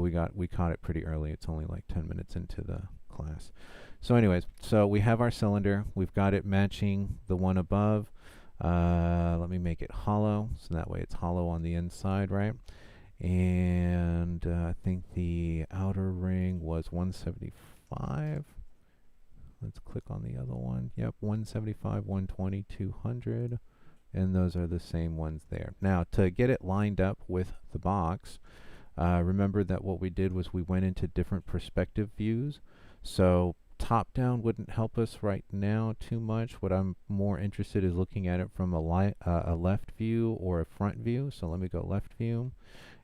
but we caught it pretty early. It's only like 10 minutes into the class. So anyways, so we have our cylinder. We've got it matching the one above. Let me make it hollow, so that way it's hollow on the inside, right? And I think the outer ring was 175. Let's click on the other one. Yep, 175, 120, 200. And those are the same ones there. Now, to get it lined up with the box, remember that what we did was we went into different perspective views. So top down wouldn't help us right now too much. What I'm more interested is looking at it from a left view or a front view. So let me go left view.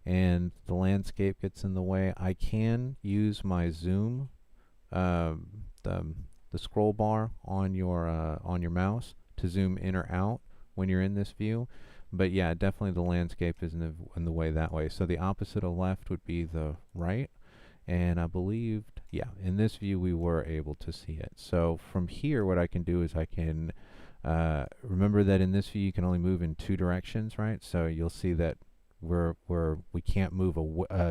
And the landscape gets in the way. I can use my zoom, the scroll bar on your mouse to zoom in or out when you're in this view. But yeah, definitely the landscape is in the way that way. So the opposite of left would be the right. And I believed, yeah, in this view we were able to see it. So from here, what I can do is I can remember that in this view you can only move in two directions, right? So you'll see that we can't move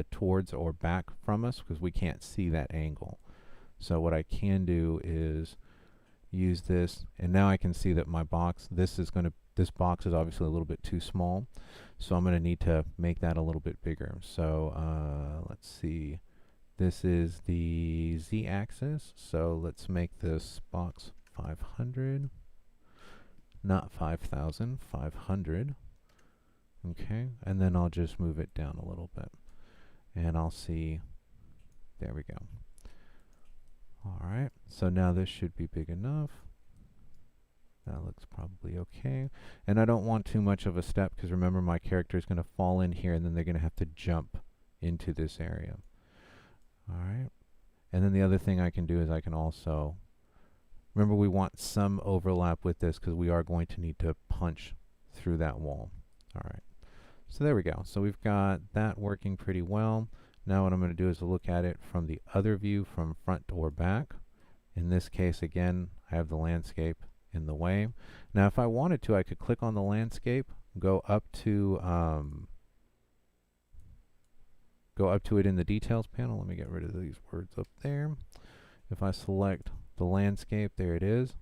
towards or back from us because we can't see that angle. So what I can do is use this, and now I can see that my box, this box is obviously a little bit too small, so I'm going to need to make that a little bit bigger. So let's see, this is the z-axis, so let's make this box 500, not 5,000, 500. Okay, and then I'll just move it down a little bit, and I'll see, there we go. Alright, so now this should be big enough. That looks probably okay. And I don't want too much of a step because remember my character is going to fall in here and then they're going to have to jump into this area. Alright, and then the other thing I can do is I can also, remember we want some overlap with this because we are going to need to punch through that wall. Alright, so there we go. So we've got that working pretty well. Now what I'm going to do is look at it from the other view, from front or back. In this case, again, I have the landscape in the way. Now if I wanted to, I could click on the landscape, go up to it in the details panel. Let me get rid of these words up there. If I select the landscape, there it is.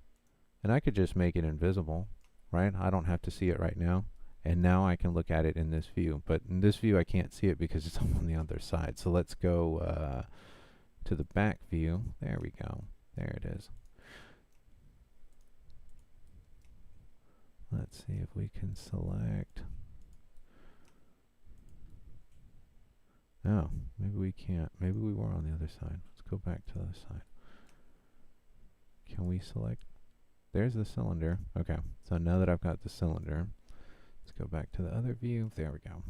And I could just make it invisible, right? I don't have to see it right now. And now I can look at it in this view. But in this view, I can't see it because it's on the other side. So let's go to the back view. There we go. There it is. Let's see if we can select. Oh, maybe we can't. Maybe we were on the other side. Let's go back to the other side. Can we select? There's the cylinder. Okay, so now that I've got the cylinder, let's go back to the other view. There we go.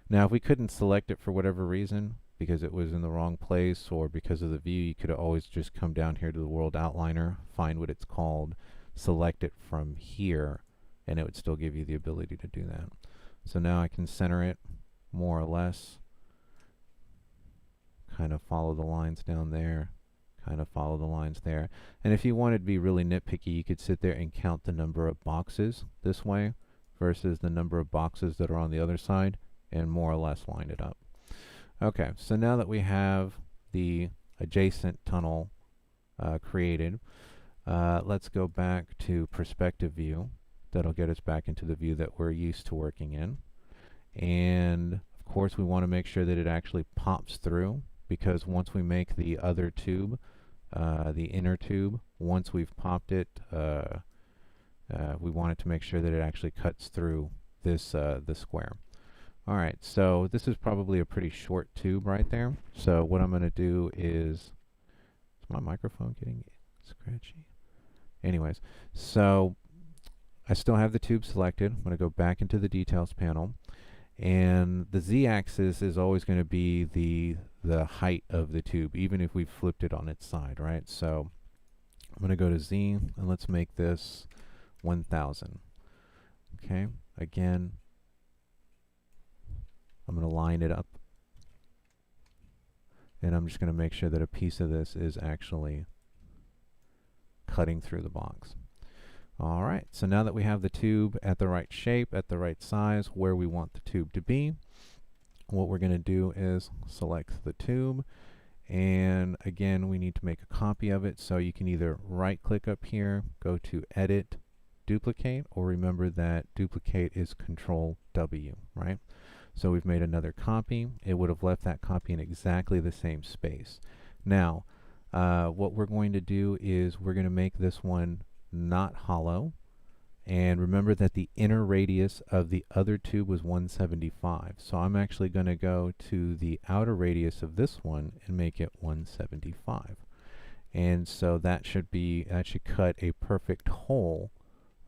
Now, if we couldn't select it for whatever reason, because it was in the wrong place or because of the view, you could always just come down here to the World Outliner, find what it's called, select it from here, and it would still give you the ability to do that. So now I can center it more or less, kind of follow the lines down there, kind of follow the lines there. And if you wanted to be really nitpicky, you could sit there and count the number of boxes this way versus the number of boxes that are on the other side and more or less line it up. Okay, so now that we have the adjacent tunnel created, let's go back to perspective view. That'll get us back into the view that we're used to working in. And of course we want to make sure that it actually pops through, because once we make the other tube, the inner tube, once we've popped it, we want it to make sure that it actually cuts through this the square. Alright, so this is probably a pretty short tube right there. So what I'm going to do is my microphone getting scratchy? Anyways, so I still have the tube selected. I'm going to go back into the details panel, and the z-axis is always going to be the height of the tube, even if we've flipped it on its side, right? So I'm going to go to Z, and let's make this 1000. Okay, again, I'm going to line it up, and I'm just going to make sure that a piece of this is actually cutting through the box. Alright, so now that we have the tube at the right shape, at the right size, where we want the tube to be, what we're going to do is select the tube, and again we need to make a copy of it. So you can either right click up here, go to edit, duplicate, or remember that duplicate is Control W, right? So we've made another copy. It would have left that copy in exactly the same space. Now what we're going to do is we're going to make this one not hollow. And remember that the inner radius of the other tube was 175. So I'm actually going to go to the outer radius of this one and make it 175. And so that should cut a perfect hole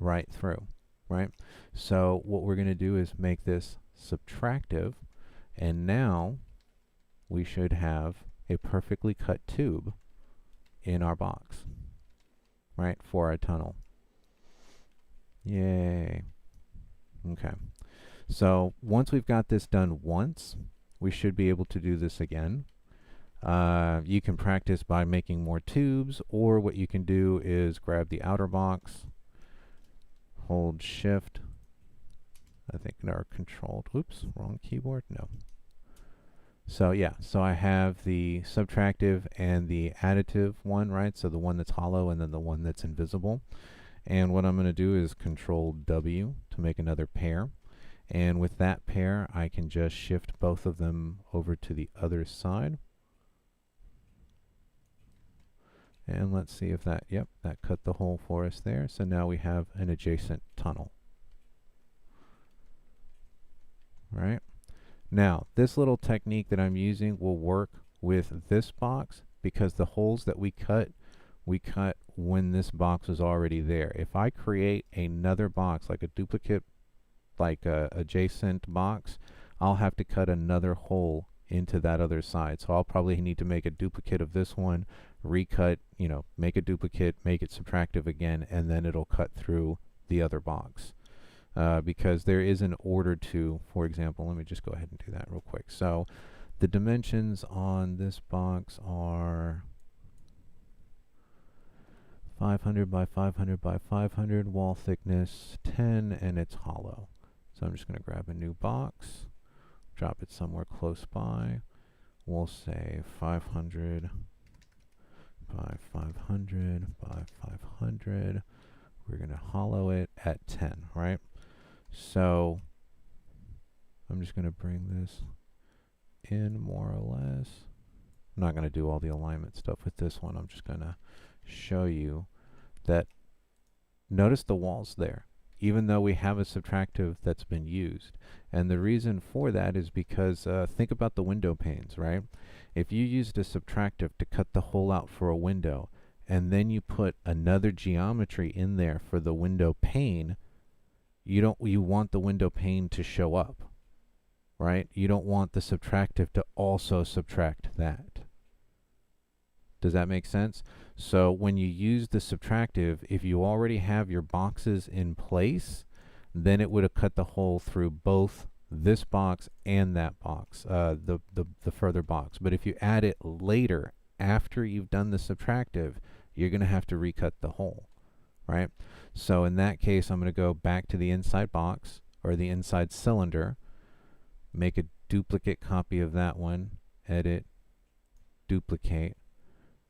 right through, right? So what we're going to do is make this subtractive, and now we should have a perfectly cut tube in our box, right, for our tunnel. Yay. Okay. So once we've got this done once, we should be able to do this again. You can practice by making more tubes, or what you can do is grab the outer box, hold shift, I think our controlled, whoops, wrong keyboard, no. So yeah, so I have the subtractive and the additive one, right? So the one that's hollow and then the one that's invisible. And what I'm going to do is Control W to make another pair. And with that pair, I can just shift both of them over to the other side. And let's see if that, yep, that cut the hole for us there. So now we have an adjacent tunnel. Right? Now, this little technique that I'm using will work with this box because the holes that we cut when this box is already there. If I create another box, like a duplicate, like a adjacent box, I'll have to cut another hole into that other side. So I'll probably need to make a duplicate of this one, recut, you know, make a duplicate, make it subtractive again, and then it'll cut through the other box. Because there is an order to, for example, let me just go ahead and do that real quick. So the dimensions on this box are 500 by 500 by 500, wall thickness 10, and it's hollow. So I'm just going to grab a new box, drop it somewhere close by. We'll say 500 by 500 by 500. We're going to hollow it at 10, right? So I'm just going to bring this in more or less. I'm not going to do all the alignment stuff with this one. I'm just going to show you that, notice the walls there, even though we have a subtractive that's been used. And the reason for that is because think about the window panes, right? If you used a subtractive to cut the hole out for a window, and then you put another geometry in there for the window pane, you want the window pane to show up, right? You don't want the subtractive to also subtract that. Does that make sense? So when you use the subtractive, if you already have your boxes in place, then it would have cut the hole through both this box and that box, the further box. But if you add it later, after you've done the subtractive, you're going to have to recut the hole, right? So in that case, I'm going to go back to the inside box, or the inside cylinder, make a duplicate copy of that one, edit, duplicate,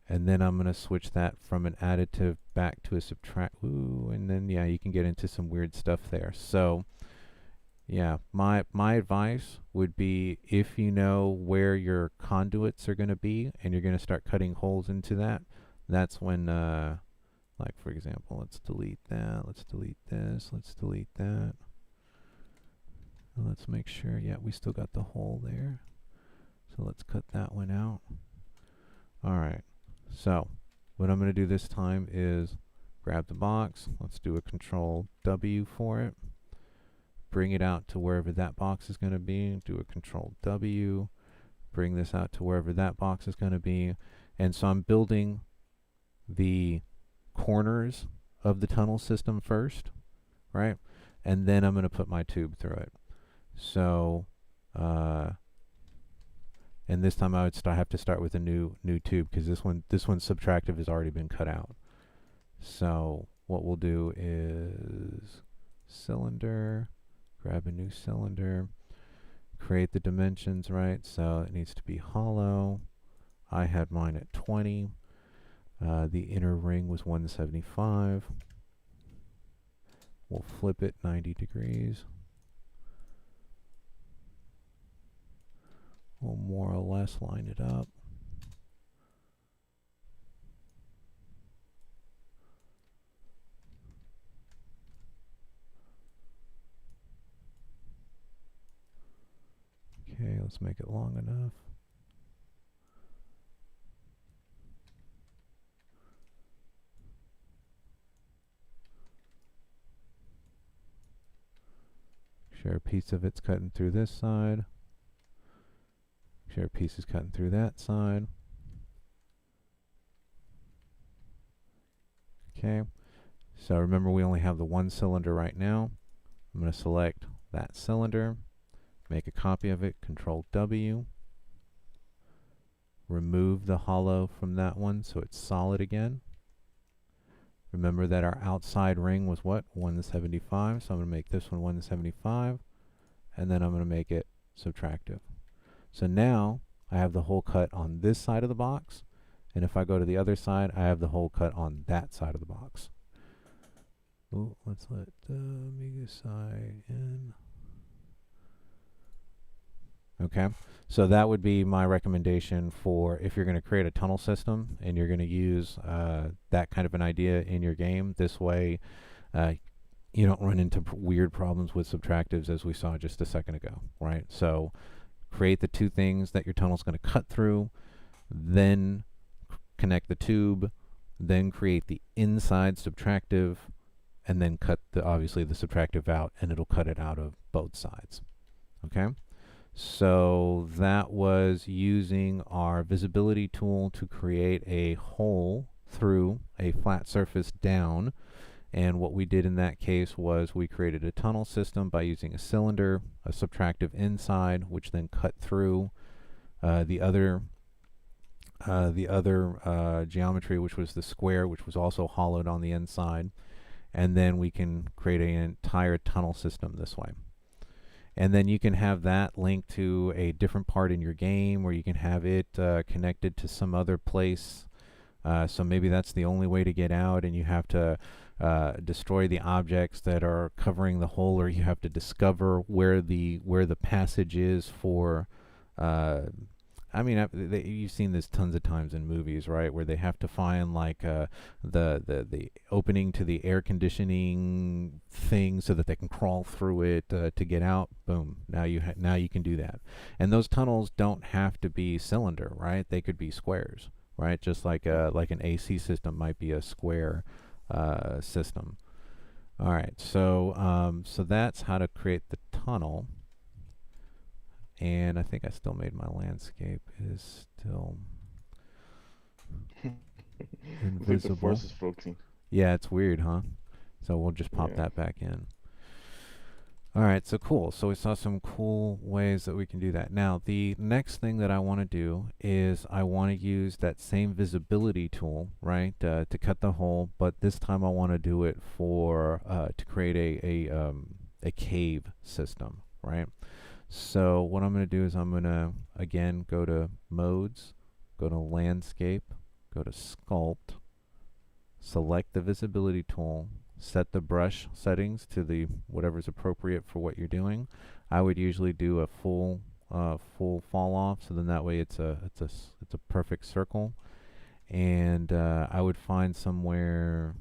and then I'm going to switch that from an additive back to a subtract. Ooh, and then yeah, you can get into some weird stuff there. So yeah, my advice would be, if you know where your conduits are going to be and you're going to start cutting holes into that, that's when like for example, let's delete that, let's delete this, let's delete that. Let's make sure, yeah, we still got the hole there. So let's cut that one out. Alright, so what I'm going to do this time is grab the box, let's do a Control W for it, bring it out to wherever that box is going to be, do a Control W, bring this out to wherever that box is going to be, and so I'm building the corners of the tunnel system first, right? And then I'm going to put my tube through it. So, and this time I would have to start with a new tube, because this one's subtractive has already been cut out. So what we'll do is cylinder, grab a new cylinder, create the dimensions right. So it needs to be hollow. I had mine at 20. The inner ring was 175. We'll flip it 90 degrees. We'll more or less line it up. Okay, let's make it long enough. Sure, a piece of it's cutting through this side. Sure, a piece is cutting through that side. Okay, so remember we only have the one cylinder right now. I'm going to select that cylinder, make a copy of it, Control W, remove the hollow from that one so it's solid again. Remember that our outside ring was what? 175, so I'm going to make this one 175, and then I'm going to make it subtractive. So now I have the hole cut on this side of the box, and if I go to the other side, I have the hole cut on that side of the box. Ooh, let's let Migasai in. Okay, so that would be my recommendation for if you're going to create a tunnel system and you're going to use that kind of an idea in your game. This way, you don't run into weird problems with subtractives as we saw just a second ago, right? So create the two things that your tunnel's going to cut through, then connect the tube, then create the inside subtractive, and then cut obviously the subtractive out, and it'll cut it out of both sides. Okay? So that was using our visibility tool to create a hole through a flat surface down. And what we did in that case was we created a tunnel system by using a cylinder, a subtractive inside, which then cut through the other geometry, which was the square, which was also hollowed on the inside. And then we can create an entire tunnel system this way. And then you can have that linked to a different part in your game, or you can have it connected to some other place. So maybe that's the only way to get out, and you have to destroy the objects that are covering the hole, or you have to discover where the passage is for. I mean, you've seen this tons of times in movies, right? Where they have to find like the opening to the air conditioning thing so that they can crawl through it to get out. Boom! Now you can do that. And those tunnels don't have to be cylinder, right? They could be squares, right? Just like an AC system might be a square system. All right, so so that's how to create the tunnel. And I think I still made my landscape is still invisible. I think the force is floating. Yeah, it's weird, huh? So we'll just pop that back in. All right, so cool. So we saw some cool ways that we can do that. Now, the next thing that I want to do is I want to use that same visibility tool, right, to cut the hole, but this time I want to do it for to create a cave system, right? So what I'm going to do is I'm going to, again, go to Modes, go to Landscape, go to Sculpt, select the Visibility tool, set the brush settings to the whatever's appropriate for what you're doing. I would usually do a full fall off, so then that way it's a perfect circle. And I would find somewhere,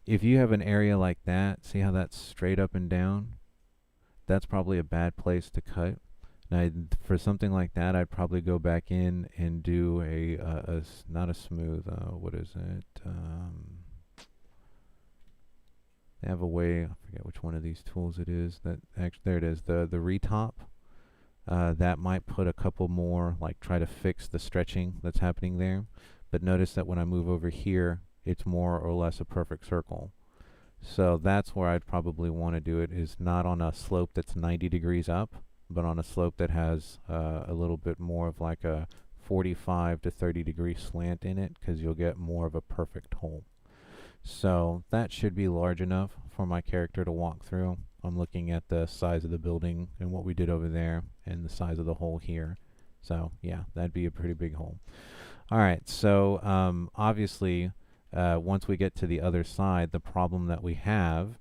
if you have an area like that, see how that's straight up and down? That's probably a bad place to cut. Now, for something like that, I'd probably go back in and do not a smooth, what is it? They have a way, I forget which one of these tools it is, that actually, there it is, the retop. That might put a couple more, like try to fix the stretching that's happening there. But notice that when I move over here, it's more or less a perfect circle. So that's where I'd probably want to do it, is not on a slope that's 90 degrees up, but on a slope that has a little bit more of like a 45 to 30 degree slant in it, because you'll get more of a perfect hole. So that should be large enough for my character to walk through. I'm looking at the size of the building and what we did over there and the size of the hole here. So yeah, that'd be a pretty big hole. All right, so obviously, once we get to the other side, the problem that we have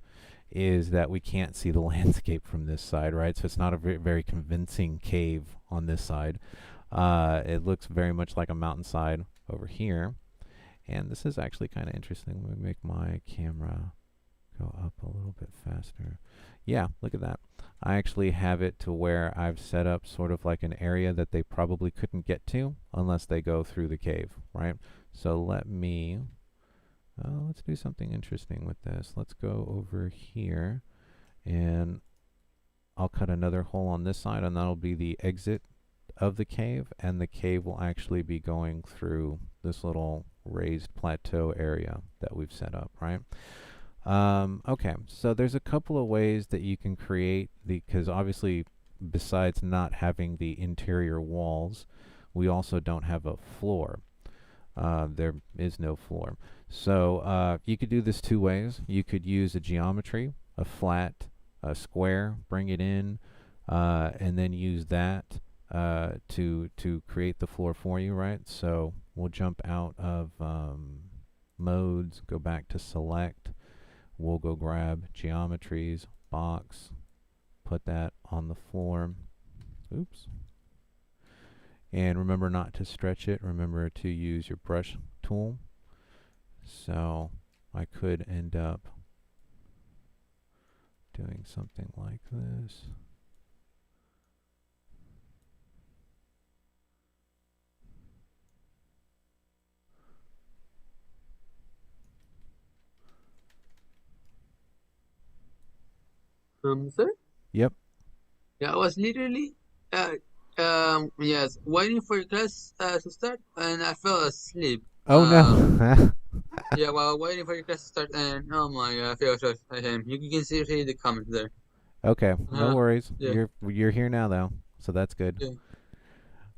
is that we can't see the landscape from this side, right? So it's not a very convincing cave on this side. It looks very much like a mountainside over here. And this is actually kind of interesting. Let me make my camera go up a little bit faster. Yeah, look at that. I actually have it to where I've set up sort of like an area that they probably couldn't get to unless they go through the cave, right? So let me, let's do something interesting with this. Let's go over here and I'll cut another hole on this side, and that'll be the exit of the cave, and the cave will actually be going through this little raised plateau area that we've set up, right? Okay, so there's a couple of ways that you can create because obviously besides not having the interior walls, we also don't have a floor. There is no floor. So you could do this two ways. You could use a geometry, a flat, a square, bring it in, and then use that to create the floor for you, right? So we'll jump out of modes, go back to select. We'll go grab geometries, box, put that on the floor. Oops. And remember not to stretch it. Remember to use your brush tool. So I could end up doing something like this. Sir? Yep. Yeah, I was literally, yes, waiting for class to start, and I fell asleep. Oh no. Yeah, while waiting for your class to start, and oh my god, I feel so ashamed. You can see the comments there. Okay, no worries. Yeah, You're here now though, so that's good. yeah.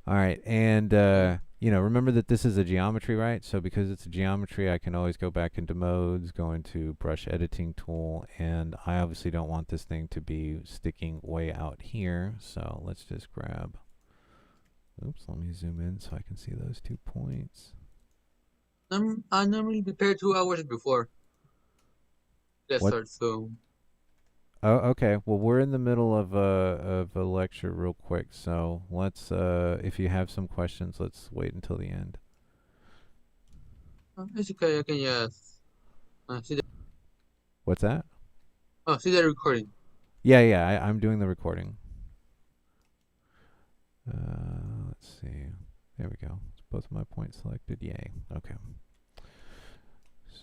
All right, and you know, remember that this is a geometry, right? So because it's a geometry, I can always go back into modes, go into brush editing tool, and I obviously don't want this thing to be sticking way out here. So let's just grab. Oops, let me zoom in so I can see those 2 points. I normally prepare 2 hours before class What? starts, so. Oh, okay. Well, we're in the middle of a lecture real quick, so let's if you have some questions, let's wait until the end. It's okay, I can just see the What's that? see the recording. Yeah, I'm doing the recording. Let's see. There we go. It's both of my points selected. Yay. Okay.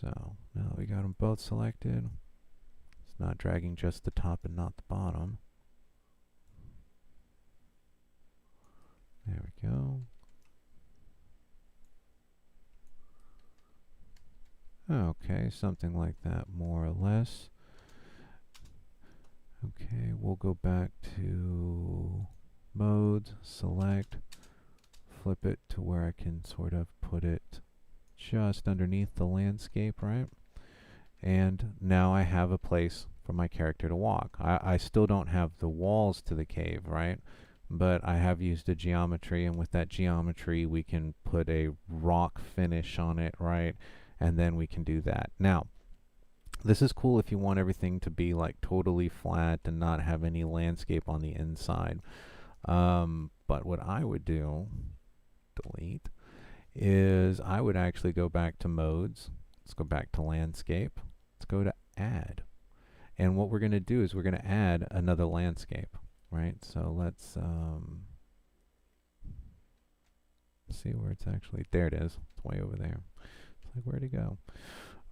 So now that we got them both selected, it's not dragging just the top and not the bottom. There we go. Okay, something like that, more or less. Okay, we'll go back to modes, select, flip it to where I can sort of put it just underneath the landscape, right? And now I have a place for my character to walk. I still don't have the walls to the cave, right? But I have used a geometry, and with that geometry we can put a rock finish on it, right? And then we can do that. Now, this is cool if you want everything to be like totally flat and not have any landscape on the inside. But what I would do, delete, is I would actually go back to modes. Let's go back to landscape. Let's go to add. And what we're going to do is we're going to add another landscape, right? So let's see where it's actually, there it is. It's way over there. It's like, where'd it go?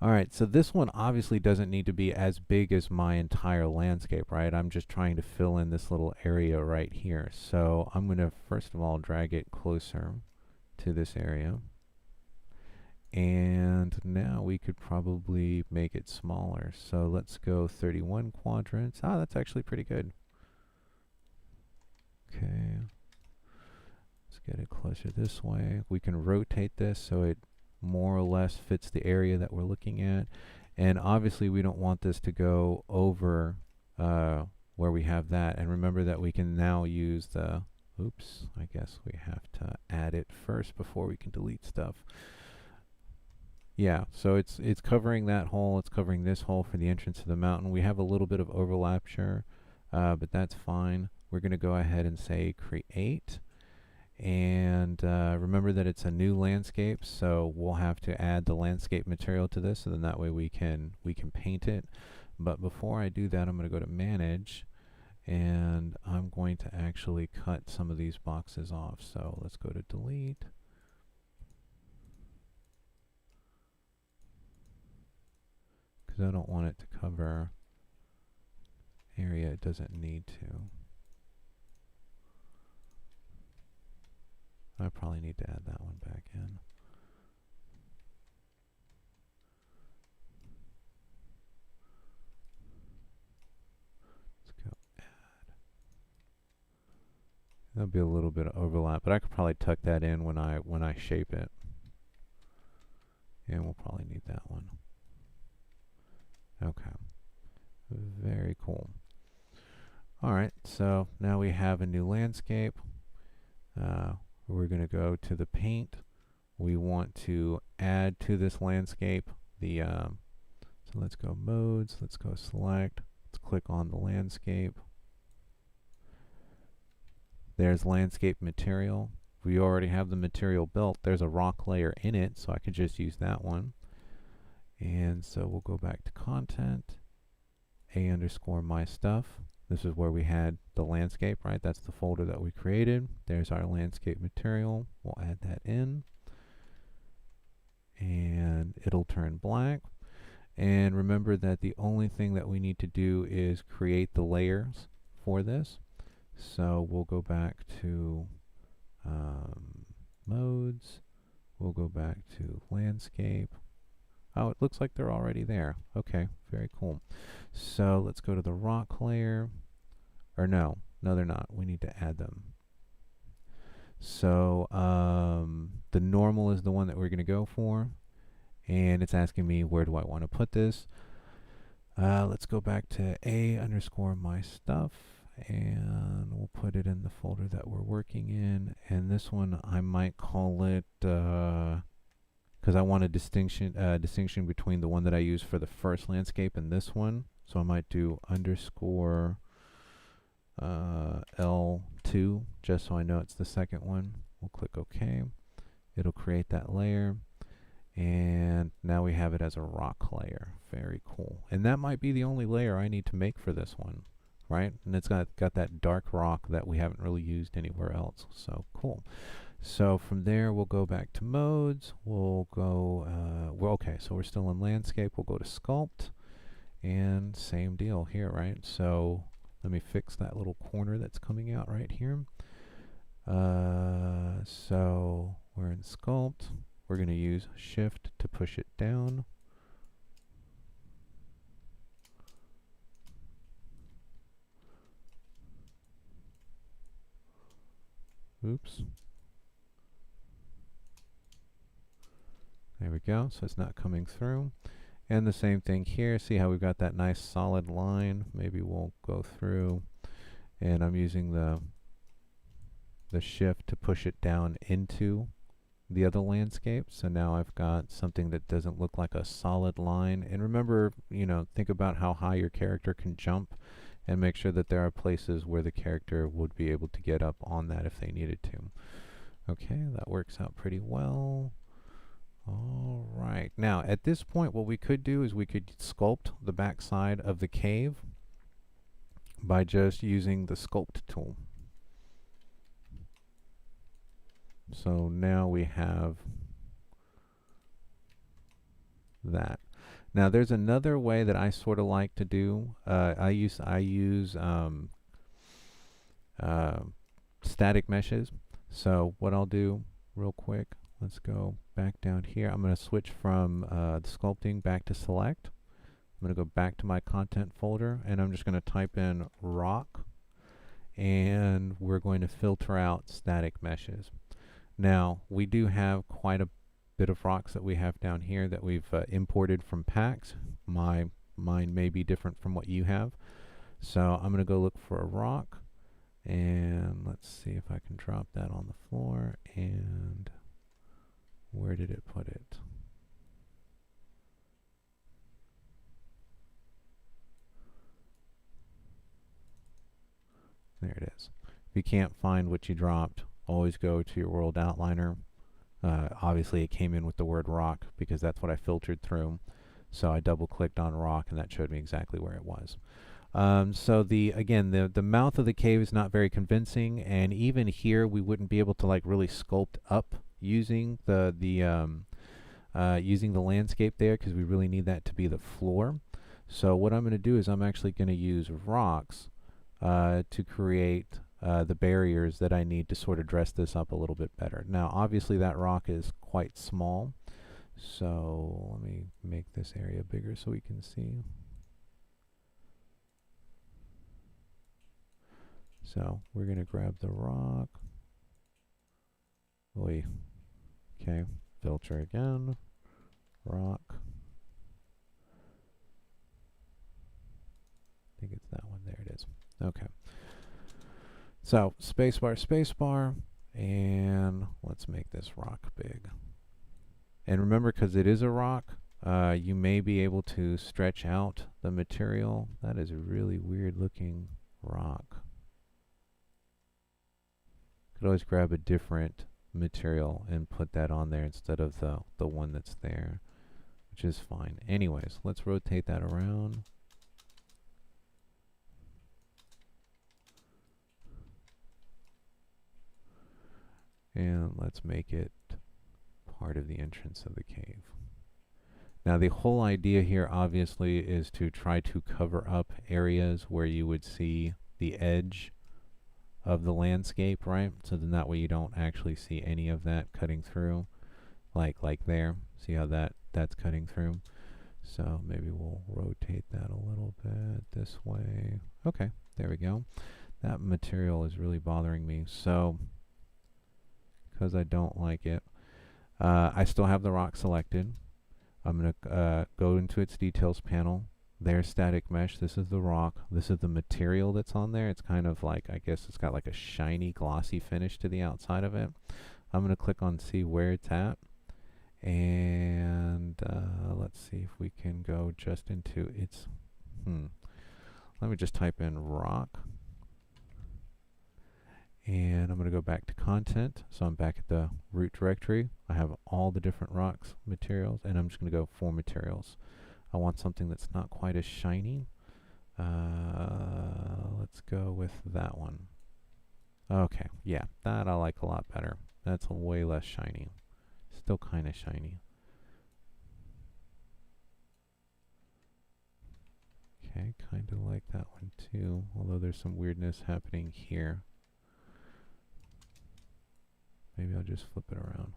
All right, so this one obviously doesn't need to be as big as my entire landscape, right? I'm just trying to fill in this little area right here. So I'm going to first of all drag it closer to this area. And now we could probably make it smaller. So let's go 31 quadrants. Ah, that's actually pretty good. Okay. Let's get it closer this way. We can rotate this so it more or less fits the area that we're looking at. And obviously we don't want this to go over where we have that. And remember that we can now use the, oops, I guess we have to add it first before we can delete stuff. Yeah, so it's covering that hole, it's covering this hole for the entrance to the mountain. We have a little bit of overlap sure, but that's fine. We're going to go ahead and say create. And remember that it's a new landscape, so we'll have to add the landscape material to this, so then that way we can paint it. But before I do that, I'm going to go to manage, and I'm going to actually cut some of these boxes off. So let's go to delete. Because I don't want it to cover area it doesn't need to. I probably need to add that one back in. Let's go add. There'll be a little bit of overlap, but I could probably tuck that in when I shape it. And we'll probably need that one. Okay. Very cool. All right, so now we have a new landscape. We're going to go to the paint. We want to add to this landscape the, so let's go modes, let's go select, let's click on the landscape. There's landscape material. We already have the material built. There's a rock layer in it, so I could just use that one. And so we'll go back to content, a_my stuff. This is where we had the landscape, right? That's the folder that we created. There's our landscape material. We'll add that in. And it'll turn black. And remember that the only thing that we need to do is create the layers for this. So we'll go back to modes. We'll go back to landscape. Oh, it looks like they're already there. Okay, very cool. So let's go to the rock layer. Or no, they're not. We need to add them. So the normal is the one that we're going to go for. And it's asking me, where do I want to put this? Let's go back to a_my stuff. And we'll put it in the folder that we're working in. And this one, I might call it... because I want a distinction between the one that I use for the first landscape and this one. So I might do _ L2, just so I know it's the second one. We'll click OK. It'll create that layer. And now we have it as a rock layer. Very cool. And that might be the only layer I need to make for this one, right? And it's got that dark rock that we haven't really used anywhere else. So cool. So from there, we'll go back to modes. We'll go, okay, so we're still in landscape. We'll go to sculpt. And same deal here, right? So let me fix that little corner that's coming out right here. So we're in sculpt. We're going to use shift to push it down. Oops. There we go. So it's not coming through. And the same thing here. See how we've got that nice solid line? Maybe we'll go through. And I'm using the shift to push it down into the other landscape. So now I've got something that doesn't look like a solid line. And remember, think about how high your character can jump and make sure that there are places where the character would be able to get up on that if they needed to. Okay, that works out pretty well. All right. Now, at this point, what we could do is we could sculpt the back side of the cave by just using the sculpt tool. So now we have that. Now there's another way that I sort of like to do. I use static meshes. So what I'll do real quick, let's go back down here. I'm going to switch from the sculpting back to select. I'm going to go back to my content folder and I'm just going to type in rock and we're going to filter out static meshes. Now, we do have quite a bit of rocks that we have down here that we've imported from packs. Mine may be different from what you have. So I'm going to go look for a rock, and let's see if I can drop that on the floor. And where did it put it? There it is. If you can't find what you dropped, always go to your world outliner. Obviously it came in with the word rock because that's what I filtered through. So I double clicked on rock and that showed me exactly where it was. So the mouth of the cave is not very convincing, and even here we wouldn't be able to like really sculpt up using using the landscape there, because we really need that to be the floor. So what I'm going to do is I'm actually going to use rocks to create the barriers that I need to sort of dress this up a little bit better. Now obviously that rock is quite small, so let me make this area bigger so we can see. So we're going to grab the rock. Okay, filter again, rock. I think it's that one. There it is. Okay. So spacebar, and let's make this rock big. And remember, because it is a rock, you may be able to stretch out the material. That is a really weird looking rock. Could always grab a different material and put that on there instead of the one that's there, which is fine. Anyways, let's rotate that around. And let's make it part of the entrance of the cave. Now the whole idea here obviously is to try to cover up areas where you would see the edge of the landscape, right? So then that way you don't actually see any of that cutting through, like there. See how that's cutting through? So maybe we'll rotate that a little bit this way. Okay, there we go. That material is really bothering me. So because I don't like it, I still have the rock selected. I'm going to go into its details panel. There's static mesh. This is the rock. This is the material that's on there. It's kind of like, I guess it's got like a shiny, glossy finish to the outside of it. I'm going to click on see where it's at. And let's see if we can go just into its, let me just type in rock. And I'm going to go back to content. So I'm back at the root directory. I have all the different rocks materials, and I'm just going to go for materials. I want something that's not quite as shiny. Let's go with that one. Okay, yeah, that I like a lot better. That's way less shiny. Still kind of shiny. Okay, kind of like that one too, although there's some weirdness happening here. Maybe I'll just flip it around.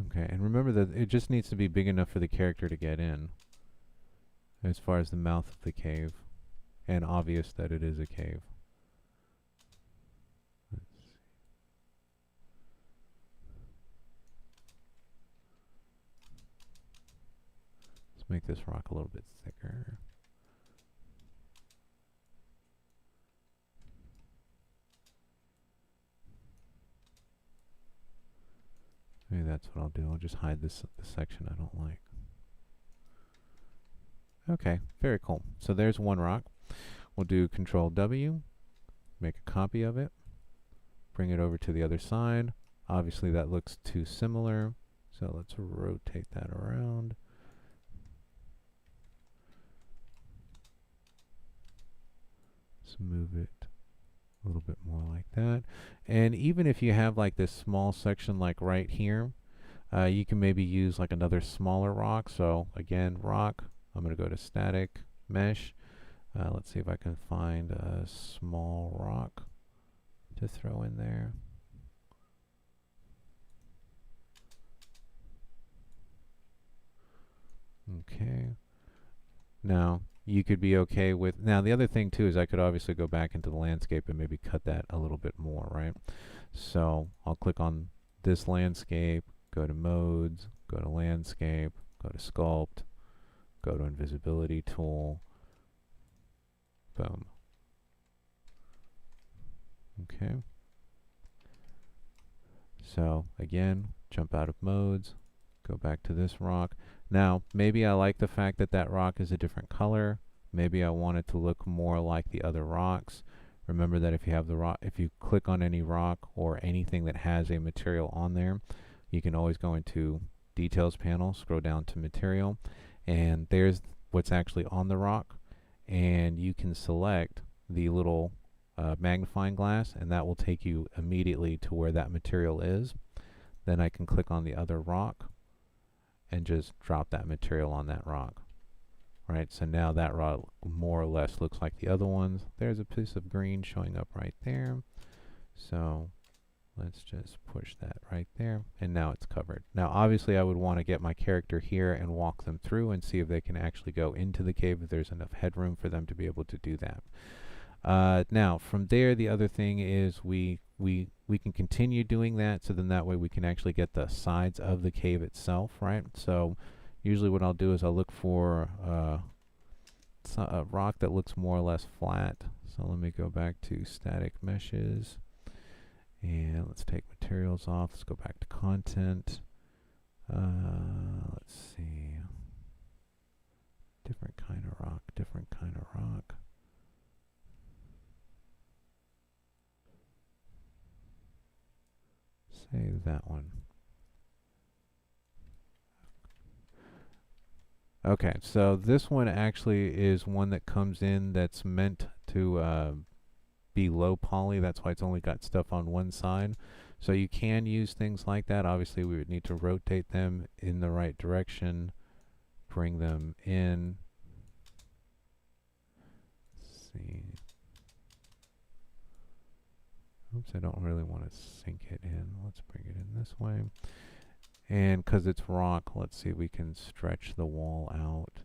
Okay, and remember that it just needs to be big enough for the character to get in, as far as the mouth of the cave, and obvious that it is a cave. Let's see. Let's make this rock a little bit thicker. Maybe that's what I'll do. I'll just hide this section I don't like. Okay, very cool. So there's one rock. We'll do Control W, make a copy of it, bring it over to the other side. Obviously that looks too similar, so let's rotate that around. Let's move it a little bit more like that. And even if you have like this small section like right here, you can maybe use like another smaller rock. So again, rock, I'm going to go to static mesh. Let's see if I can find a small rock to throw in there. Okay. Now you could be okay with, now the other thing too is I could obviously go back into the landscape and maybe cut that a little bit more, right? So I'll click on this landscape, go to modes, go to landscape, go to sculpt, go to invisibility tool, boom. Okay. So again, jump out of modes, go back to this rock. Now, maybe I like the fact that that rock is a different color. Maybe I want it to look more like the other rocks. Remember that if you have the rock, if you click on any rock or anything that has a material on there, you can always go into Details panel, scroll down to Material, and there's what's actually on the rock, and you can select the little magnifying glass, and that will take you immediately to where that material is. Then I can click on the other rock and just drop that material on that rock. Right, so now that rock more or less looks like the other ones. There's a piece of green showing up right there. So let's just push that right there, and now it's covered. Now obviously I would want to get my character here and walk them through and see if they can actually go into the cave, if there's enough headroom for them to be able to do that. Now from there, the other thing is we can continue doing that, so then that way we can actually get the sides of the cave itself, right? So usually what I'll do is I'll look for a rock that looks more or less flat. So let me go back to static meshes, and let's take materials off. Let's go back to content. Let's see. Different kind of rock, different kind of rock. Save that one. Okay, so this one actually is one that comes in that's meant to be low poly. That's why it's only got stuff on one side. So you can use things like that. Obviously, we would need to rotate them in the right direction, bring them in. Let's see. Oops, I don't really want to sink it in. Let's bring it in this way. And because it's rock, let's see if we can stretch the wall out.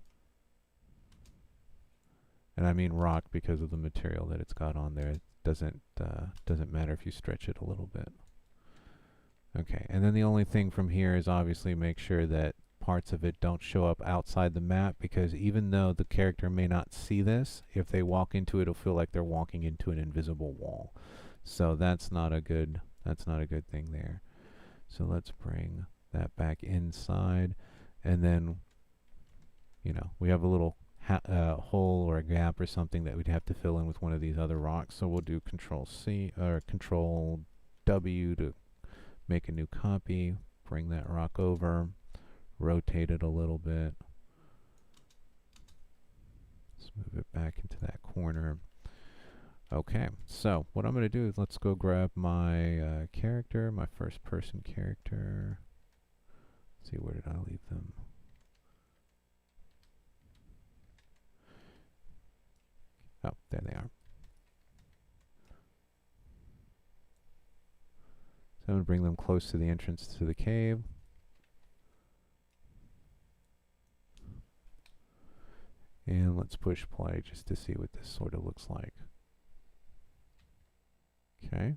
And I mean rock because of the material that it's got on there. It doesn't matter if you stretch it a little bit. Okay, and then the only thing from here is obviously make sure that parts of it don't show up outside the map, because even though the character may not see this, if they walk into it, it'll feel like they're walking into an invisible wall. So that's not a good thing there. So let's bring that back inside, and then we have a little hole or a gap or something that we'd have to fill in with one of these other rocks. So we'll do Control C or Control W to make a new copy, bring that rock over, rotate it a little bit, let's move it back into that corner. Okay, so what I'm going to do is let's go grab my character, my first person character. Let's see, where did I leave them? Oh, there they are. So I'm going to bring them close to the entrance to the cave. And let's push play just to see what this sort of looks like. Okay.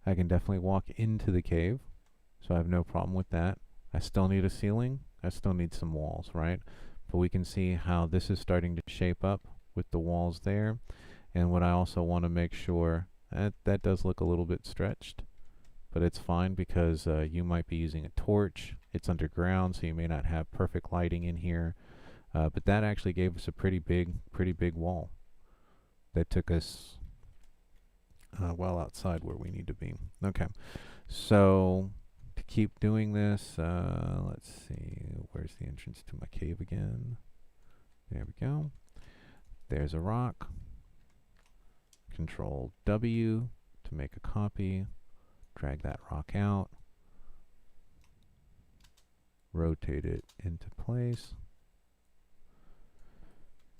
I can definitely walk into the cave, so I have no problem with that. I still need a ceiling. I still need some walls, right? But we can see how this is starting to shape up with the walls there. And what I also want to make sure, that does look a little bit stretched, but it's fine because you might be using a torch. It's underground, so you may not have perfect lighting in here. But that actually gave us a pretty big wall that took us well outside where we need to be. Okay, so to keep doing this, let's see, where's the entrance to my cave again? There we go. There's a rock. Control W to make a copy. Drag that rock out. Rotate it into place.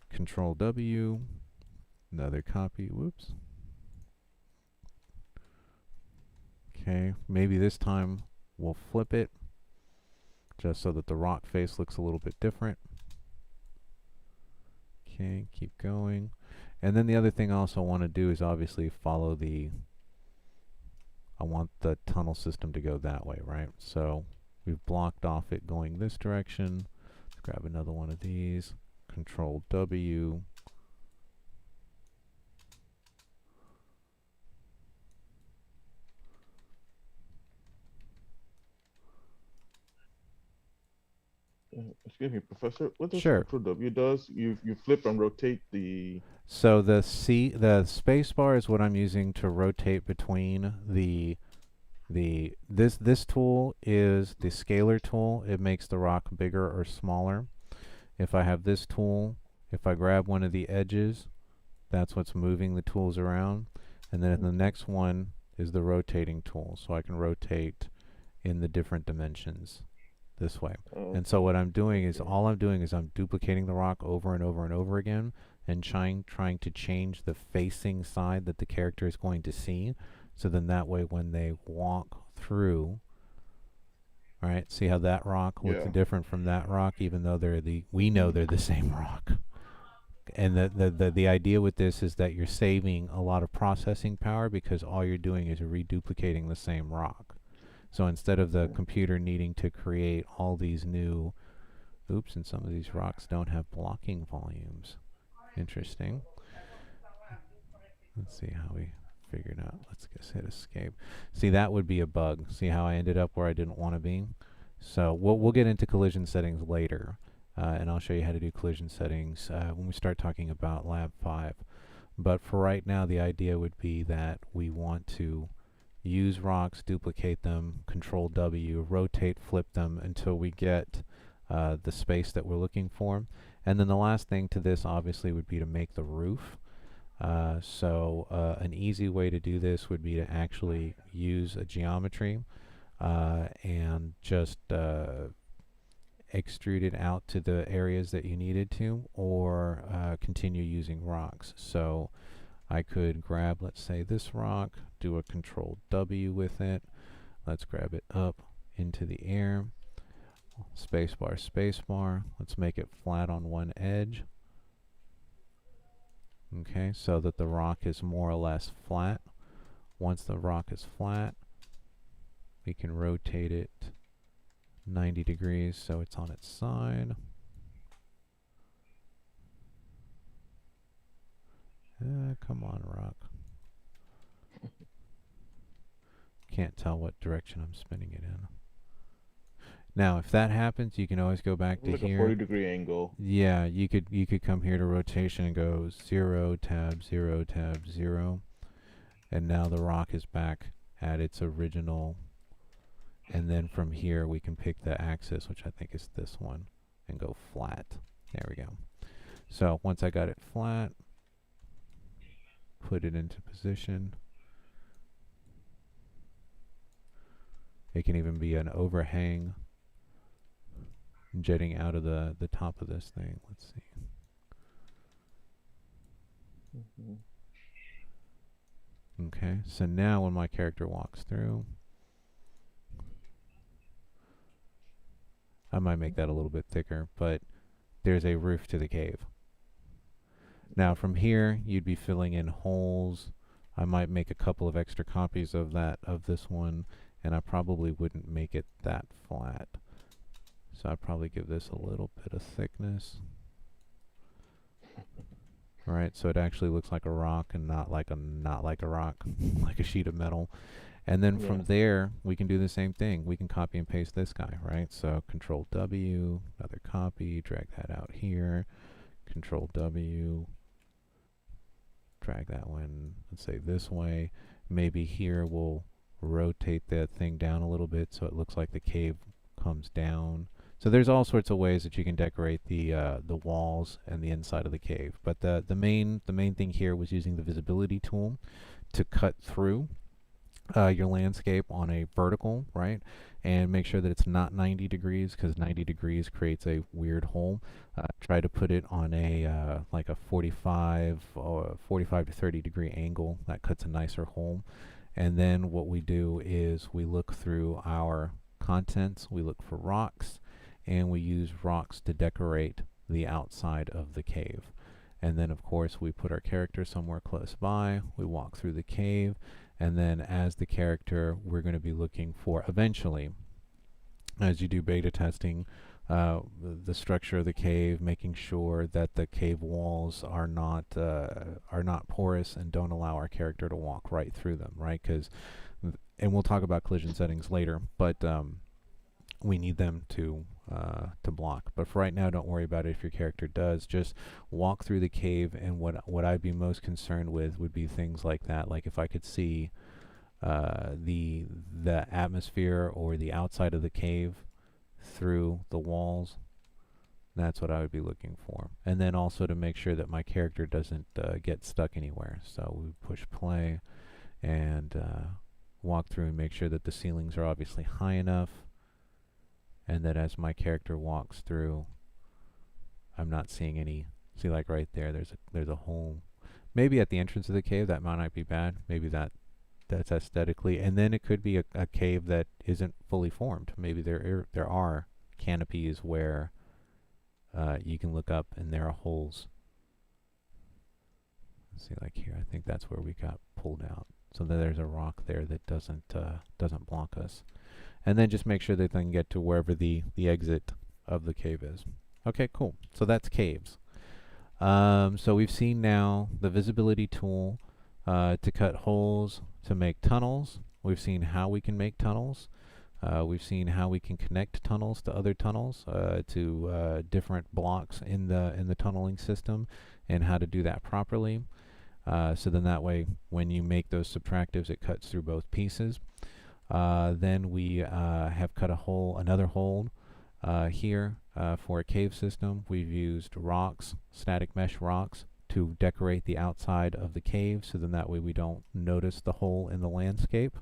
Control W. Another copy. Whoops. Okay, maybe this time we'll flip it just so that the rock face looks a little bit different. Okay, keep going. And then the other thing I also want to do is obviously follow the I want the tunnel system to go that way, right? So we've blocked off it going this direction. Let's grab another one of these. Control W. Excuse me, Professor. What does Sure. Control W does? You flip and rotate the. So the space bar is what I'm using to rotate between this tool is the scalar tool. It makes the rock bigger or smaller. If I have this tool, if I grab one of the edges, that's what's moving the tools around. And then the next one is the rotating tool, so I can rotate in the different dimensions this way. And so what I'm doing is I'm duplicating the rock over and over and over again and trying to change the facing side that the character is going to see. So then that way when they walk through, all right, see how that rock looks different from that rock, even though we know they're the same rock. And the idea with this is that you're saving a lot of processing power because all you're doing is reduplicating the same rock. So instead of the computer needing to create all these new, and some of these rocks don't have blocking volumes. Interesting. Let's see how we figured out. Let's just hit escape. See, that would be a bug. See how I ended up where I didn't want to be? So we'll get into collision settings later. And I'll show you how to do collision settings when we start talking about Lab 5. But for right now, the idea would be that we want to use rocks, duplicate them, Control W, rotate, flip them until we get the space that we're looking for. And then the last thing to this obviously would be to make the roof. So an easy way to do this would be to actually use a geometry and just extrude it out to the areas that you needed to, or continue using rocks. So I could grab, let's say, this rock, do a Control W with it. Let's grab it up into the air. Spacebar, spacebar. Let's make it flat on one edge. Okay, so that the rock is more or less flat. Once the rock is flat, we can rotate it 90 degrees so it's on its side. Come on, rock. Can't tell what direction I'm spinning it in. Now, if that happens, you can always go back to here. Like a 40-degree angle. Yeah, you could come here to rotation and go 0, tab, 0, tab, 0. And now the rock is back at its original. And then from here, we can pick the axis, which I think is this one, and go flat. There we go. So once I got it flat, put it into position. It can even be an overhang jetting out of the top of this thing. Let's see. Okay, so now when my character walks through, I might make that a little bit thicker, but there's a roof to the cave. Now from here, you'd be filling in holes. I might make a couple of extra copies of this one, and I probably wouldn't make it that flat. So I'd probably give this a little bit of thickness. Right, so it actually looks like a rock and not like a rock, like a sheet of metal. And then from there, we can do the same thing. We can copy and paste this guy, right? So Control W, another copy, drag that out here. Control W, drag that one, let's say this way. Maybe here we'll rotate that thing down a little bit so it looks like the cave comes down. So there's all sorts of ways that you can decorate the walls and the inside of the cave. But the main thing here was using the visibility tool to cut through your landscape on a vertical, right? And make sure that it's not 90 degrees, because 90 degrees creates a weird hole. Try to put it on a like a 45 to 30 degree angle. That cuts a nicer hole. And then what we do is we look through our contents, we look for rocks, and we use rocks to decorate the outside of the cave. And then of course we put our character somewhere close by, we walk through the cave, and then as the character we're going to be looking for eventually, as you do beta testing, the structure of the cave, making sure that the cave walls are not porous and don't allow our character to walk right through them, right? Because, and we'll talk about collision settings later, but we need them to block. But for right now, don't worry about it if your character does. Just walk through the cave, and what I'd be most concerned with would be things like that, like if I could see the atmosphere or the outside of the cave through the walls. That's what I would be looking for. And then also to make sure that my character doesn't get stuck anywhere. So we push play and walk through and make sure that the ceilings are obviously high enough, and that as my character walks through, I'm not seeing any. See, like right there, there's a hole. Maybe at the entrance of the cave that might not be bad. Maybe that's aesthetically, and then it could be a cave that isn't fully formed. Maybe there are canopies where you can look up and there are holes. Let's see, like here, I think that's where we got pulled out. So that there's a rock there that doesn't block us. And then just make sure that they can get to wherever the exit of the cave is. Okay, cool. So that's caves. So we've seen now the visibility tool to cut holes, to make tunnels. We've seen how we can make tunnels. We've seen how we can connect tunnels to other tunnels, to different blocks in the tunneling system, and how to do that properly. So then that way, when you make those subtractives, it cuts through both pieces. Then we have cut another hole here for a cave system. We've used rocks, static mesh rocks, to decorate the outside of the cave, so then that way we don't notice the hole in the landscape.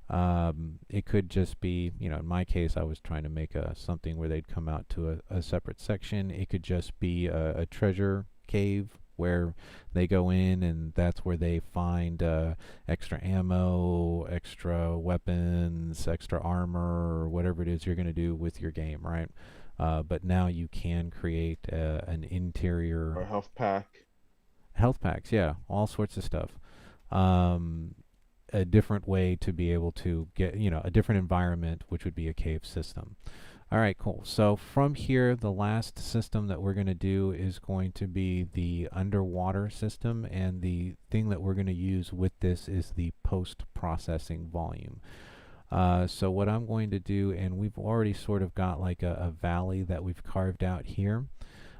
It could just be, in my case, I was trying to make something where they'd come out to a separate section. It could just be a treasure cave where they go in and that's where they find extra ammo, extra weapons, extra armor, or whatever it is you're going to do with your game, right? But now you can create an interior... Or health pack. Health packs, yeah, all sorts of stuff. A different way to be able to get, a different environment, which would be a cave system. All right, cool. So from here, the last system that we're going to do is going to be the underwater system, and the thing that we're going to use with this is the post-processing volume. So what I'm going to do, and we've already sort of got like a valley that we've carved out here.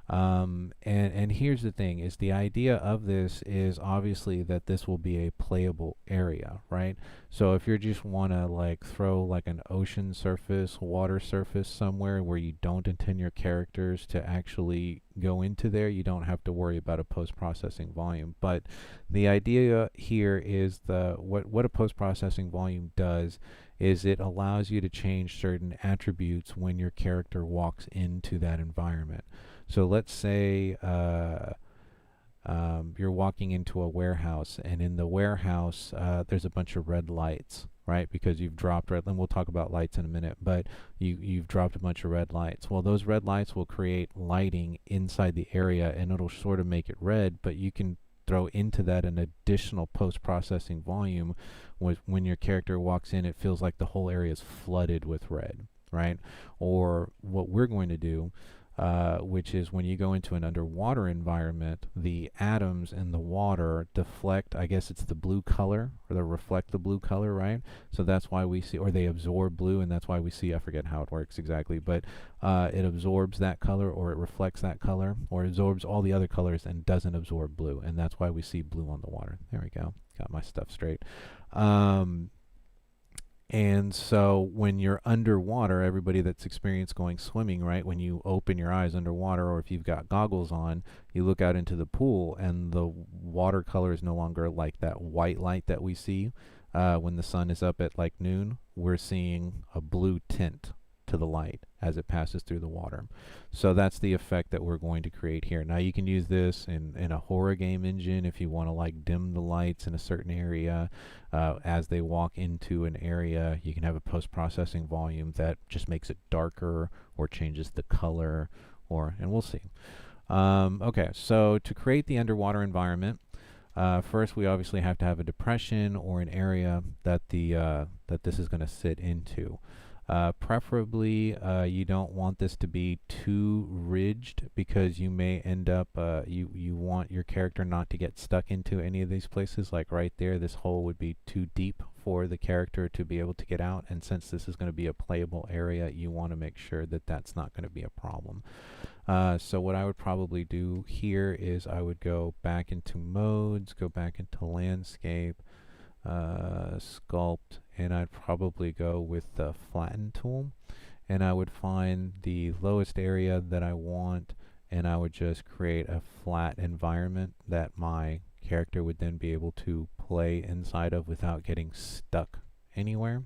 And here's the thing, is the idea of this is obviously that this will be a playable area, right? So if you just want to like throw like an ocean surface, water surface somewhere where you don't intend your characters to actually go into there, you don't have to worry about a post-processing volume. But the idea here is what a post-processing volume does is it allows you to change certain attributes when your character walks into that environment. So let's say you're walking into a warehouse, and in the warehouse there's a bunch of red lights, right? Because you've dropped red, and we'll talk about lights in a minute, but you've dropped a bunch of red lights. Well, those red lights will create lighting inside the area, and it'll sort of make it red, but you can throw into that an additional post-processing volume. When your character walks in, it feels like the whole area is flooded with red, right? Or what we're going to do, which is when you go into an underwater environment, the atoms in the water deflect, I guess it's the blue color, or they reflect the blue color, right? So that's why we see, or they absorb blue, and that's why we see, I forget how it works exactly, but it absorbs that color, or it reflects that color, or it absorbs all the other colors and doesn't absorb blue, and that's why we see blue on the water. There we go. Got my stuff straight. And so when you're underwater, everybody that's experienced going swimming, right, when you open your eyes underwater, or if you've got goggles on, you look out into the pool and the water color is no longer like that white light that we see when the sun is up at like noon. We're seeing a blue tint to the light as it passes through the water. So that's the effect that we're going to create here. Now you can use this in a horror game engine if you want to like dim the lights in a certain area as they walk into an area. You can have a post-processing volume that just makes it darker or changes the color, and we'll see. Okay, so to create the underwater environment, first we obviously have to have a depression or an area that that this is going to sit into. Preferably, you don't want this to be too ridged because you may end up, you want your character not to get stuck into any of these places. Like right there, this hole would be too deep for the character to be able to get out. And since this is going to be a playable area, you want to make sure that that's not going to be a problem. So what I would probably do here is I would go back into modes, go back into landscape, sculpt, and I'd probably go with the flatten tool, and I would find the lowest area that I want, and I would just create a flat environment that my character would then be able to play inside of without getting stuck anywhere,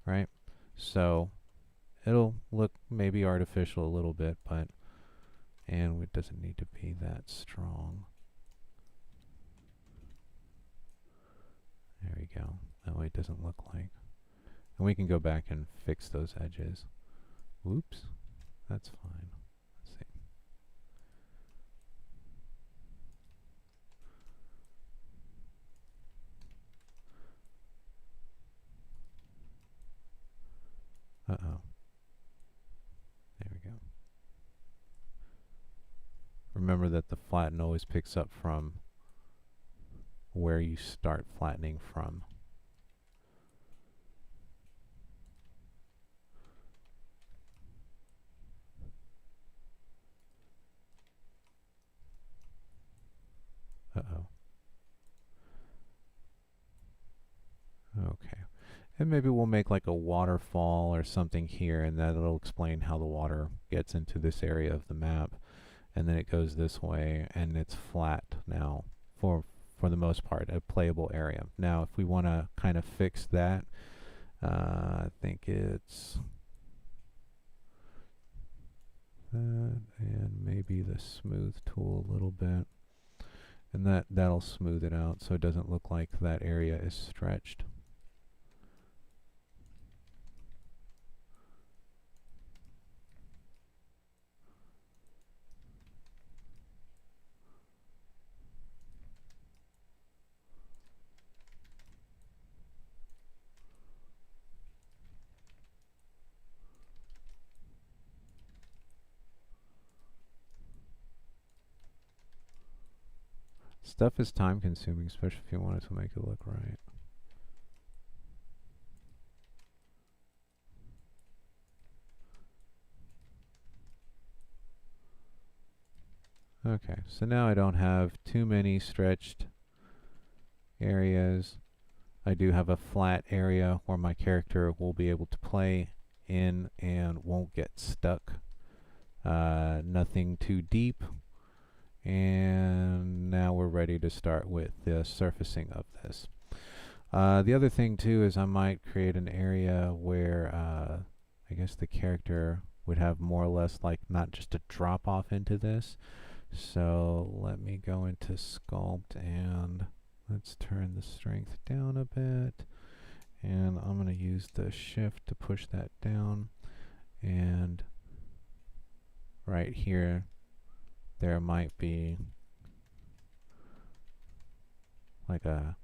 right? So it'll look maybe artificial a little bit, but and it doesn't need to be that strong. There we go. That way it doesn't look like. And we can go back and fix those edges. Whoops. That's fine. Let's see. Uh-oh. There we go. Remember that the flatten always picks up from where you start flattening from. Uh-oh. Okay. And maybe we'll make like a waterfall or something here, and that'll explain how the water gets into this area of the map. And then it goes this way, and it's flat now for the most part, a playable area. Now, if we want to kind of fix that, I think it's that, and maybe the smooth tool a little bit, and that'll smooth it out so it doesn't look like that area is stretched. Stuff is time consuming, especially if you want it to make it look right. Okay, so now I don't have too many stretched areas. I do have a flat area where my character will be able to play in and won't get stuck. Nothing too deep. And now we're ready to start with the surfacing of this. The other thing too is I might create an area where I guess the character would have more or less like not just a drop off into this. So let me go into sculpt and let's turn the strength down a bit. And I'm going to use the shift to push that down. And right here, there might be like a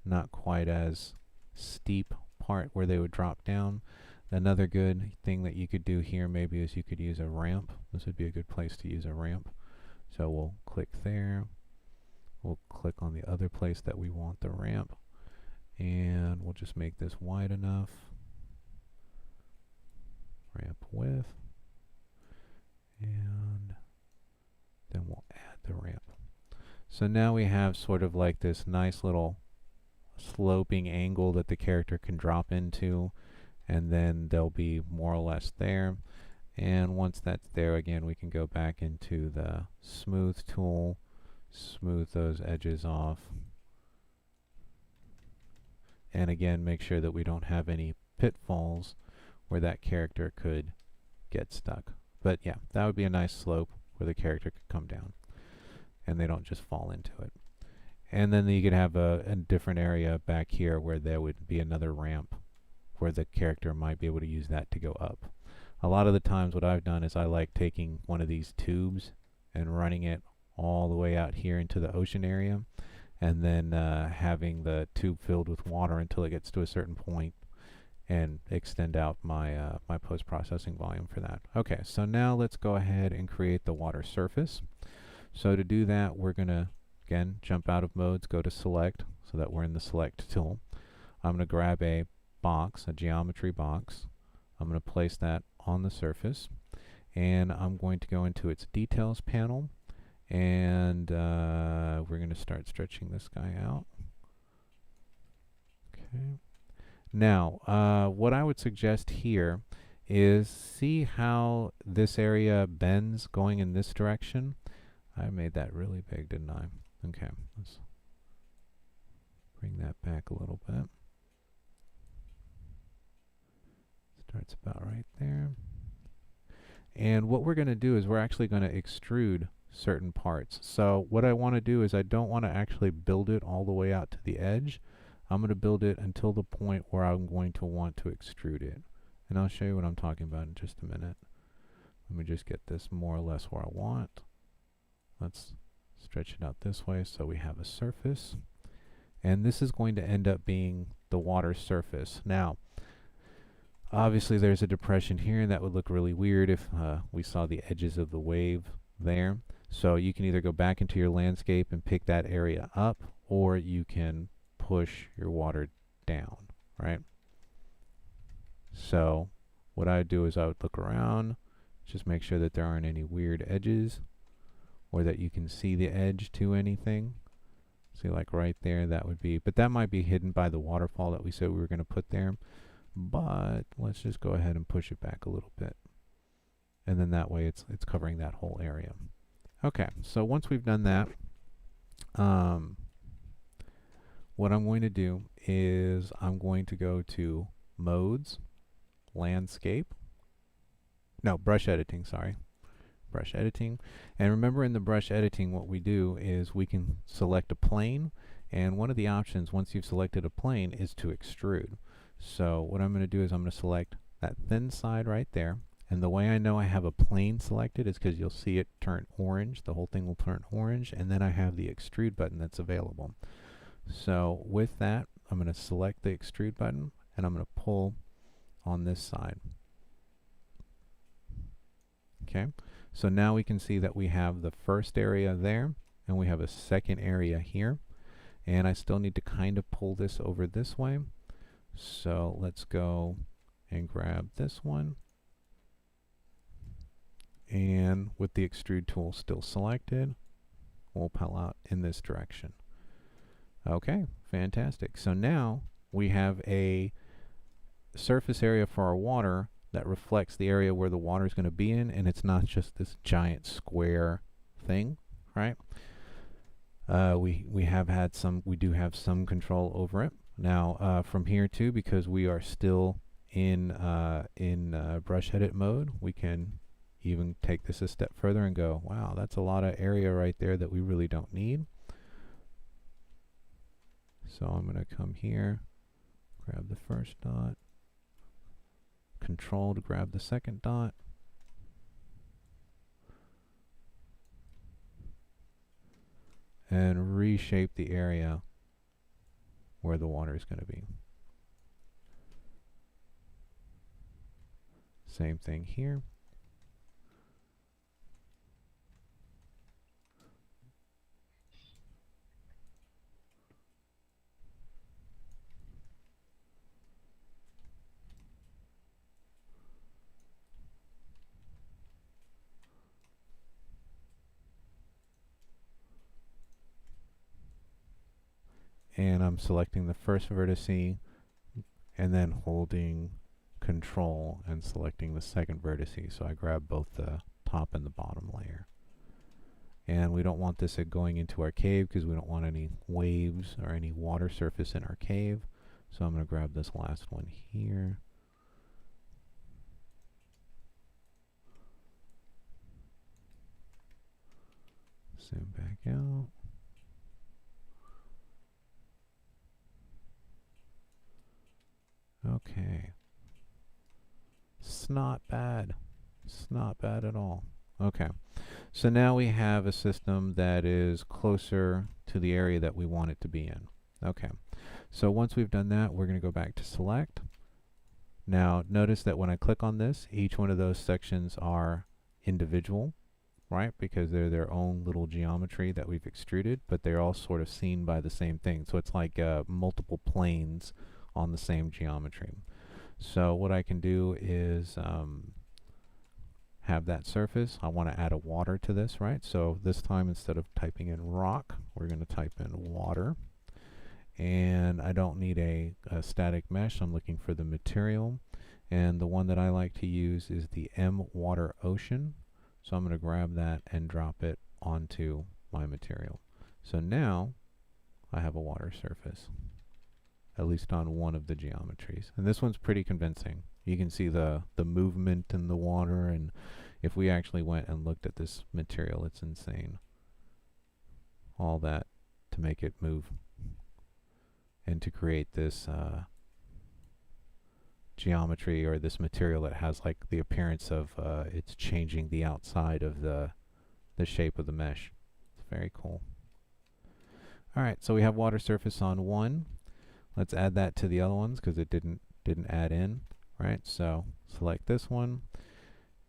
not quite as steep part where they would drop down. Another good thing that you could do here maybe is you could use a ramp. This would be a good place to use a ramp. So we'll click there. We'll click on the other place that we want the ramp. And we'll just make this wide enough. Ramp width. And then we'll add the ramp. So now we have sort of like this nice little sloping angle that the character can drop into, and then they'll be more or less there. And once that's there, again, we can go back into the smooth tool, smooth those edges off, and again make sure that we don't have any pitfalls where that character could get stuck. But yeah, that would be a nice slope where the character could come down and they don't just fall into it. And then you could have a different area back here where there would be another ramp where the character might be able to use that to go up. A lot of the times what I've done is I like taking one of these tubes and running it all the way out here into the ocean area, and then having the tube filled with water until it gets to a certain point, and extend out my my post-processing volume for that. Okay, so now let's go ahead and create the water surface. So to do that, we're going to, again, jump out of modes, go to select, so that we're in the select tool. I'm going to grab a box, a geometry box. I'm going to place that on the surface, and I'm going to go into its details panel, and we're going to start stretching this guy out. Okay. Now, what I would suggest here is see how this area bends going in this direction. I made that really big, didn't I? Okay, let's bring that back a little bit. Starts about right there. And what we're going to do is we're actually going to extrude certain parts. So what I want to do is I don't want to actually build it all the way out to the edge. I'm going to build it until the point where I'm going to want to extrude it. And I'll show you what I'm talking about in just a minute. Let me just get this more or less where I want. Let's stretch it out this way so we have a surface. And this is going to end up being the water surface. Now, obviously there's a depression here, and that would look really weird if we saw the edges of the wave there. So you can either go back into your landscape and pick that area up, or you can push your water down, right? So what I would do is I would look around, just make sure that there aren't any weird edges, or that you can see the edge to anything. See, like right there, that would be, but that might be hidden by the waterfall that we said we were going to put there. But let's just go ahead and push it back a little bit. And then that way it's covering that whole area. Okay, so once we've done that, what I'm going to do is I'm going to go to Modes, Landscape. No, Brush Editing, sorry. Brush Editing. And remember, in the Brush Editing, what we do is we can select a plane. And one of the options, once you've selected a plane, is to extrude. So what I'm going to do is I'm going to select that thin side right there. And the way I know I have a plane selected is because you'll see it turn orange. The whole thing will turn orange. And then I have the extrude button that's available. So with that, I'm going to select the extrude button, and I'm going to pull on this side. Okay, so now we can see that we have the first area there, and we have a second area here. And I still need to kind of pull this over this way. So let's go and grab this one. And with the extrude tool still selected, we'll pull out in this direction. Okay, fantastic. So now we have a surface area for our water that reflects the area where the water is going to be in, and it's not just this giant square thing, right? We do have some control over it. Now from here too, because we are still in brush edit mode, we can even take this a step further and go, wow, that's a lot of area right there that we really don't need. So I'm going to come here, grab the first dot, Control to grab the second dot, and reshape the area where the water is going to be. Same thing here. And I'm selecting the first vertice and then holding Control and selecting the second vertice. So I grab both the top and the bottom layer. And we don't want this going into our cave because we don't want any waves or any water surface in our cave. So I'm going to grab this last one here. Zoom back out. Okay. It's not bad. It's not bad at all. Okay. So now we have a system that is closer to the area that we want it to be in. Okay, so once we've done that, we're going to go back to select. Now notice that when I click on this, each one of those sections are individual, right? Because they're their own little geometry that we've extruded, but they're all sort of seen by the same thing. So it's like multiple planes on the same geometry. So what I can do is have that surface. I want to add a water to this, right? So this time, instead of typing in rock, we're going to type in water. And I don't need a static mesh. I'm looking for the material. And the one that I like to use is the M Water Ocean. So I'm going to grab that and drop it onto my material. So now I have a water surface, at least on one of the geometries. And this one's pretty convincing. You can see the movement in the water, and if we actually went and looked at this material, it's insane. All that to make it move and to create this geometry, or this material that has like the appearance of it's changing the outside of the shape of the mesh. It's very cool. Alright, so we have water surface on one. Let's add that to the other ones because it didn't add in, right? So select this one,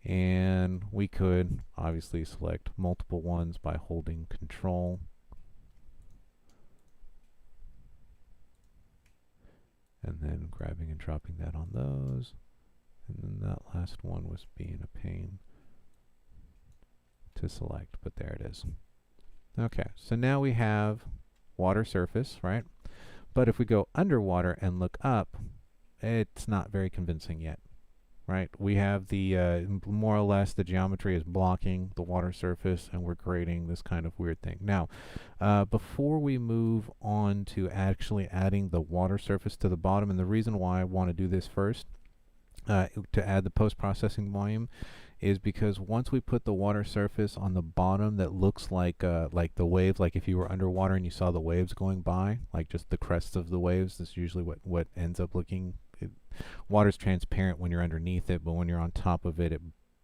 and we could obviously select multiple ones by holding Control. And then grabbing and dropping that on those. And then that last one was being a pain to select, but there it is. Okay, so now we have water surface, right? But if we go underwater and look up, it's not very convincing yet, right? We have the, more or less, the geometry is blocking the water surface, and we're creating this kind of weird thing. Now, before we move on to actually adding the water surface to the bottom, and the reason why I want to do this first, to add the post-processing volume, is because once we put the water surface on the bottom that looks like the waves, like if you were underwater and you saw the waves going by, like just the crests of the waves, that's usually what ends up looking. Water's transparent when you're underneath it, but when you're on top of it, it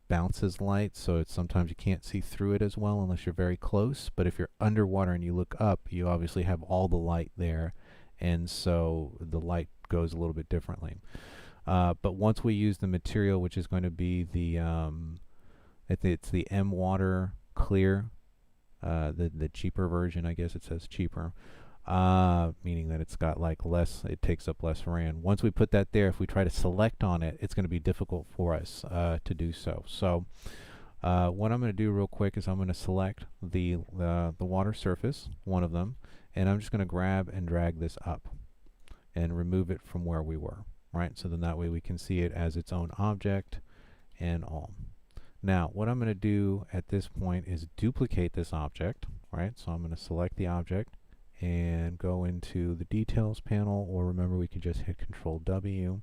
bounces light, so it's sometimes you can't see through it as well unless you're very close. But if you're underwater and you look up, you obviously have all the light there, and so the light goes a little bit differently. But once we use the material, which is going to be the it's the M Water Clear, the cheaper version, I guess it says cheaper, meaning that it's got like less, it takes up less RAM. Once we put that there, if we try to select on it, it's going to be difficult for us to do so. So what I'm going to do real quick is I'm going to select the water surface, one of them, and I'm just going to grab and drag this up and remove it from where we were, right? So then that way we can see it as its own object and all. Now, what I'm going to do at this point is duplicate this object, right? So I'm going to select the object and go into the details panel, or remember we can just hit Control W.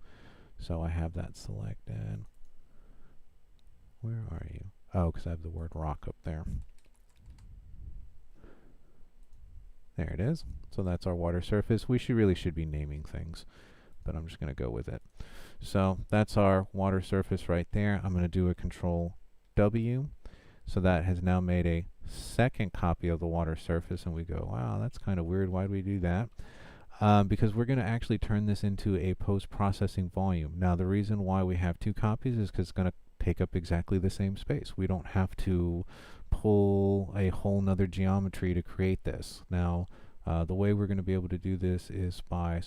So I have that selected. Where are you? Oh, because I have the word rock up there. There it is. So that's our water surface. We really should be naming things, but I'm just going to go with it. So that's our water surface right there. I'm going to do a Control W. So that has now made a second copy of the water surface, and we go, wow, that's kind of weird. Why do we do that? Because we're going to actually turn this into a post-processing volume. Now, the reason why we have two copies is because it's going to take up exactly the same space. We don't have to pull a whole nother geometry to create this. Now, the way we're going to be able to do this is by,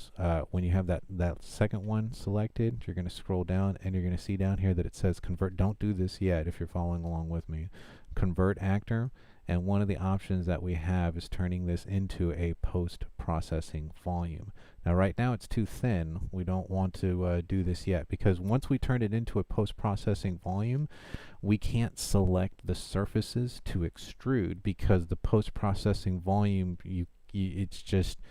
when you have that second one selected, you're going to scroll down and you're going to see down here that it says convert. Don't do this yet if you're following along with me. Convert actor, and one of the options that we have is turning this into a post-processing volume. Now right now it's too thin. We don't want to do this yet, because once we turn it into a post-processing volume, we can't select the surfaces to extrude, because the post-processing volume, it's just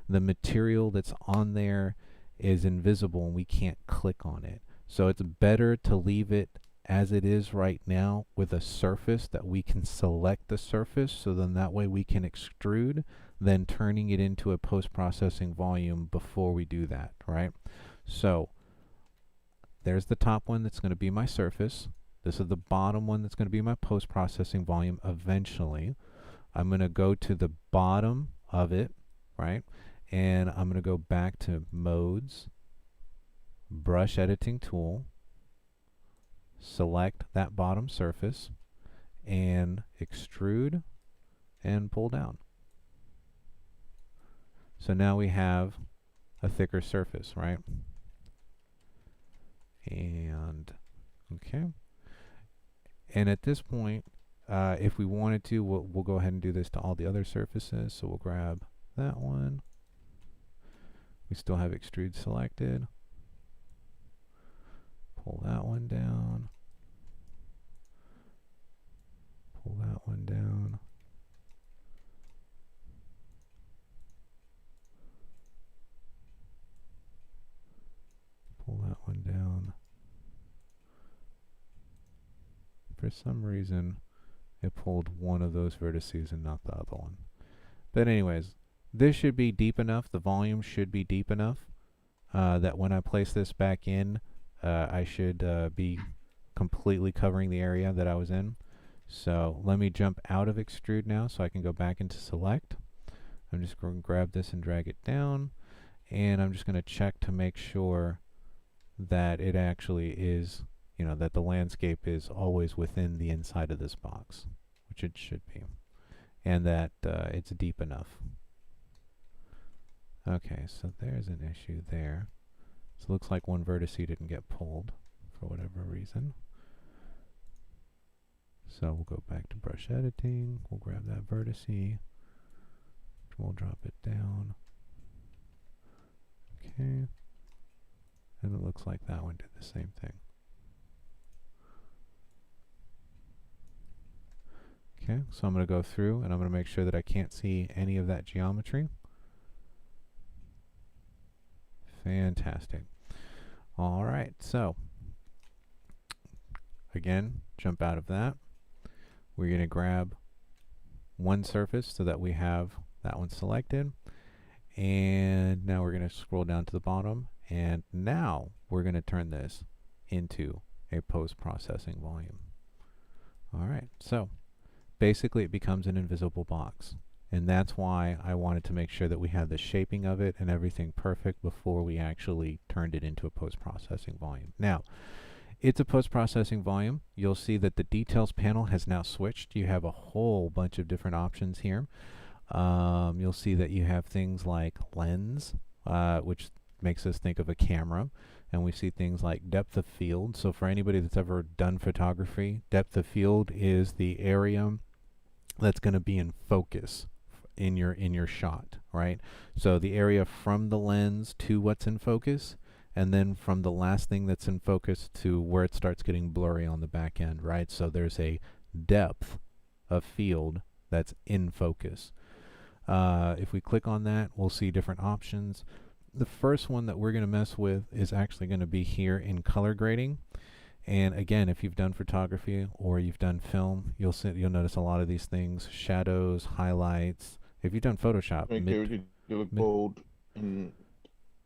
the material that's on there is invisible and we can't click on it. So it's better to leave it as it is right now with a surface that we can select the surface, so then that way we can extrude, then turning it into a post-processing volume before we do that, right? So there's the top one that's going to be my surface. This is the bottom one that's going to be my post-processing volume eventually. I'm going to go to the bottom of it, right? And I'm going to go back to Modes, Brush Editing Tool, select that bottom surface, and extrude and pull down. So now we have a thicker surface, right? And okay. And at this point, if we wanted to, we'll go ahead and do this to all the other surfaces. So we'll grab that one. We still have extrude selected. Pull that one down. Pull that one down. Pull that one down. For some reason, it pulled one of those vertices and not the other one. But anyways, this should be deep enough. The volume should be deep enough that when I place this back in, I should be completely covering the area that I was in. So let me jump out of extrude now so I can go back into select. I'm just going to grab this and drag it down, and I'm just going to check to make sure that it actually is, you know, that the landscape is always within the inside of this box, which it should be, and that it's deep enough. Okay, so there's an issue there. So it looks like one vertex didn't get pulled for whatever reason. So we'll go back to brush editing, we'll grab that vertex, we'll drop it down. Okay. And it looks like that one did the same thing. Okay, so I'm going to go through and I'm going to make sure that I can't see any of that geometry. Fantastic. All right, so again, jump out of that. We're going to grab one surface so that we have that one selected. And now we're going to scroll down to the bottom. And now we're going to turn this into a post-processing volume. All right, so basically it becomes an invisible box. And that's why I wanted to make sure that we had the shaping of it and everything perfect before we actually turned it into a post-processing volume. Now, it's a post-processing volume. You'll see that the details panel has now switched. You have a whole bunch of different options here. You'll see that you have things like lens, which makes us think of a camera, and we see things like depth of field. So for anybody that's ever done photography, depth of field is the area that's going to be in focus in your shot, right? So the area from the lens to what's in focus, and then from the last thing that's in focus to where it starts getting blurry on the back end, right? So there's a depth of field that's in focus. If we click on that, we'll see different options. The first one that we're going to mess with is actually going to be here in color grading. And again, if you've done photography or you've done film, you'll notice a lot of these things: shadows, highlights. If you've done Photoshop, They look bold, and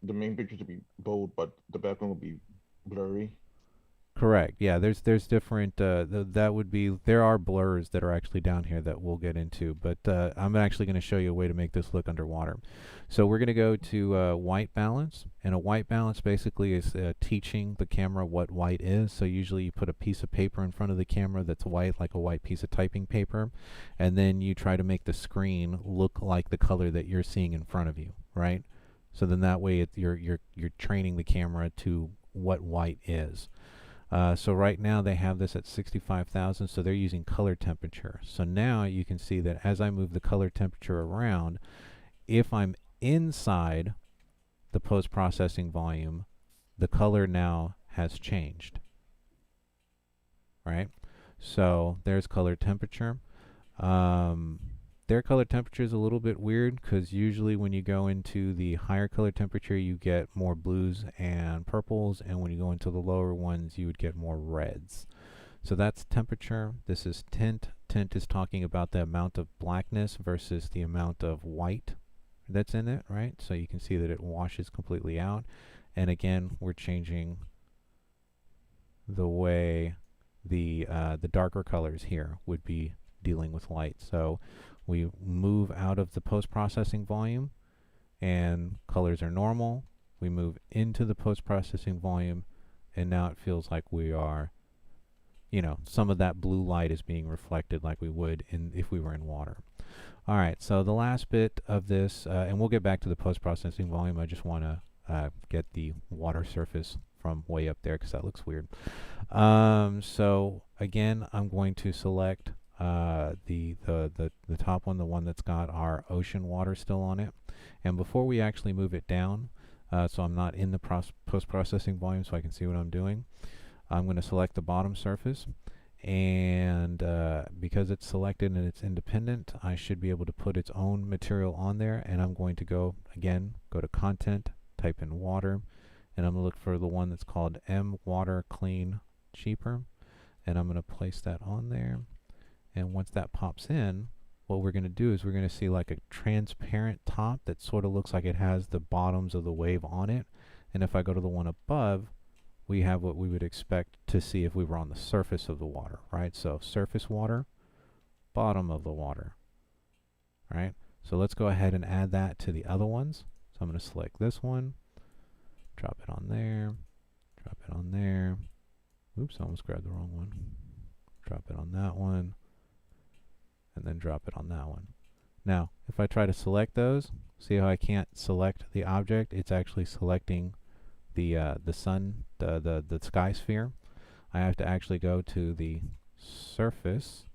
the main picture to be bold, but the background will be blurry. Correct. Yeah, there's different. There are blurs that are actually down here that we'll get into, but I'm actually going to show you a way to make this look underwater. So we're going to go to white balance, and a white balance basically is teaching the camera what white is. So usually you put a piece of paper in front of the camera that's white, like a white piece of typing paper, and then you try to make the screen look like the color that you're seeing in front of you, right? So then that way you're training the camera to what white is. So right now they have this at 65,000, so they're using color temperature. So now you can see that as I move the color temperature around, if I'm inside the post-processing volume, the color now has changed, right? So there's color temperature. Their color temperature is a little bit weird because usually when you go into the higher color temperature, you get more blues and purples, and when you go into the lower ones, you would get more reds. So that's temperature. This is tint. Tint is talking about the amount of blackness versus the amount of white that's in it, right? So you can see that it washes completely out. And again, we're changing the way the darker colors here would be dealing with light. So we move out of the post-processing volume and colors are normal. We move into the post-processing volume and now it feels like we are, you know, some of that blue light is being reflected like we would if we were in water. All right, so the last bit of this, and we'll get back to the post-processing volume. I just want to get the water surface from way up there because that looks weird. So again, I'm going to select the top one, the one that's got our ocean water still on it. And before we actually move it down, so I'm not in the post-processing volume so I can see what I'm doing, I'm going to select the bottom surface. And because it's selected and it's independent, I should be able to put its own material on there. And I'm going to go to content, type in water, and I'm going to look for the one that's called M Water Clean Cheaper. And I'm going to place that on there. And once that pops in, what we're going to do is we're going to see like a transparent top that sort of looks like it has the bottoms of the wave on it. And if I go to the one above, we have what we would expect to see if we were on the surface of the water, right? So surface water, bottom of the water, right? So let's go ahead and add that to the other ones. So I'm going to select this one, drop it on there, drop it on there. Oops, I almost grabbed the wrong one. Drop it on that one, and then drop it on that one. Now, if I try to select those, see how I can't select the object? It's actually selecting the sun, the sky sphere. I have to actually go to the surface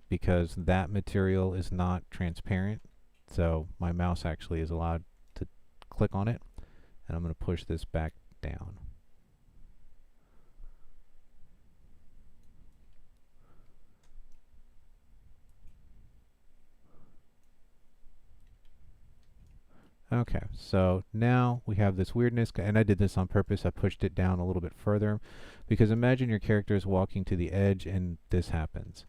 because that material is not transparent. So my mouse actually is allowed to click on it, and I'm going to push this back down. Okay, so now we have this weirdness, and I did this on purpose. I pushed it down a little bit further because imagine your character is walking to the edge and this happens.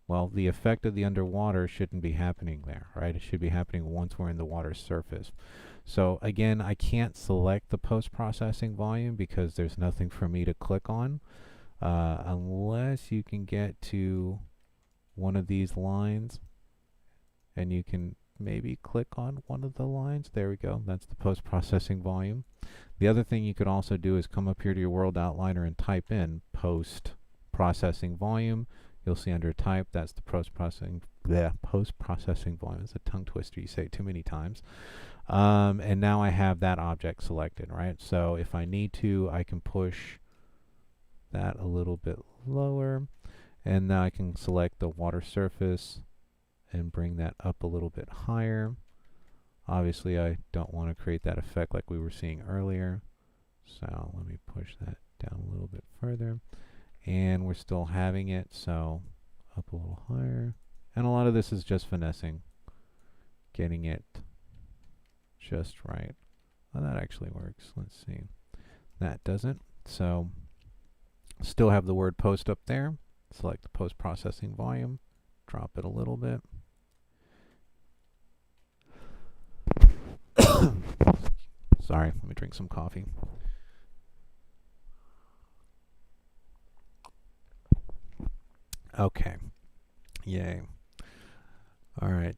Well, the effect of the underwater shouldn't be happening there, right? It should be happening once we're in the water's surface. So again, I can't select the post-processing volume because there's nothing for me to click on unless you can get to one of these lines and you can maybe click on one of the lines. There we go. That's the post-processing volume. The other thing you could also do is come up here to your world outliner and type in post-processing volume. You'll see under type, that's the post-processing volume. It's a tongue twister. You say it too many times. And now I have that object selected, right? So if I need to, I can push that a little bit lower. And now I can select the water surface and bring that up a little bit higher. Obviously, I don't want to create that effect like we were seeing earlier. So let me push that down a little bit further. And we're still having it, so up a little higher. And a lot of this is just finessing, getting it just right. Well, that actually works. Let's see. That doesn't. So still have the word post up there. Select the post-processing volume. Drop it a little bit. Sorry, let me drink some coffee. Okay. Yay. All right.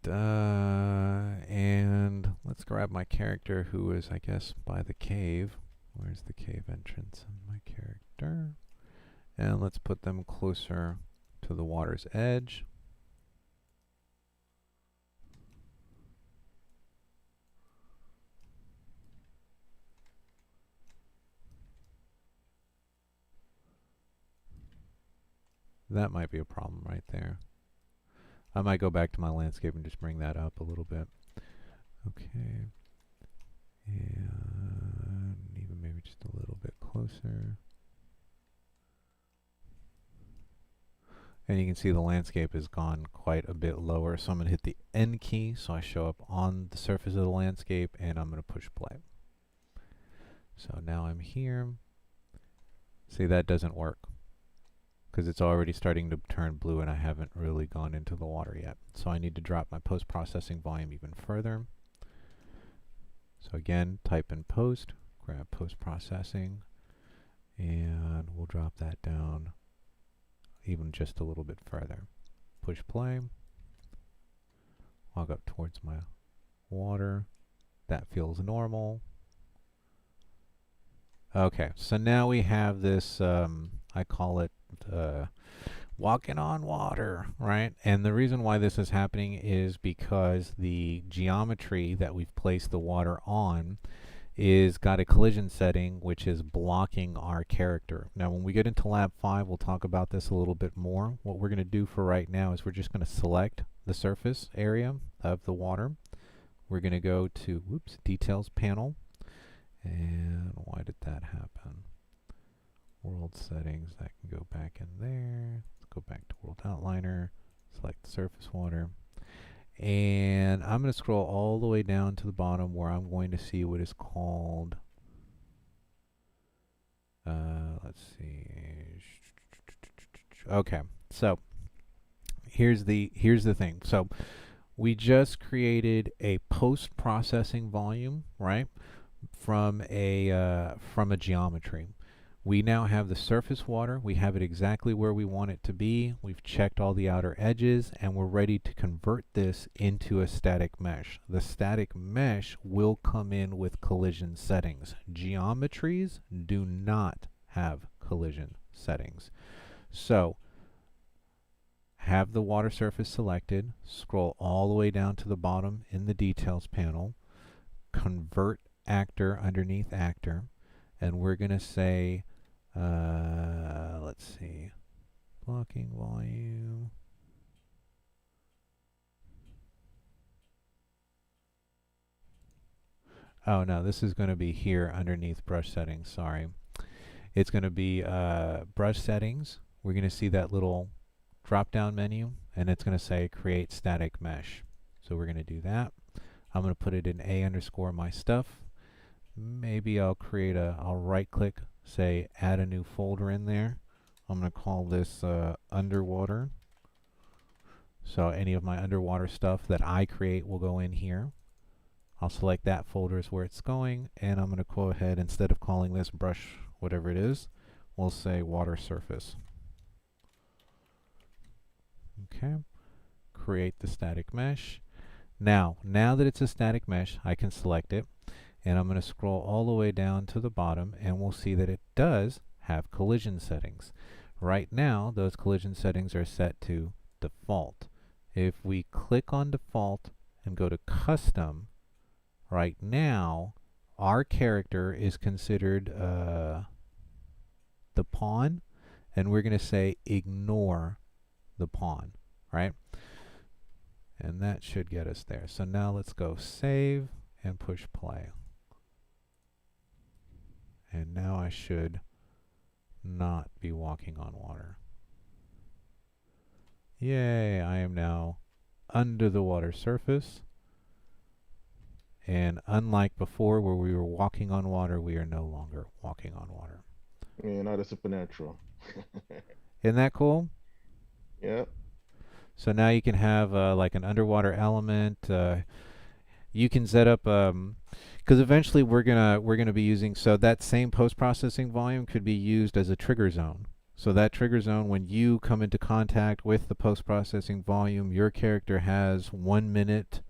And let's grab my character who is, I guess, by the cave. Where's the cave entrance on my character? And let's put them closer to the water's edge. That might be a problem right there. I might go back to my landscape and just bring that up a little bit. Okay. And even maybe just a little bit closer. And you can see the landscape has gone quite a bit lower. So I'm going to hit the N key so I show up on the surface of the landscape, and I'm going to push play. So now I'm here. See, that doesn't work because it's already starting to turn blue and I haven't really gone into the water yet. So I need to drop my post-processing volume even further. So again, type in post, grab post-processing, and we'll drop that down even just a little bit further. Push play. Walk up towards my water. That feels normal. Okay, so now we have this, I call it walking on water, right? And the reason why this is happening is because the geometry that we've placed the water on is got a collision setting which is blocking our character. Now when we get into lab 5 we'll talk about this a little bit more. What we're going to do for right now is we're just going to select the surface area of the water. We're going to go to details panel, and why did that happen? World settings, that can go back in there. Let's go back to world outliner, select the surface water. And I'm going to scroll all the way down to the bottom where I'm going to see what is called, let's see. Okay, so here's the thing. So we just created a post-processing volume, right, from a geometry. We now have the surface water. We have it exactly where we want it to be. We've checked all the outer edges, and we're ready to convert this into a static mesh. The static mesh will come in with collision settings. Geometries do not have collision settings. So have the water surface selected, scroll all the way down to the bottom in the details panel, convert actor underneath actor, and we're going to say, let's see, blocking volume. Oh no, this is going to be here underneath brush settings, sorry. It's going to be brush settings. We're going to see that little drop down menu, and it's going to say create static mesh. So we're going to do that. I'm going to put it in A_my stuff. Maybe I'll create I'll right click, say add a new folder in there. I'm going to call this underwater. So any of my underwater stuff that I create will go in here. I'll select that folder as where it's going, and I'm going to go ahead, instead of calling this brush whatever it is, we'll say water surface. Okay, create the static mesh. Now that it's a static mesh, I can select it, and I'm going to scroll all the way down to the bottom, and we'll see that it does have collision settings. Right now, those collision settings are set to default. If we click on default and go to custom, right now, our character is considered the pawn, and we're going to say ignore the pawn, right? And that should get us there. So now let's go save and push play. And now I should not be walking on water. Yay, I am now under the water surface. And unlike before where we were walking on water, we are no longer walking on water. Yeah, not a supernatural. Isn't that cool? Yeah. So now you can have like an underwater element. You can set up because eventually we're gonna be using, so that same post-processing volume could be used as a trigger zone. So that trigger zone, when you come into contact with the post-processing volume, your character has 1 minute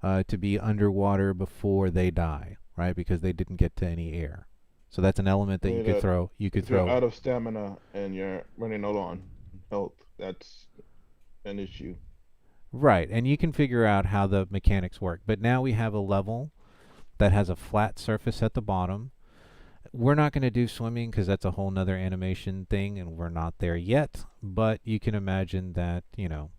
to be underwater before they die, right? Because they didn't get to any air. So that's an element that you could throw. You could If you're throw out of stamina and you're running low on health, that's an issue. Right, and you can figure out how the mechanics work. But now we have a level that has a flat surface at the bottom. We're not going to do swimming because that's a whole nother animation thing, and we're not there yet. But you can imagine that, you know,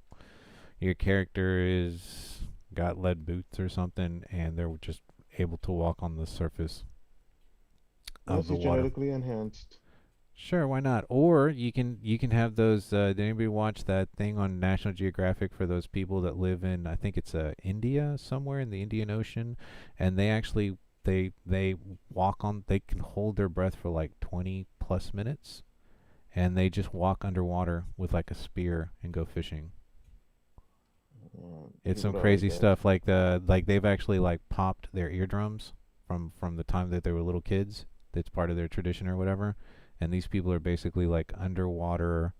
your character is got lead boots or something, and they're just able to walk on the surface of the Unless it's water. genetically enhanced. Sure, why not? Or you can have those. Did anybody watch that thing on National Geographic for those people that live in, I think it's India, somewhere in the Indian Ocean, and they actually they walk on. They can hold their breath for like 20 plus minutes, and they just walk underwater with like a spear and go fishing. It's some crazy stuff. Like they've actually like popped their eardrums from the time that they were little kids. That's part of their tradition or whatever. And these people are basically like underwater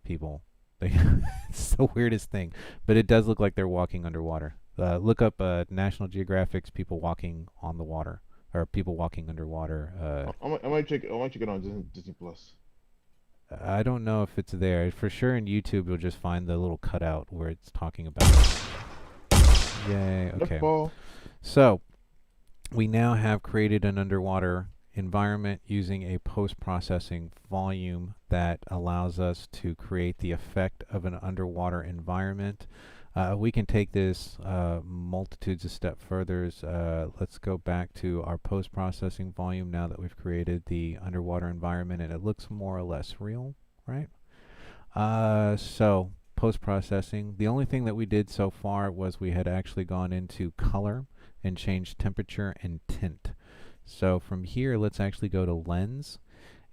people. It's the weirdest thing, but it does look like they're walking underwater. Look up National Geographic's people walking on the water, or people walking underwater. I might check. I might check it on Disney Plus. I don't know if it's there. For sure in YouTube, you'll just find the little cutout where it's talking about it. Yay, okay. Ball. So, we now have created an underwater environment using a post-processing volume that allows us to create the effect of an underwater environment. We can take this multitudes of steps further. Let's go back to our post-processing volume now that we've created the underwater environment, and it looks more or less real, right? So post-processing, the only thing that we did so far was we had actually gone into color and changed temperature and tint. So from here, let's actually go to lens,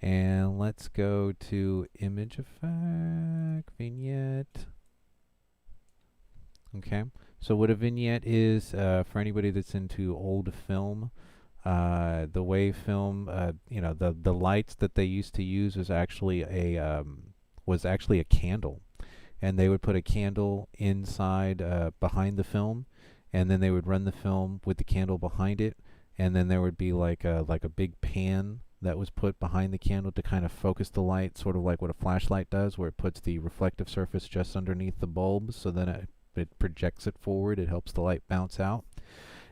and let's go to image effect, vignette. Okay, so what a vignette is, for anybody that's into old film, the way film, you know, the lights that they used to use was actually a candle, and they would put a candle inside behind the film, and then they would run the film with the candle behind it, and then there would be like a big pan that was put behind the candle to kind of focus the light, sort of like what a flashlight does, where it puts the reflective surface just underneath the bulb, so then it projects it forward. It helps the light bounce out.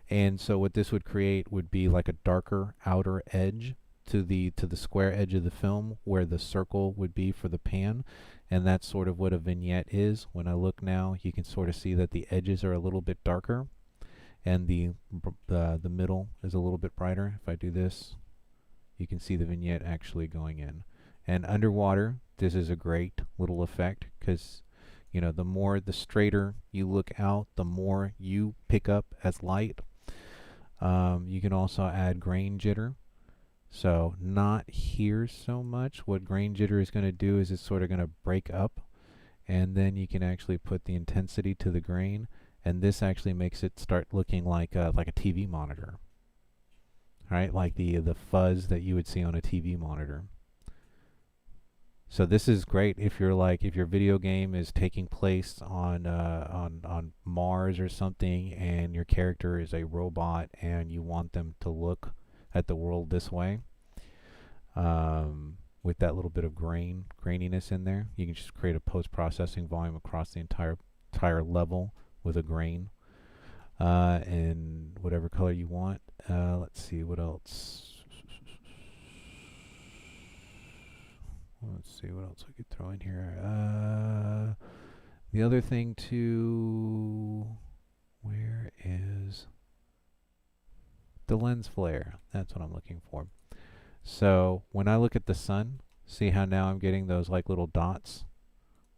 And so what this would create would be like a darker outer edge to the square edge of the film, where the circle would be for the pan. And that's sort of what a vignette is. When I look now, you can sort of see that the edges are a little bit darker, and the middle is a little bit brighter. If I do this, you can see the vignette actually going in. And underwater, this is a great little effect, because you know, the straighter you look out, the more you pick up as light. You can also add grain jitter. So not here so much. What grain jitter is going to do is it's sort of going to break up, and then you can actually put the intensity to the grain, and this actually makes it start looking like a TV monitor. Right? Like the fuzz that you would see on a TV monitor. So this is great if your video game is taking place on Mars or something, and your character is a robot and you want them to look at the world this way, with that little bit of graininess in there. You can just create a post-processing volume across the entire level with a grain, and whatever color you want. Let's see what else. Let's see what else I could throw in here. The other thing too, where is the lens flare? That's what I'm looking for. So when I look at the sun, see how now I'm getting those like little dots,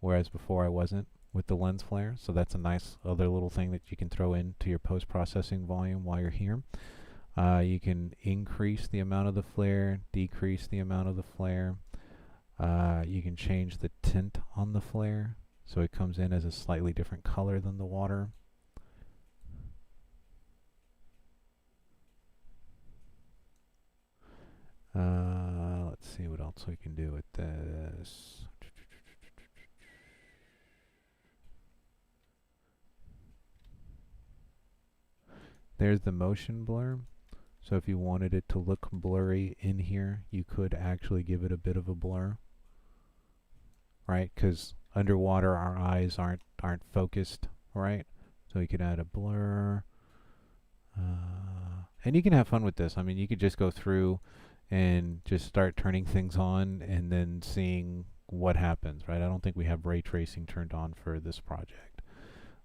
whereas before I wasn't with the lens flare. So that's a nice other little thing that you can throw into your post-processing volume while you're here. You can increase the amount of the flare, decrease the amount of the flare. You can change the tint on the flare, so it comes in as a slightly different color than the water. Let's see what else we can do with this. There's the motion blur. So if you wanted it to look blurry in here, you could actually give it a bit of a blur. Right? Because underwater our eyes aren't focused, right? So you could add a blur. And you can have fun with this. I mean, you could just go through and just start turning things on and then seeing what happens, right? I don't think we have ray tracing turned on for this project,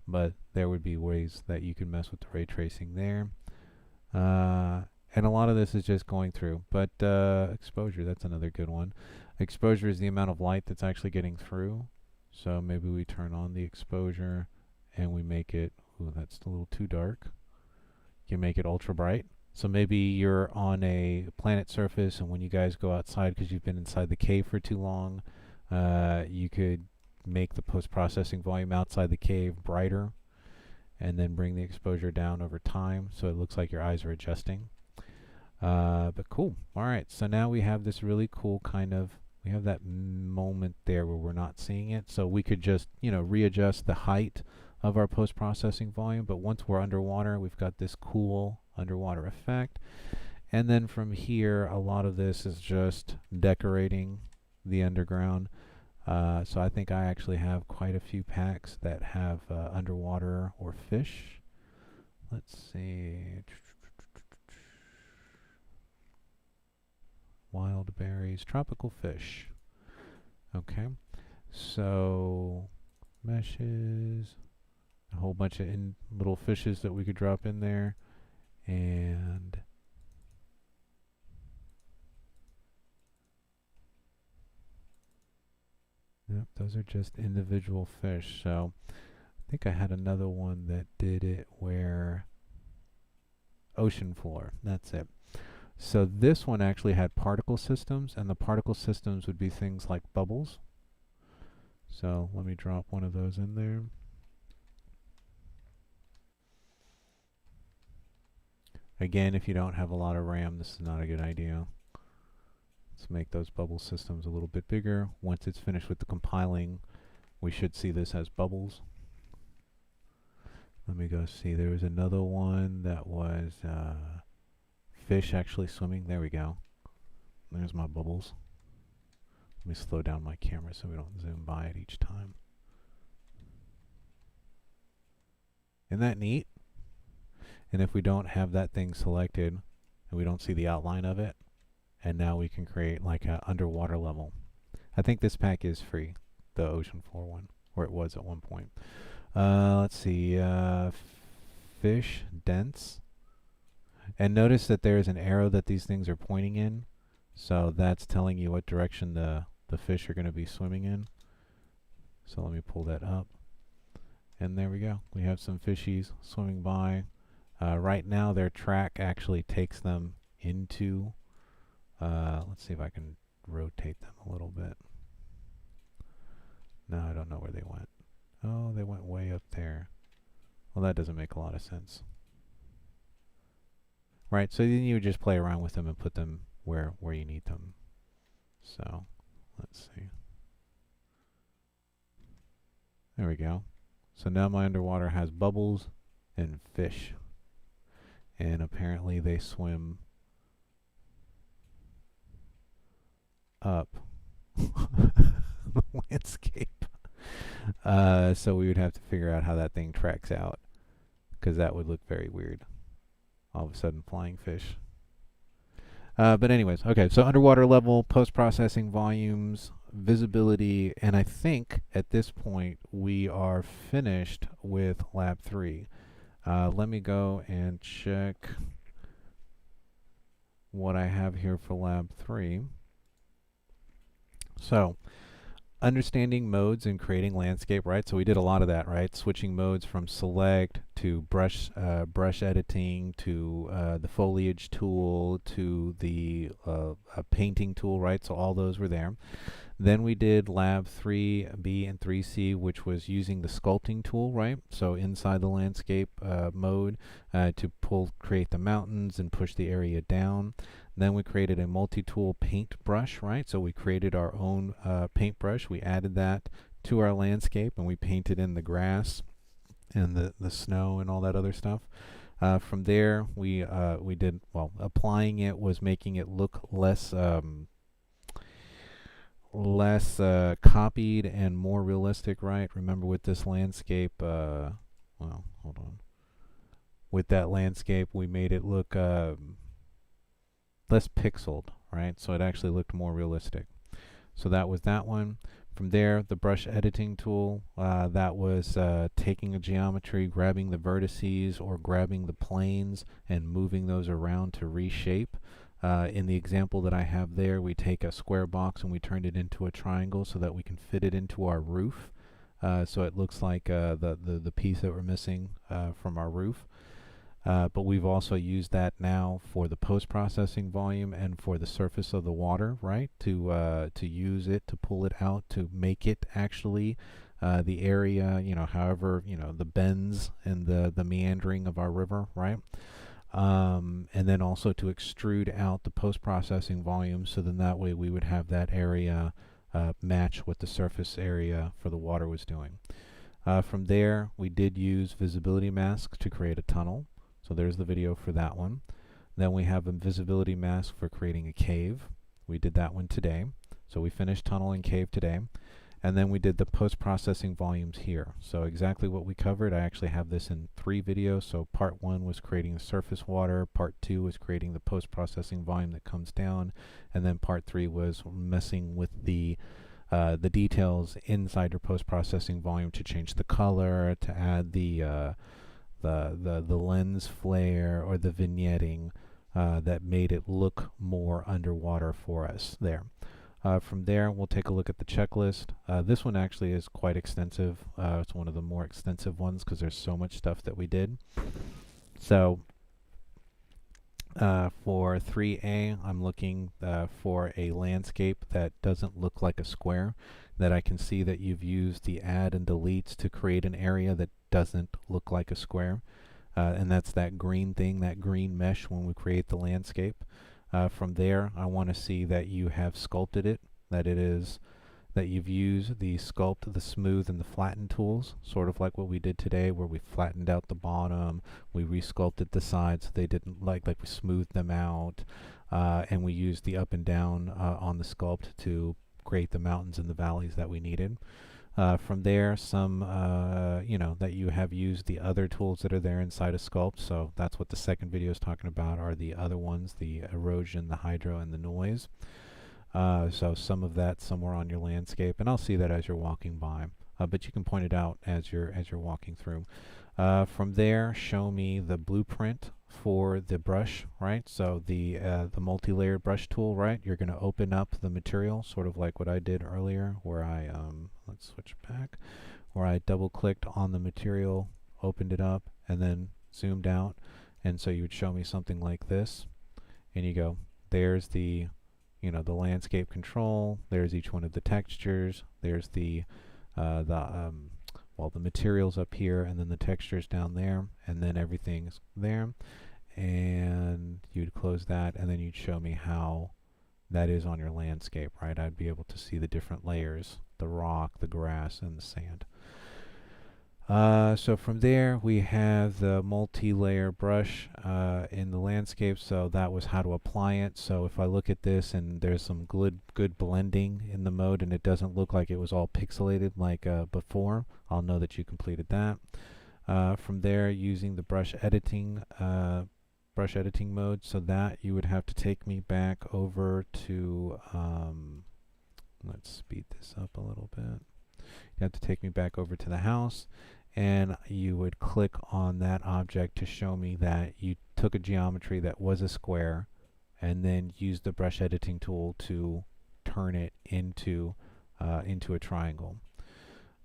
but there would be ways that you can mess with the ray tracing there. And a lot of this is just going through, but exposure, that's another good one. Exposure is the amount of light that's actually getting through. So maybe we turn on the exposure and we make it, ooh, that's a little too dark. You can make it ultra bright. So maybe you're on a planet surface, and when you guys go outside because you've been inside the cave for too long, you could make the post-processing volume outside the cave brighter and then bring the exposure down over time so it looks like your eyes are adjusting. But cool. All right, so now we have this really cool kind of we have that moment there where we're not seeing it. So we could just, readjust the height of our post-processing volume. But once we're underwater, we've got this cool underwater effect. And then from here, a lot of this is just decorating the underground. So I think I actually have quite a few packs that have underwater or fish. Let's see. Wild berries, tropical fish. Okay. So meshes, a whole bunch of little fishes that we could drop in there. And yep, those are just individual fish. So I think I had another one that did it where ocean floor. That's it. So this one actually had particle systems, and the particle systems would be things like bubbles. So let me drop one of those in there. Again, if you don't have a lot of RAM, this is not a good idea. Let's make those bubble systems a little bit bigger. Once it's finished with the compiling, we should see this as bubbles. Let me go see. There was another one that was fish actually swimming. There we go. There's my bubbles. Let me slow down my camera so we don't zoom by it each time. Isn't that neat? And if we don't have that thing selected and we don't see the outline of it, and now we can create like an underwater level. I think this pack is free, the ocean floor one, or it was at one point. Let's see, fish, dense. And notice that there's an arrow that these things are pointing in. So that's telling you what direction the fish are going to be swimming in. So let me pull that up. And there we go. We have some fishies swimming by. Right now their track actually takes them into, let's see if I can rotate them a little bit. No, I don't know where they went. Oh, they went way up there. Well, that doesn't make a lot of sense. Right, so then you would just play around with them and put them where you need them. So, let's see. There we go. So now my underwater has bubbles and fish. And apparently they swim up the landscape. So we would have to figure out how that thing tracks out, because that would look very weird. All of a sudden flying fish. But anyways, okay, so underwater level, post-processing volumes, visibility, and I think at this point we are finished with Lab 3. Let me go and check what I have here for Lab 3. So, understanding modes and creating landscape, right? So we did a lot of that, right? Switching modes from select to brush editing to the foliage tool to the painting tool, right? So all those were there. Then we did Lab 3B and 3C, which was using the sculpting tool, right? So inside the landscape mode to create the mountains and push the area down. Then we created a multi-tool paintbrush, right? So we created our own paintbrush. We added that to our landscape and we painted in the grass and the snow and all that other stuff. From there, we did, well, applying it was making it look less copied and more realistic, right? Remember with this landscape, well, hold on. With that landscape, we made it look less pixeled, right? So it actually looked more realistic. So that was that one. From there, the brush editing tool, that was taking a geometry, grabbing the vertices or grabbing the planes and moving those around to reshape. In the example that I have there, we take a square box and we turn it into a triangle so that we can fit it into our roof. So it looks like the piece that we're missing from our roof. But we've also used that now for the post-processing volume and for the surface of the water, right? To use it, to pull it out, to make it actually the area, however, the bends and the meandering of our river, right? and then also to extrude out the post-processing volume, so then that way we would have that area match what the surface area for the water was doing. From there, we did use visibility masks to create a tunnel. So there's the video for that one. Then we have a visibility mask for creating a cave. We did that one today. So we finished tunnel and cave today. And then we did the post-processing volumes here. So exactly what we covered, I actually have this in 3 videos. So part 1 was creating the surface water, part 2 was creating the post-processing volume that comes down, and then part 3 was messing with the details inside your post-processing volume to change the color, to add the lens flare or the vignetting that made it look more underwater for us there. From there, we'll take a look at the checklist. This one actually is quite extensive. It's one of the more extensive ones because there's so much stuff that we did. So for 3A, I'm looking for a landscape that doesn't look like a square, that I can see that you've used the add and deletes to create an area that doesn't look like a square. And that's that green thing, that green mesh when we create the landscape. From there, I want to see that you have sculpted it, that you've used the sculpt, the smooth, and the flatten tools, sort of like what we did today, where we flattened out the bottom, we resculpted the sides so they didn't like we smoothed them out, and we used the up and down on the sculpt to create the mountains and the valleys that we needed. From there, that you have used the other tools that are there inside of Sculpt. So that's what the second video is talking about, are the other ones, the erosion, the hydro, and the noise. So some of that somewhere on your landscape, and I'll see that as you're walking by. But you can point it out as you're walking through. From there, show me the blueprint for the brush, right? So the multi-layered brush tool, right? You're going to open up the material, sort of like what I did earlier, where I let's switch back, where I double-clicked on the material, opened it up, and then zoomed out. And so you would show me something like this, and you go, there's the the landscape control. There's each one of the textures. There's the materials up here, and then the textures down there, and then everything's there. And you'd close that, and then you'd show me how that is on your landscape, right? I'd be able to see the different layers, the rock, the grass, and the sand. So from there, we have the multi-layer brush in the landscape. So that was how to apply it. So if I look at this and there's some good blending in the mode and it doesn't look like it was all pixelated like before, I'll know that you completed that. From there, using the brush editing mode, so that you would have to take me back over to, let's speed this up a little bit. You have to take me back over to the house, and you would click on that object to show me that you took a geometry that was a square and then used the brush editing tool to turn it into a triangle.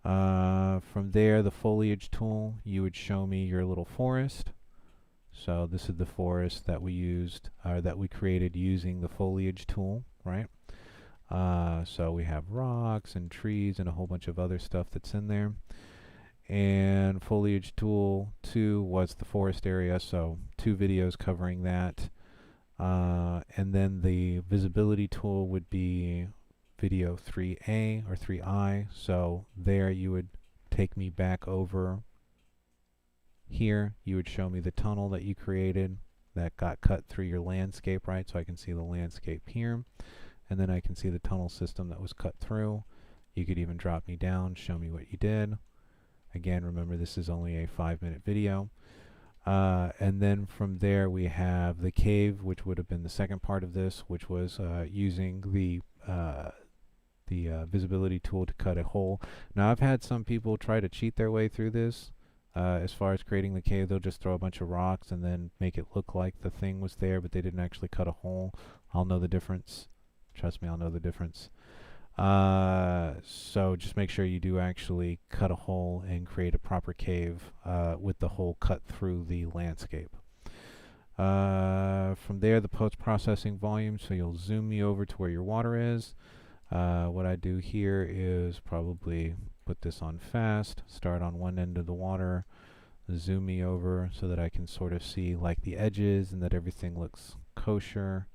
From there, the foliage tool, you would show me your little forest. So this is the forest that we used, that we created using the foliage tool, right? So we have rocks and trees and a whole bunch of other stuff that's in there. And foliage tool 2 was the forest area, so 2 videos covering that. And then the visibility tool would be video 3A or 3I. So there you would take me back over here. You would show me the tunnel that you created that got cut through your landscape, right? So I can see the landscape here. And then I can see the tunnel system that was cut through. You could even drop me down, show me what you did. Again, remember this is only a 5-minute video. And then from there we have the cave, which would have been the second part of this, which was using the visibility tool to cut a hole. Now I've had some people try to cheat their way through this. As far as creating the cave, they'll just throw a bunch of rocks and then make it look like the thing was there, but they didn't actually cut a hole. I'll know the difference. Trust me, I'll know the difference. So just make sure you do actually cut a hole and create a proper cave with the hole cut through the landscape. From there, the post-processing volume, so you'll zoom me over to where your water is. What I do here is probably put this on fast, start on one end of the water, zoom me over so that I can sort of see like the edges and that everything looks kosher,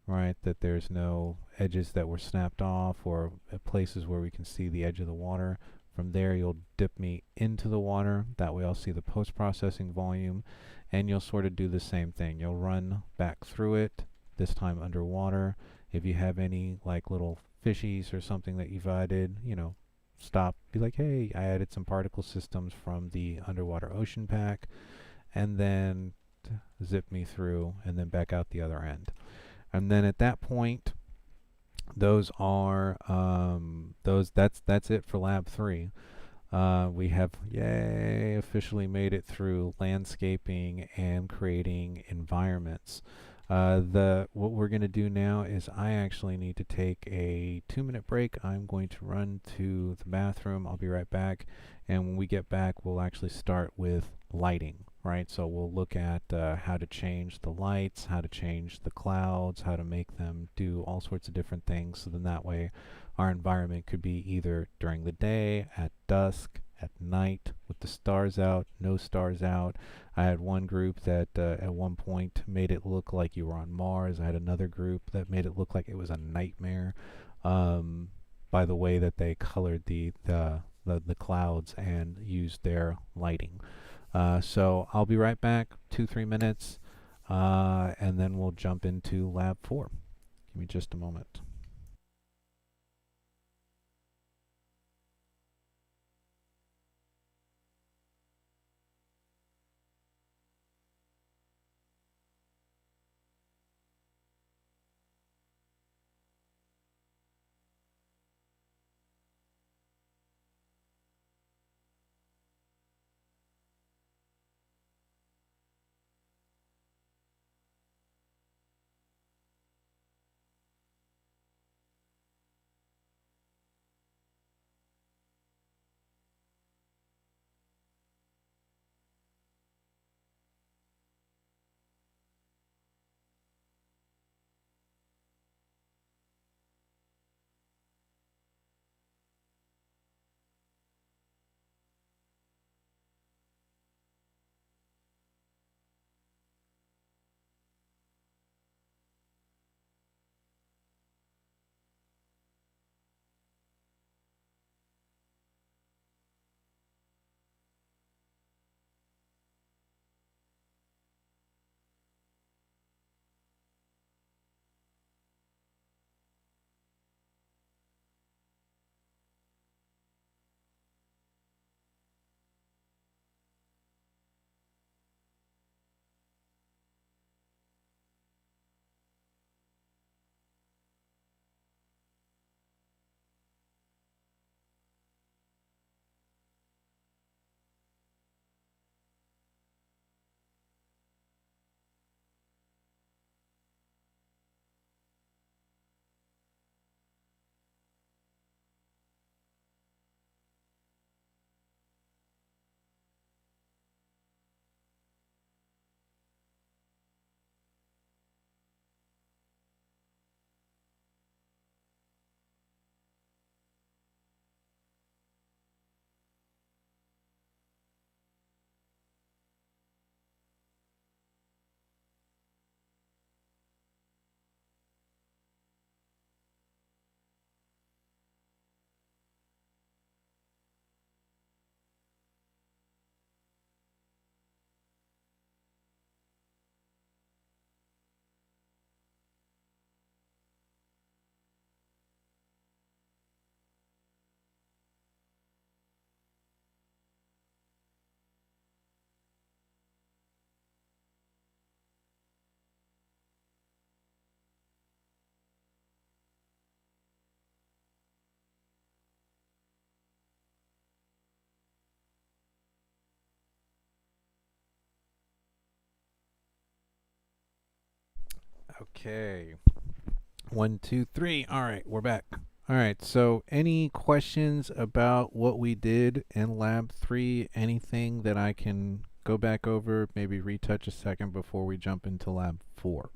right? That there's no edges that were snapped off or places where we can see the edge of the water. From there, you'll dip me into the water. That way I'll see the post-processing volume, and you'll sort of do the same thing. You'll run back through it, this time underwater. If you have any like little fishies or something that you've added, you know, stop, be like, hey, I added some particle systems from the underwater ocean pack, and then zip me through and then back out the other end. And then at that point, those are that's it for lab 3. We have, yay, officially made it through landscaping and creating environments. What we're going to do now is I actually need to take a 2-minute break. I'm going to run to the bathroom. I'll be right back. And when we get back, we'll actually start with lighting, right? So we'll look at how to change the lights, how to change the clouds, how to make them do all sorts of different things. So then that way our environment could be either during the day, at dusk, at night, with the stars out, no stars out. I had one group that at one point made it look like you were on Mars. I had another group that made it look like it was a nightmare by the way that they colored the clouds and used their lighting. So I'll be right back, 2-3 minutes, and then we'll jump into lab 4. Give me just a moment. Okay. 1, 2, 3. All right, we're back. All right, so any questions about what we did in lab 3? Anything that I can go back over, maybe retouch a second before we jump into lab 4?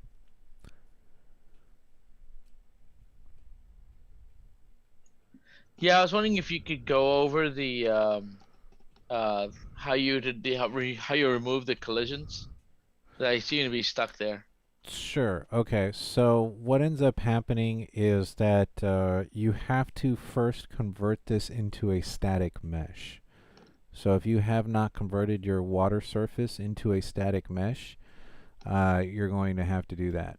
Yeah, I was wondering if you could go over the how you did how you remove the collisions. I seem to be stuck there. Sure. Okay. So what ends up happening is that you have to first convert this into a static mesh. So if you have not converted your water surface into a static mesh, you're going to have to do that.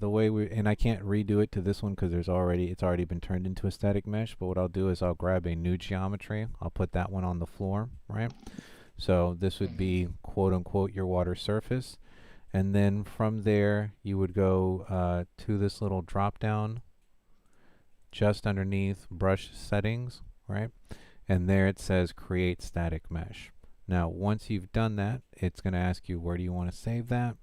The way and I can't redo it to this one because it's already been turned into a static mesh. But what I'll do is I'll grab a new geometry. I'll put that one on the floor, right? So this would be quote unquote your water surface. And then from there, you would go to this little drop down just underneath brush settings, right? And there it says create static mesh. Now, once you've done that, it's going to ask you where do you want to save that.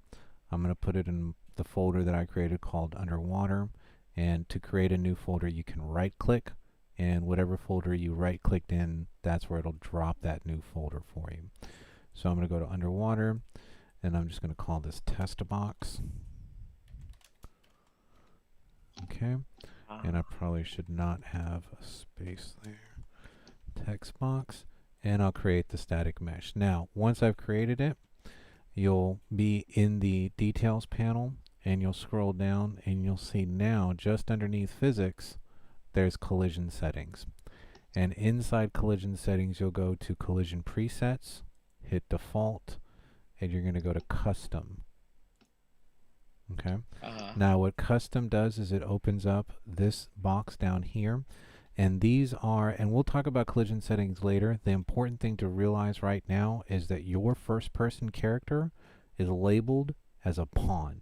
I'm going to put it in the folder that I created called underwater. And to create a new folder, you can right click, and whatever folder you right clicked in, that's where it'll drop that new folder for you. So I'm going to go to underwater. And I'm just going to call this test box. Okay. And I probably should not have a space there. Text box. And I'll create the static mesh. Now, once I've created it, you'll be in the details panel and you'll scroll down and you'll see now just underneath physics, there's collision settings. And inside collision settings, you'll go to collision presets, hit default, and you're going to go to custom. Okay. Now what custom does is it opens up this box down here, and these are, and we'll talk about collision settings later. The important thing to realize right now is that your first person character is labeled as a pawn,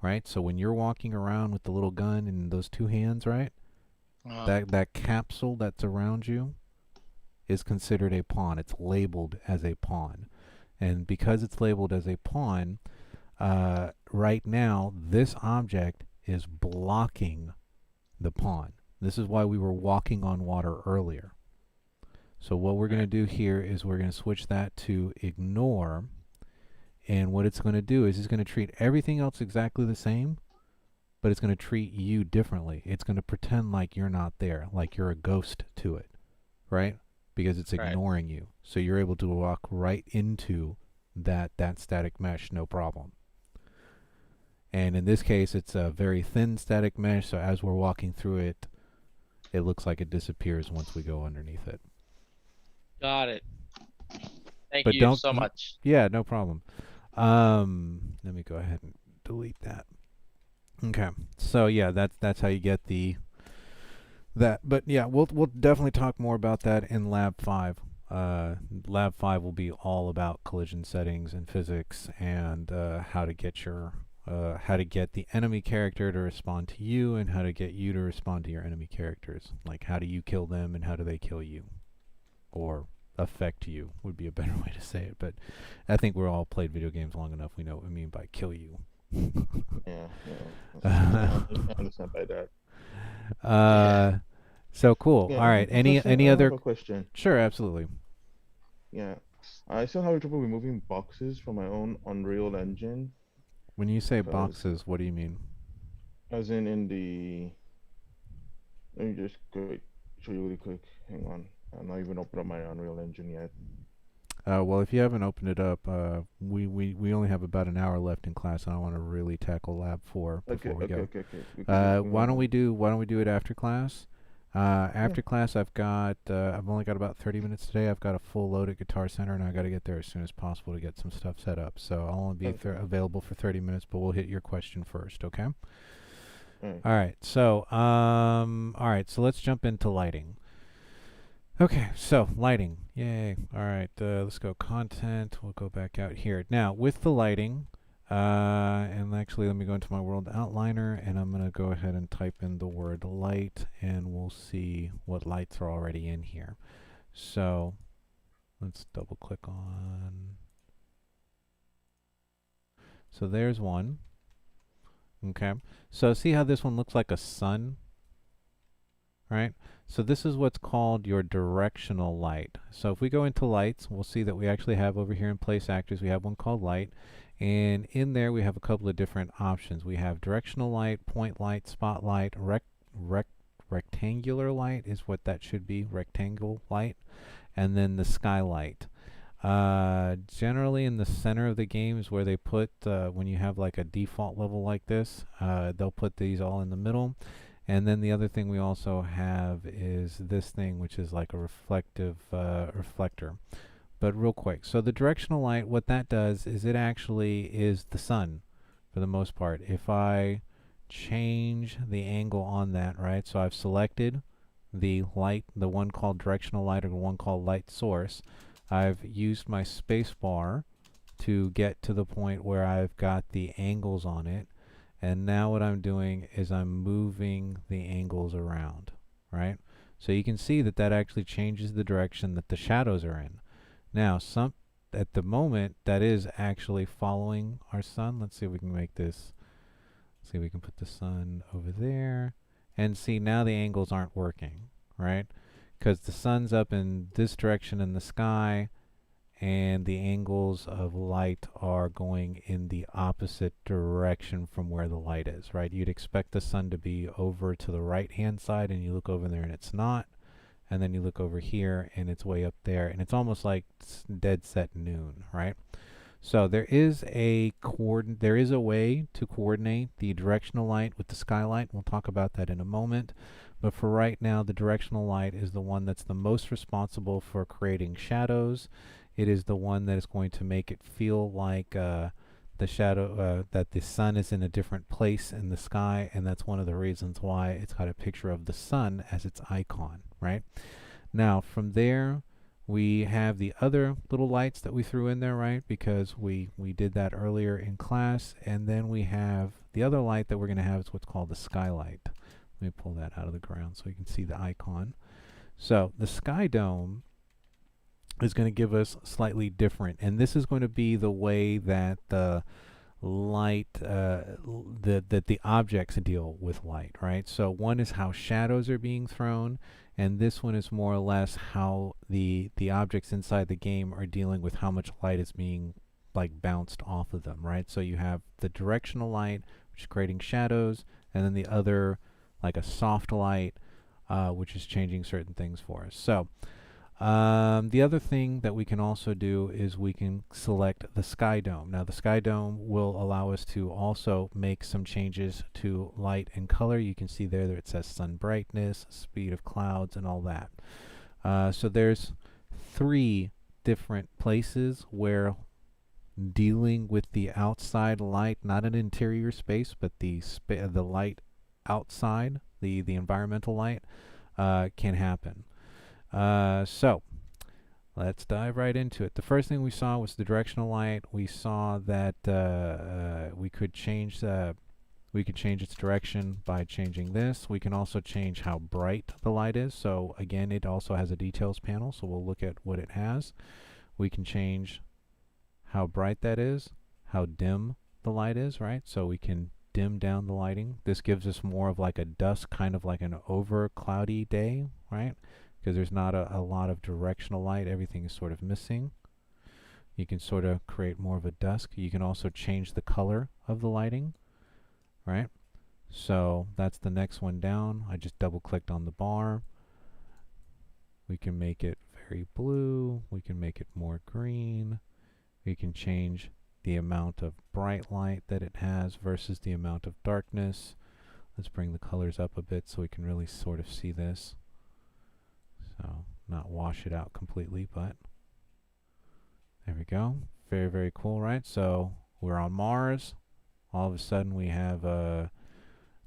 right? So when you're walking around with the little gun and those two hands, right? That capsule that's around you is considered a pawn. It's labeled as a pawn. And because it's labeled as a pawn, right now, this object is blocking the pawn. This is why we were walking on water earlier. So what we're going to do here is we're going to switch that to ignore. And what it's going to do is it's going to treat everything else exactly the same, but it's going to treat you differently. It's going to pretend like you're not there, like you're a ghost to it, right? Because it's ignoring you. So you're able to walk right into that static mesh, no problem. And in this case, it's a very thin static mesh, so as we're walking through it, it looks like it disappears once we go underneath it. Got it. Thank But you so much. Yeah, no problem. Let me go ahead and delete that. Okay, so yeah, that's how you get that. But yeah, we'll definitely talk more about that in Lab 5. Lab 5 will be all about collision settings and physics and how to get the enemy character to respond to you and how to get you to respond to your enemy characters. Like how do you kill them and how do they kill you? Or affect you would be a better way to say it. But I think we're all played video games long enough. We know what we mean by kill you. Yeah. I understand by that. So cool. Yeah, All right. Any I other have a question? Sure, absolutely. Yeah. I still have trouble removing boxes from my own Unreal Engine. When you say Because- boxes, what do you mean? As in the. Let me just show you really quick. Hang on. I'm not even open up my Unreal Engine yet. Well, if you haven't opened it up, we only have about an hour left in class, and I want to really tackle Lab 4 before we go. Okay. Why don't we do it after class? After class, I've only got about 30 minutes today. I've got a full load at Guitar Center, and I got to get there as soon as possible to get some stuff set up. So I'll only be available for 30 minutes, but we'll hit your question first, okay? Alright. All right. So let's jump into lighting. Okay, so lighting. Yay. All right, let's go content. We'll go back out here. Now, with the lighting, and actually let me go into my world outliner, and I'm going to go ahead and type in the word light, and we'll see what lights are already in here. So let's double click on. So there's one. Okay, so see how this one looks like a sun? Right? So this is what's called your directional light. So if we go into lights, we'll see that we actually have over here in place actors, we have one called light. And in there we have a couple of different options. We have directional light, point light, spotlight, rectangular light is what that should be, rectangle light. and then the skylight. Generally in the center of the game is where they put, when you have like a default level like this, they'll put these all in the middle. And then the other thing we also have is this thing, which is like a reflective reflector. But real quick, so the directional light, what that does is it actually is the sun for the most part. If I change the angle on that, right, so I've selected the light, the one called directional light or the one called light source. I've used my space bar to get to the point where I've got the angles on it. And now what I'm doing is I'm moving the angles around, right? So you can see that that actually changes the direction that the shadows are in. Now, at the moment, that is actually following our sun. Let's see if we can make this. See if we can put the sun over there. And see, now the angles aren't working, right? Because the sun's up in this direction in the sky, and the angles of light are going in the opposite direction from where the light is, right? You'd expect the sun to be over to the right-hand side, and you look over there and it's not. And then you look over here and it's way up there, and it's almost like dead set noon, right? So there is a way to coordinate the directional light with the skylight. We'll talk about that in a moment. But for right now, the directional light is the one that's the most responsible for creating shadows. It is the one that is going to make it feel like the shadow, that the sun is in a different place in the sky, and that's one of the reasons why it's got a picture of the sun as its icon, right? Now, from there, we have the other little lights that we threw in there, right? Because we did that earlier in class. And then we have the other light that we're going to have is what's called the skylight. Let me pull that out of the ground so you can see the icon. So the sky dome is going to give us slightly different. And this is going to be the way that the light, that the objects deal with light, right? So one is how shadows are being thrown, and this one is more or less how the objects inside the game are dealing with how much light is being like bounced off of them, right? So you have the directional light, which is creating shadows, and then the other, like a soft light, which is changing certain things for us. So the other thing that we can also do is we can select the sky dome. Now the sky dome will allow us to also make some changes to light and color. You can see there that it says sun brightness, speed of clouds, and all that. So there's 3 different places where dealing with the outside light, not an interior space, but the light outside, the environmental light, can happen. So let's dive right into it. The first thing we saw was the directional light. We saw that we could change its direction by changing this. We can also change how bright the light is. So again, it also has a details panel, so we'll look at what it has. We can change how bright that is, how dim the light is, right? So we can dim down the lighting. This gives us more of like a dusk, kind of like an over cloudy day, right? Because there's not a lot of directional light. Everything is sort of missing. You can sort of create more of a dusk. You can also change the color of the lighting, right? So that's the next one down. I just double clicked on the bar. We can make it very blue. We can make it more green. We can change the amount of bright light that it has versus the amount of darkness. Let's bring the colors up a bit so we can really sort of see this. So not wash it out completely, but there we go. Very, very cool, right? So we're on Mars. All of a sudden we have the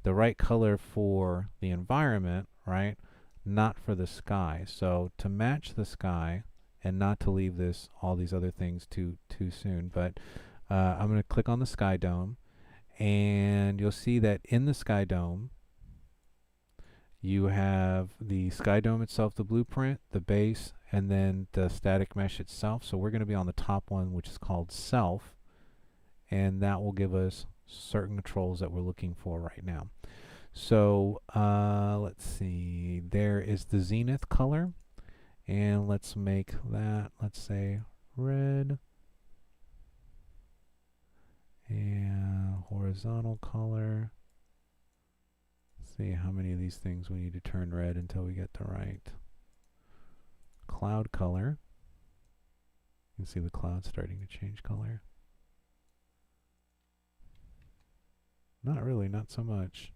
right color for the environment, right? Not for the sky. So to match the sky and not to leave all these other things too soon, but I'm going to click on the sky dome, and you'll see that in the sky dome you have the sky dome itself, the blueprint, the base, and then the static mesh itself. So we're going to be on the top one, which is called self, and that will give us certain controls that we're looking for right now. So let's see, there is the zenith color, and let's make that, let's say, red, and horizontal color. See how many of these things we need to turn red until we get the right cloud color. You can see the clouds starting to change color. Not really, not so much.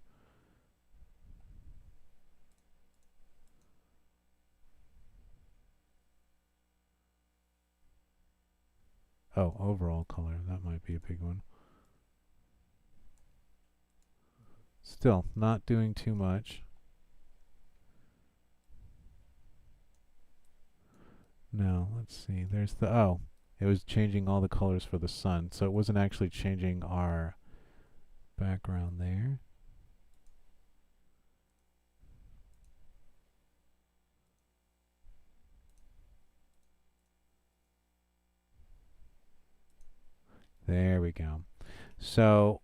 Oh, overall color, that might be a big one. Still, not doing too much. Now, let's see, there's the, oh, it was changing all the colors for the sun, so it wasn't actually changing our background there. There we go. So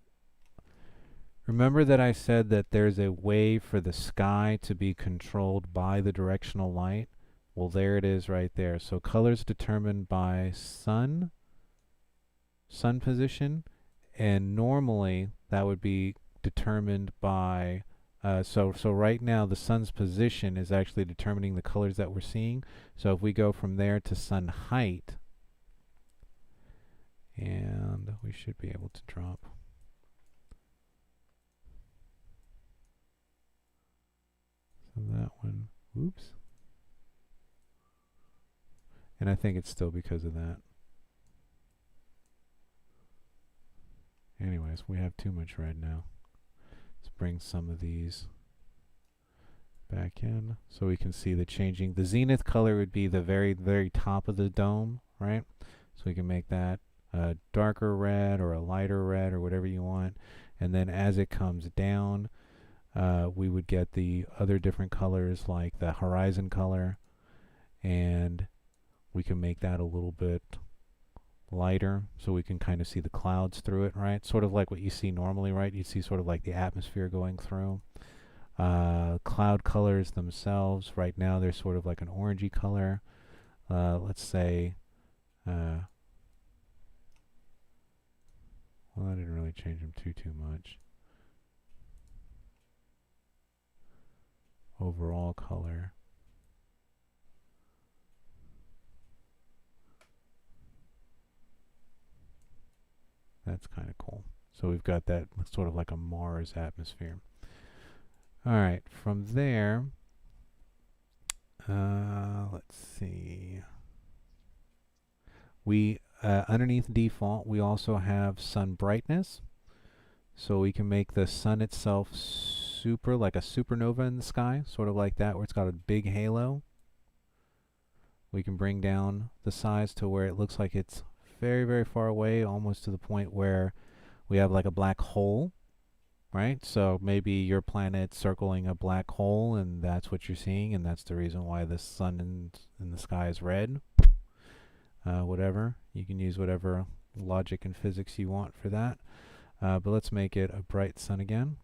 remember that I said that there's a way for the sky to be controlled by the directional light? Well, there it is right there. So colors determined by sun position, and normally that would be determined by so right now the sun's position is actually determining the colors that we're seeing. So if we go from there to sun height, and we should be able to drop. So that one, oops. And I think it's still because of that. Anyways, we have too much red now. Let's bring some of these back in so we can see the changing. The zenith color would be the very, very top of the dome, right? So we can make that a darker red or a lighter red or whatever you want. And then as it comes down, we would get the other different colors like the horizon color, and we can make that a little bit lighter so we can kind of see the clouds through it, right? Sort of like what you see normally, right? You see sort of like the atmosphere going through. Cloud colors themselves, right now they're sort of like an orangey color. Let's say, well, I didn't really change them too much. Overall color. That's kind of cool. So we've got that sort of like a Mars atmosphere. All right, from there, let's see. We underneath default, we also have sun brightness. So we can make the sun itself super, like a supernova in the sky, sort of like that, where it's got a big halo. We can bring down the size to where it looks like it's very, very far away, almost to the point where we have like a black hole, right? So maybe your planet's circling a black hole, and that's what you're seeing, and that's the reason why the sun in the sky is red. Whatever. You can use whatever logic and physics you want for that. But let's make it a bright sun again.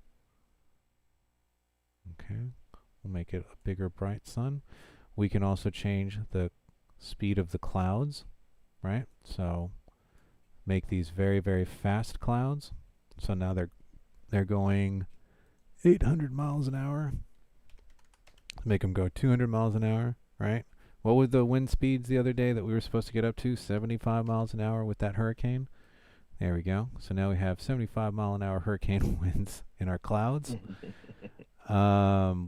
Okay. We'll make it a bigger bright sun. We can also change the speed of the clouds, right? So make these very, very fast clouds. So now they're going 800 miles an hour. Make them go 200 miles an hour, right? What were the wind speeds the other day that we were supposed to get up to? 75 miles an hour with that hurricane. There we go. So now we have 75 mile an hour hurricane winds in our clouds.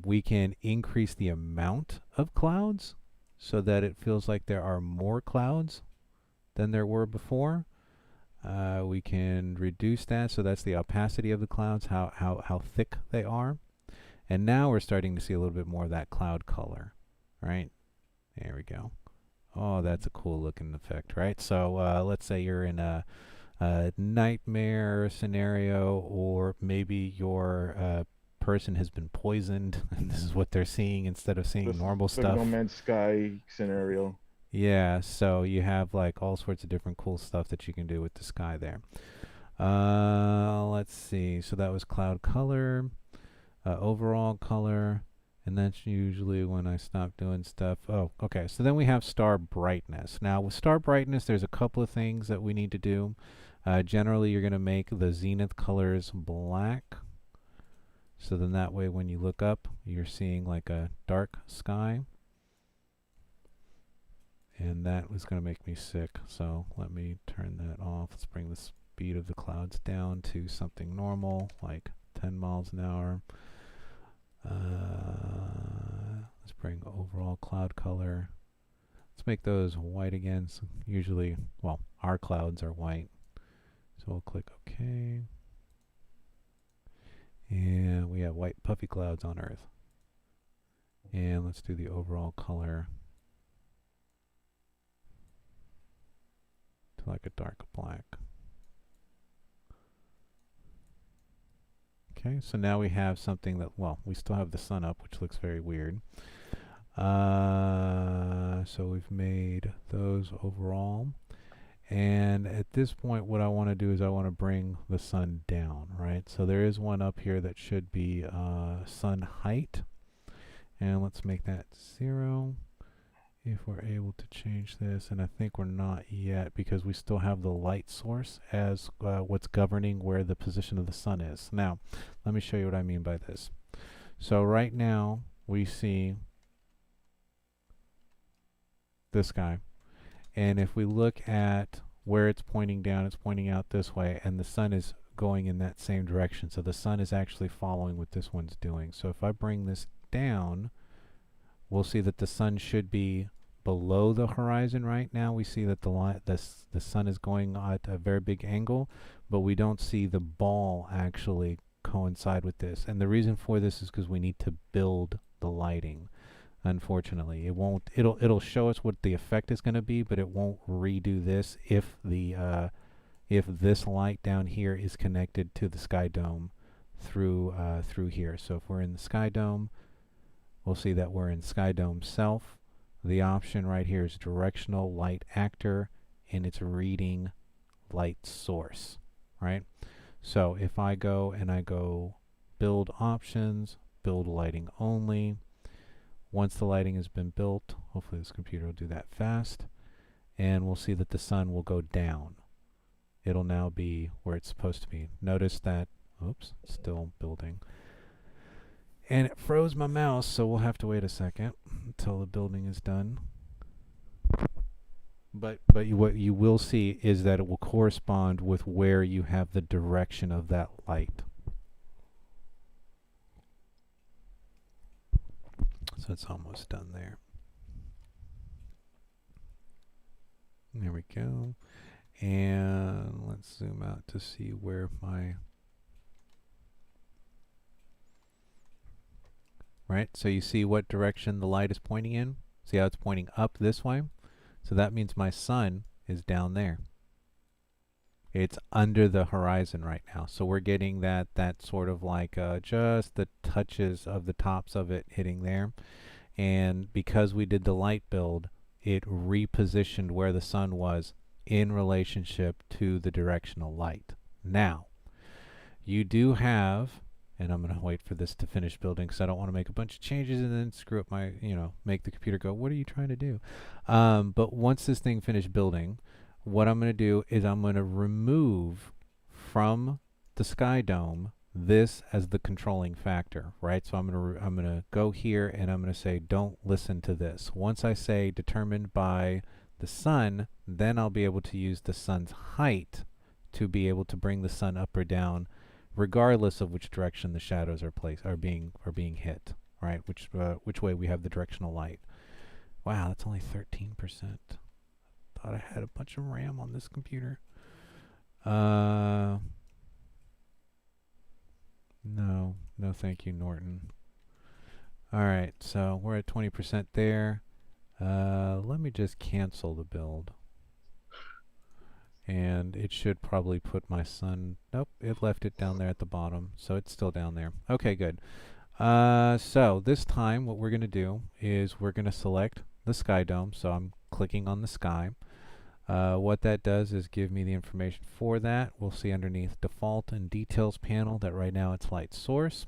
We can increase the amount of clouds so that it feels like there are more clouds than there were before. We can reduce that, so that's the opacity of the clouds, how thick they are. And now we're starting to see a little bit more of that cloud color, right? There we go. Oh, that's a cool looking effect, right? So let's say you're in a nightmare scenario, or maybe your person has been poisoned and this is what they're seeing instead of seeing normal stuff. No Man's Sky scenario. Yeah, so you have like all sorts of different cool stuff that you can do with the sky there. Let's see. So that was cloud color, overall color, and that's usually when I stop doing stuff. Oh, okay. So then we have star brightness. Now with star brightness, there's a couple of things that we need to do. Generally, you're going to make the zenith colors black. So then that way when you look up, you're seeing like a dark sky. And that was going to make me sick, so let me turn that off. Let's bring the speed of the clouds down to something normal, like 10 miles an hour. Let's bring overall cloud color. Let's make those white again. So usually, well, our clouds are white. So we'll click OK. And we have white puffy clouds on Earth. And let's do the overall color to like a dark black. Okay, so now we have something that, well, we still have the sun up, which looks very weird. So we've made those overall. And at this point, what I want to do is I want to bring the sun down, right? So there is one up here that should be sun height. And let's make that 0 if we're able to change this. And I think we're not yet because we still have the light source as what's governing where the position of the sun is. Now, let me show you what I mean by this. So right now, we see this guy. And if we look at where it's pointing down, it's pointing out this way, and the sun is going in that same direction. So the sun is actually following what this one's doing. So if I bring this down, we'll see that the sun should be below the horizon right now. We see that the sun is going at a very big angle, but we don't see the ball actually coincide with this. And the reason for this is because we need to build the lighting. Unfortunately, it won't. It'll show us what the effect is going to be, but it won't redo this if this light down here is connected to the sky dome through here. So if we're in the sky dome, we'll see that we're in sky dome self. The option right here is directional light actor, and it's reading light source, right? So if I go and I go build options, build lighting only. Once the lighting has been built, hopefully this computer will do that fast, and we'll see that the sun will go down. It'll now be where it's supposed to be. Notice that, oops, still building. And it froze my mouse, so we'll have to wait a second until the building is done. But what you will see is that it will correspond with where you have the direction of that light. So it's almost done there. There we go. And let's zoom out to see where my... Right, so you see what direction the light is pointing in? See how it's pointing up this way? So that means my sun is down there. It's under the horizon right now. So we're getting that sort of like just the touches of the tops of it hitting there. And because we did the light build, it repositioned where the sun was in relationship to the directional light. Now, you do have, and I'm going to wait for this to finish building because I don't want to make a bunch of changes and then screw up my, make the computer go, what are you trying to do? But once this thing finished building, what I'm going to do is I'm going to remove from the sky dome this as the controlling factor, right? So I'm going to go here and I'm going to say don't listen to this. Once I say determined by the sun, then I'll be able to use the sun's height to be able to bring the sun up or down regardless of which direction the shadows are being hit, right? Which way we have the directional light. Wow, that's only 13%. Thought I had a bunch of RAM on this computer. No thank you, Norton. Alright, so we're at 20% there. Let me just cancel the build. And it should probably put my sun... Nope, it left it down there at the bottom, so it's still down there. Okay, good. So this time what we're going to do is we're going to select the sky dome. So I'm clicking on the sky. What that does is give me the information for that. We'll see underneath default and details panel that right now it's light source.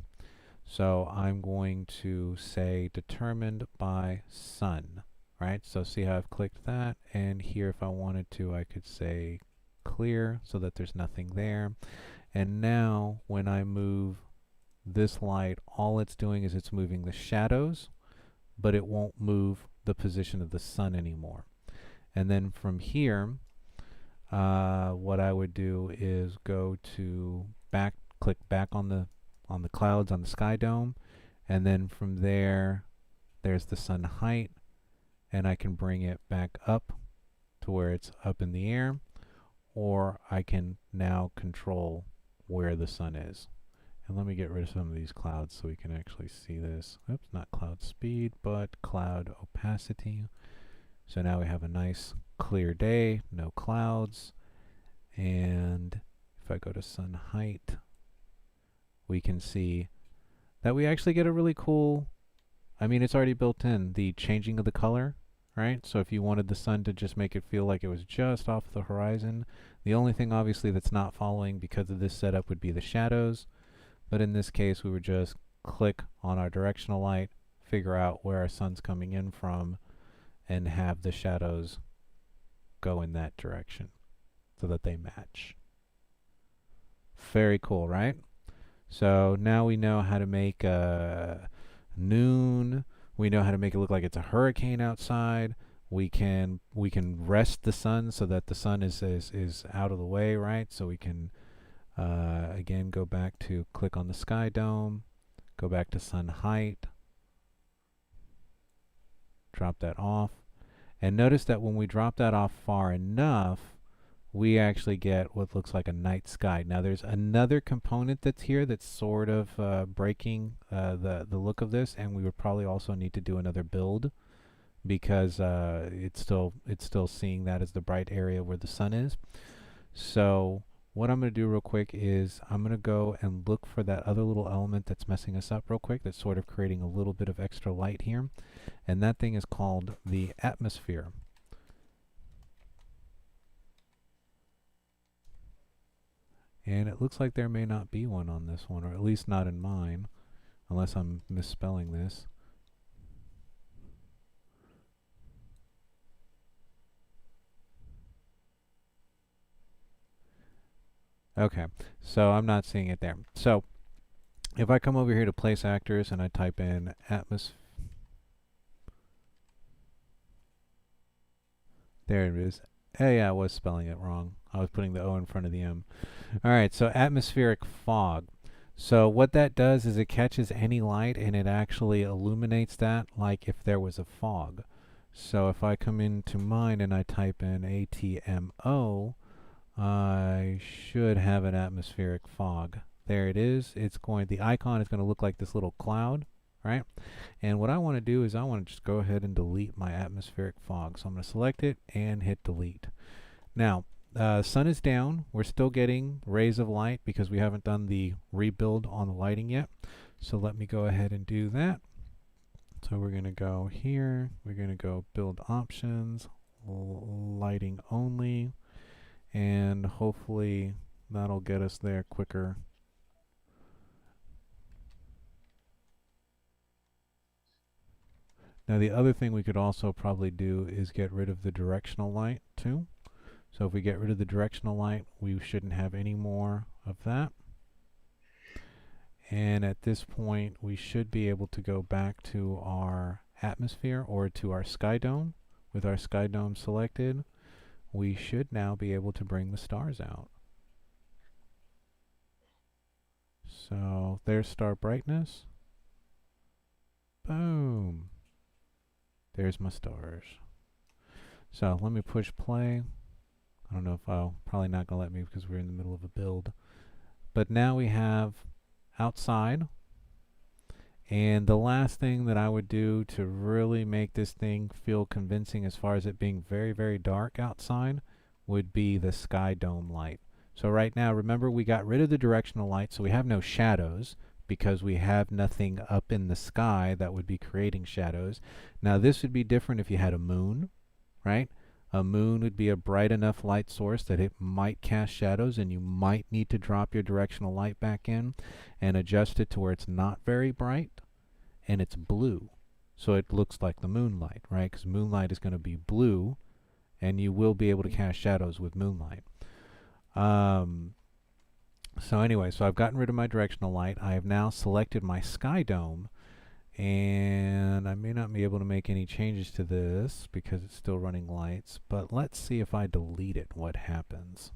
So I'm going to say determined by sun, right? So see how I've clicked that, and here if I wanted to I could say clear so that there's nothing there. And now when I move this light, all it's doing is it's moving the shadows, but it won't move the position of the sun anymore. And then from here, what I would do is go to click back on the clouds on the sky dome, and then from there, there's the sun height, and I can bring it back up to where it's up in the air, or I can now control where the sun is. And let me get rid of some of these clouds so we can actually see this. Oops, not cloud speed, but cloud opacity. So now we have a nice clear day, no clouds. And if I go to sun height, we can see that we actually get a really cool, I mean, it's already built in, the changing of the color, right? So if you wanted the sun to just make it feel like it was just off the horizon, the only thing obviously that's not following because of this setup would be the shadows. But in this case, we would just click on our directional light, figure out where our sun's coming in from, and have the shadows go in that direction so that they match. Very cool, right? So now we know how to make noon. We know how to make it look like it's a hurricane outside. We can rest the sun so that the sun is out of the way, right? So we can again go back to click on the sky dome, go back to sun height, drop that off, and notice that when we drop that off far enough, we actually get what looks like a night sky. Now there's another component that's here that's sort of breaking the look of this, and we would probably also need to do another build because it's still seeing that as the bright area where the sun is. So what I'm going to do real quick is I'm going to go and look for that other little element that's messing us up real quick, that's sort of creating a little bit of extra light here, and that thing is called the atmosphere. And it looks like there may not be one on this one, or at least not in mine, unless I'm misspelling this. Okay, so I'm not seeing it there. So if I come over here to place actors and I type in atmosphere, there it is. Hey, I was spelling it wrong. I was putting the O in front of the M. All right, so atmospheric fog. So what that does is it catches any light and it actually illuminates that like if there was a fog. So if I come into mine and I type in ATMO, I should have an atmospheric fog. There it is. The icon is going to look like this little cloud, right? And what I want to do is I want to just go ahead and delete my atmospheric fog. So I'm going to select it and hit delete. Now, sun is down. We're still getting rays of light because we haven't done the rebuild on the lighting yet. So let me go ahead and do that. So we're going to go here. We're going to go build options, lighting only, and hopefully that'll get us there quicker. Now the other thing we could also probably do is get rid of the directional light too. So if we get rid of the directional light, we shouldn't have any more of that. And at this point, we should be able to go back to our atmosphere or to our sky dome. With our sky dome selected, we should now be able to bring the stars out. So there's star brightness. Boom. There's my stars. So let me push play. I don't know if probably not going to let me because we're in the middle of a build. But now we have outside. And the last thing that I would do to really make this thing feel convincing as far as it being very, very dark outside would be the sky dome light. So right now, remember, we got rid of the directional light, so we have no shadows because we have nothing up in the sky that would be creating shadows. Now this would be different if you had a moon, right? A moon would be a bright enough light source that it might cast shadows, and you might need to drop your directional light back in and adjust it to where it's not very bright and it's blue. So it looks like the moonlight, right? Because moonlight is going to be blue, and you will be able to cast shadows with moonlight. So anyway, so I've gotten rid of my directional light. I have now selected my sky dome. And I may not be able to make any changes to this because it's still running lights, but let's see if I delete it, what happens.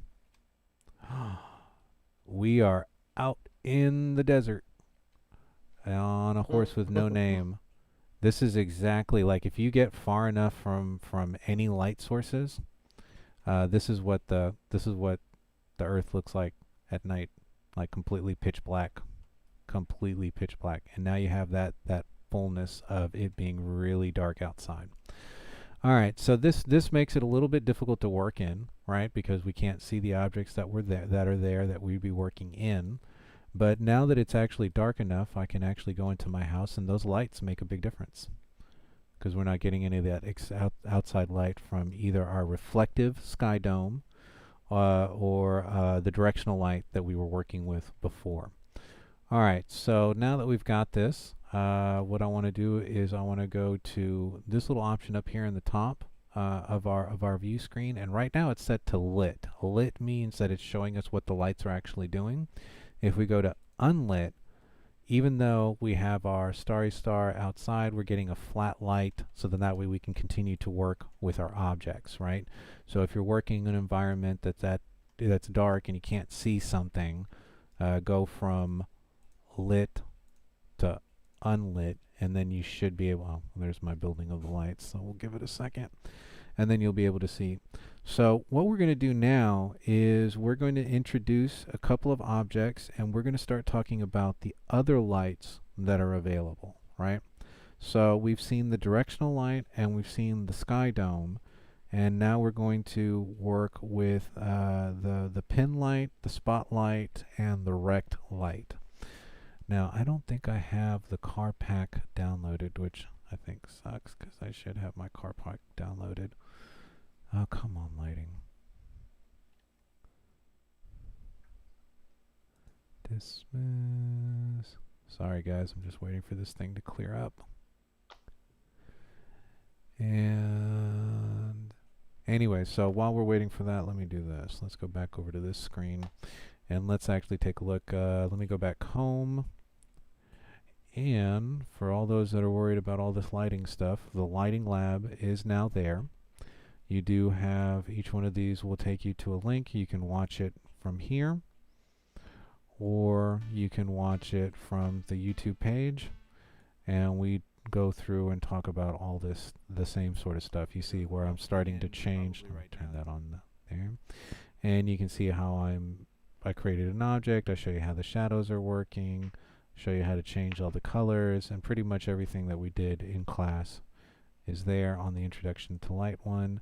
We are out in the desert on a horse with no name. This is exactly like if you get far enough from any light sources, this is what the Earth looks like at night, like completely pitch black. And now you have that fullness of it being really dark outside. All right, so this makes it a little bit difficult to work in, right? Because we can't see the objects that are there that we'd be working in. But now that it's actually dark enough, I can actually go into my house, and those lights make a big difference because we're not getting any of that outside light from either our reflective sky dome or the directional light that we were working with before. All right, so now that we've got this, what I want to do is I want to go to this little option up here in the top of our view screen, and right now it's set to lit. Lit means that it's showing us what the lights are actually doing. If we go to unlit, even though we have our starry star outside, we're getting a flat light, so then that way we can continue to work with our objects, right? So if you're working in an environment that's dark and you can't see something, go from lit to unlit, and then you should be able, well, there's my building of the lights, so we'll give it a second, and then you'll be able to see. So what we're going to do now is we're going to introduce a couple of objects, and we're going to start talking about the other lights that are available, right? So we've seen the directional light and we've seen the sky dome, and now we're going to work with the pin light, the spotlight, and the rect light. Now, I don't think I have the car pack downloaded, which I think sucks because I should have my car pack downloaded. Oh, come on, lighting. Dismiss. Sorry, guys. I'm just waiting for this thing to clear up. And anyway, so while we're waiting for that, let me do this. Let's go back over to this screen, and let's actually take a look. Let me go back home. And for all those that are worried about all this lighting stuff, the lighting lab is now there. You do have, each one of these will take you to a link. You can watch it from here, or you can watch it from the YouTube page, and we go through and talk about all this, the same sort of stuff. You see where I'm starting to change. Let me turn that on there. And you can see how I created an object. I show you how the shadows are working, show you how to change all the colors, and pretty much everything that we did in class is there on the Introduction to Light one.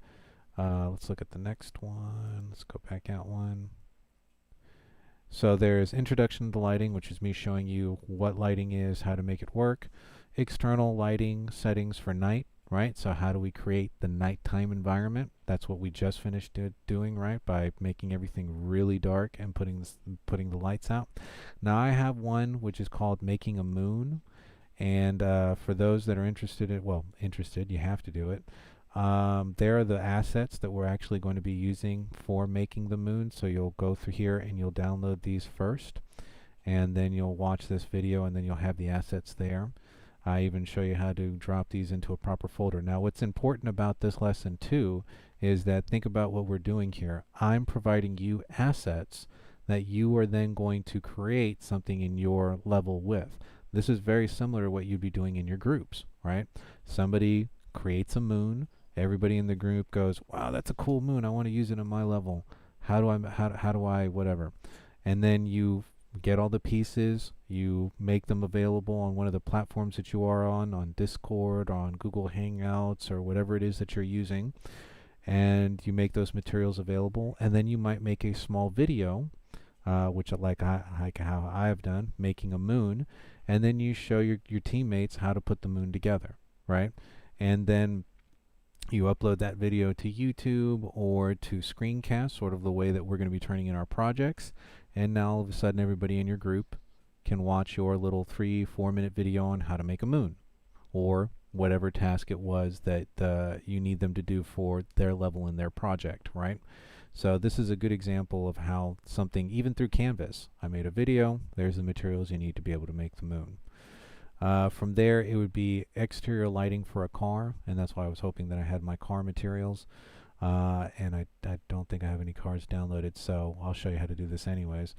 Let's look at the next one. Let's go back out one. So there's Introduction to Lighting, which is me showing you what lighting is, how to make it work. External lighting settings for night, right? So how do we create the nighttime environment? That's what we just finished doing, right? By making everything really dark and putting the lights out. Now I have one which is called Making a Moon. And for those that are interested, you have to do it. There are the assets that we're actually going to be using for making the moon. So you'll go through here and you'll download these first, and then you'll watch this video, and then you'll have the assets there. I even show you how to drop these into a proper folder. Now what's important about this lesson too is that think about what we're doing here. I'm providing you assets that you are then going to create something in your level with. This is very similar to what you'd be doing in your groups, right? Somebody creates a moon. Everybody in the group goes, wow, that's a cool moon. I want to use it in my level. How do I, whatever. And then you get all the pieces. You make them available on one of the platforms that you are on Discord, or on Google Hangouts, or whatever it is that you're using. And you make those materials available. And then you might make a small video, which like how I've done, making a moon. And then you show your teammates how to put the moon together, right? And then you upload that video to YouTube or to Screencast, sort of the way that we're going to be turning in our projects. And now all of a sudden everybody in your group can watch your little 3-4 minute video on how to make a moon, or whatever task it was that you need them to do for their level in their project, right? So this is a good example of how something, even through Canvas, I made a video, there's the materials you need to be able to make the moon. From there, it would be exterior lighting for a car, and that's why I was hoping that I had my car materials. And I don't think I have any cars downloaded, so I'll show you how to do this anyways.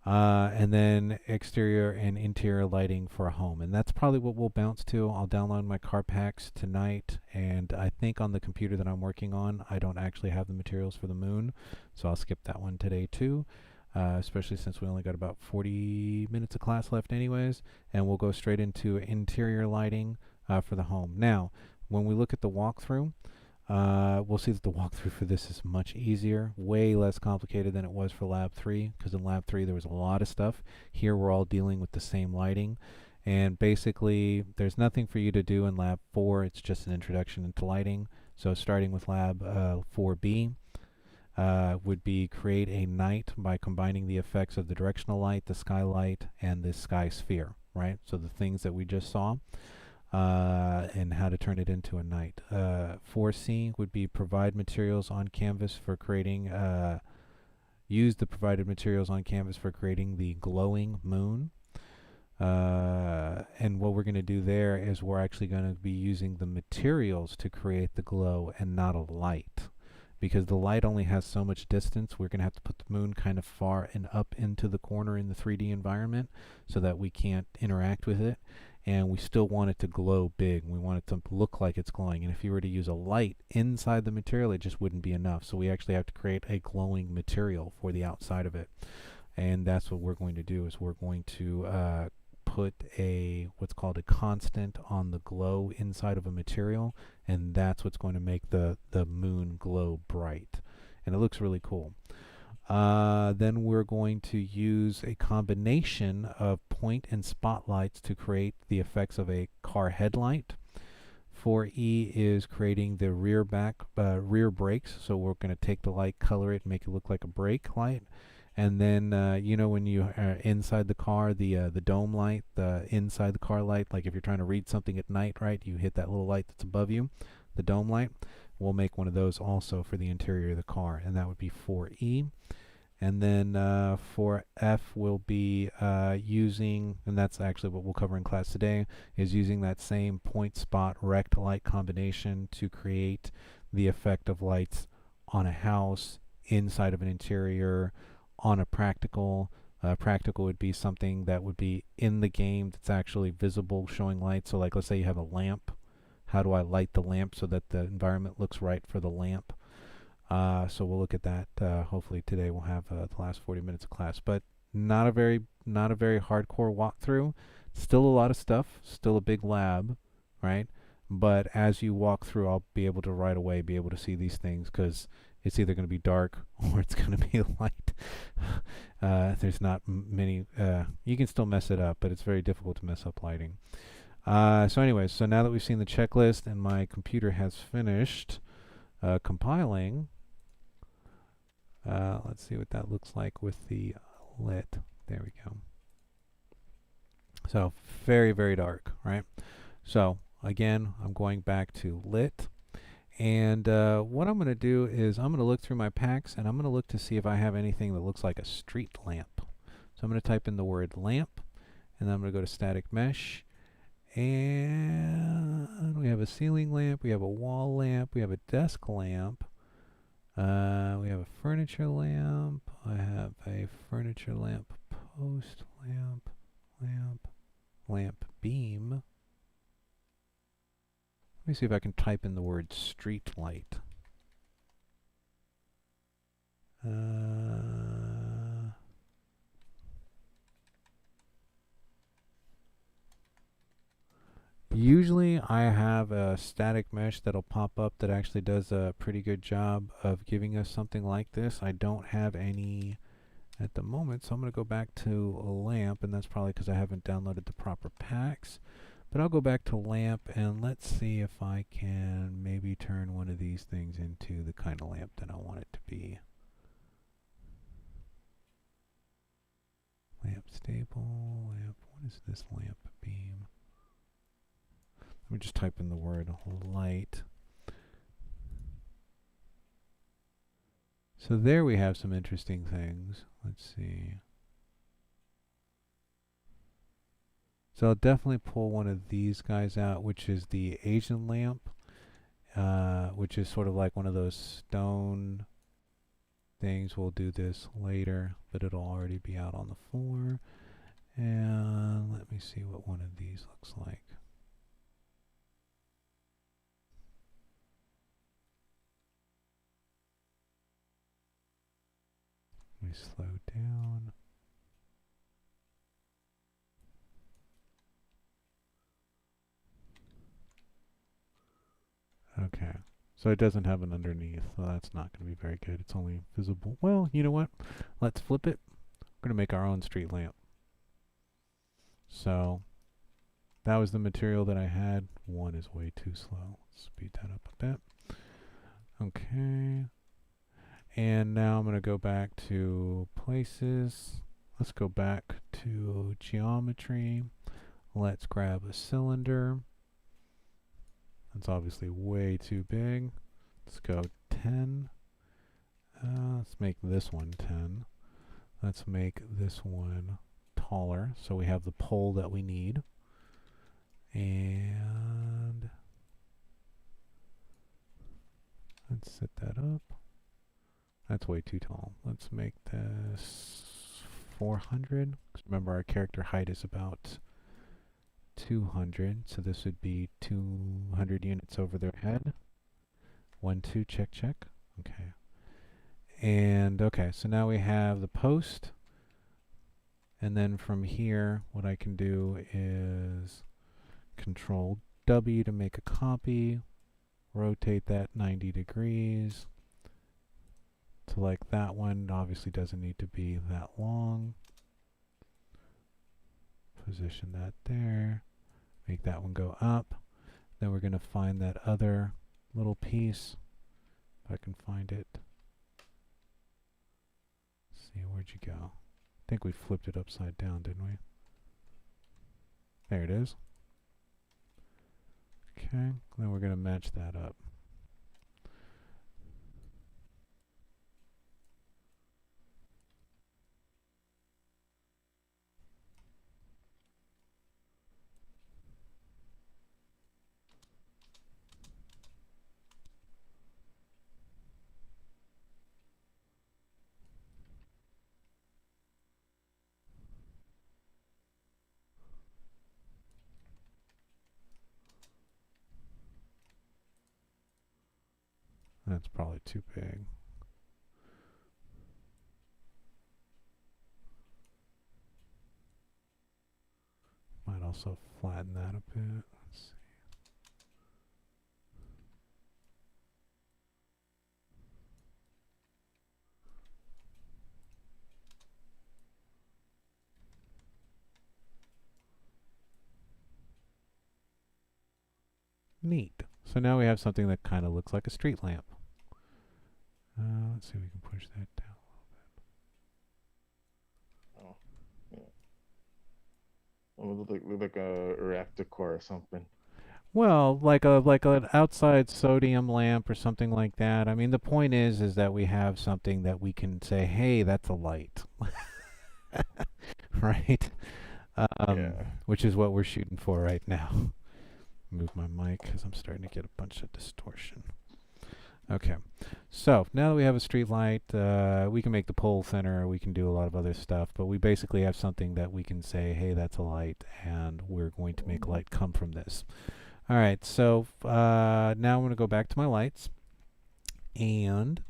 And then exterior and interior lighting for a home, and that's probably what we'll bounce to. I'll download my car packs tonight, and I think on the computer that I'm working on, I don't actually have the materials for the moon, so I'll skip that one today too. Especially since we only got about 40 minutes of class left anyways, and we'll go straight into interior lighting for the home. Now, when we look at the walkthrough, we'll see that the walkthrough for this is much easier, way less complicated than it was for Lab 3, because in Lab 3 there was a lot of stuff. Here we're all dealing with the same lighting, and basically there's nothing for you to do in Lab 4, it's just an introduction into lighting. So starting with Lab 4B, would be create a night by combining the effects of the directional light, the skylight, and the sky sphere, right? So the things that we just saw, and how to turn it into a night. 4C would be provide materials on canvas for creating, use the provided materials on canvas for creating the glowing moon. And what we're going to do there is we're actually going to be using the materials to create the glow and not a light. Because the light only has so much distance, we're going to have to put the moon kind of far and up into the corner in the 3D environment so that we can't interact with it. And we still want it to glow big. We want it to look like it's glowing. And if you were to use a light inside the material, it just wouldn't be enough. So we actually have to create a glowing material for the outside of it. And that's what we're going to do, is we're going to put a what's called a constant on the glow inside of a material, and that's what's going to make the moon glow bright, and it looks really cool. Then we're going to use a combination of point and spotlights to create the effects of a car headlight. 4E is creating the rear brakes, so we're going to take the light, color it, and make it look like a brake light. And then, you know, when you are inside the car, the dome light, the inside the car light, like if you're trying to read something at night, right, you hit that little light that's above you, the dome light. We'll make one of those also for the interior of the car, and that would be 4E. And then 4F will be using, and that's actually what we'll cover in class today, is using that same point spot rect light combination to create the effect of lights on a house, inside of an interior, on a practical. Practical would be something that would be in the game that's actually visible, showing light. So like, let's say you have a lamp. How do I light the lamp so that the environment looks right for the lamp? So we'll look at that. Hopefully today we'll have the last 40 minutes of class, but not a very hardcore walkthrough. Still a lot of stuff. Still a big lab, right? But as you walk through, I'll be able to right away be able to see these things, because it's either going to be dark or it's going to be light. There's not many. You can still mess it up, but it's very difficult to mess up lighting. So anyways, so now that we've seen the checklist and my computer has finished compiling, let's see what that looks like with the lit. There we go. So very, very dark, right? So again, I'm going back to lit. And what I'm going to do is I'm going to look through my packs, and I'm going to look to see if I have anything that looks like a street lamp. So I'm going to type in the word lamp, and then I'm going to go to static mesh. And we have a ceiling lamp, we have a wall lamp, we have a desk lamp, we have a furniture lamp, I have a furniture lamp post, lamp beam. Let me see if I can type in the word street light. Usually I have a static mesh that'll pop up that actually does a pretty good job of giving us something like this. I don't have any at the moment, so I'm going to go back to a lamp, and that's probably because I haven't downloaded the proper packs. But I'll go back to lamp, and let's see if I can maybe turn one of these things into the kind of lamp that I want it to be. Lamp stable, lamp, what is this lamp beam? Let me just type in the word light. So there we have some interesting things. Let's see. So I'll definitely pull one of these guys out, which is the Asian lamp, which is sort of like one of those stone things. We'll do this later, but it'll already be out on the floor. And let me see what one of these looks like. Let me slow down. Okay, so it doesn't have an underneath, so that's not going to be very good. It's only visible. Well, you know what? Let's flip it. We're going to make our own street lamp. So that was the material that I had. One is way too slow. Let's speed that up a bit. Okay. And now I'm going to go back to places. Let's go back to geometry. Let's grab a cylinder. That's obviously way too big. Let's go 10. Let's make this one 10. Let's make this one taller so we have the pole that we need. And let's set that up. That's way too tall. Let's make this 400. 'Cause remember, our character height is about 200, so this would be 200 units over their head. 1, 2, check, check. Okay. And okay, so now we have the post. And then from here, what I can do is Control W to make a copy, rotate that 90 degrees to like that one. Obviously doesn't need to be that long. Position that there, make that one go up. Then we're going to find that other little piece, if I can find it. Let's see, where'd you go? I think we flipped it upside down, didn't we? There it is. Okay, then we're going to match that up. That's probably too big. Might also flatten that a bit. Let's see. Neat. So now we have something that kind of looks like a street lamp. Let's see if we can push that down a little bit. Oh, yeah. It would look like a reactor core or something. Well, like an outside sodium lamp or something like that. I mean, the point is that we have something that we can say, hey, that's a light. Right? Yeah. Which is what we're shooting for right now. Move my mic because I'm starting to get a bunch of distortion. Okay, so now that we have a street light, we can make the pole thinner, we can do a lot of other stuff, but we basically have something that we can say, hey, that's a light, and we're going to make light come from this. All right, so now I'm going to go back to my lights, and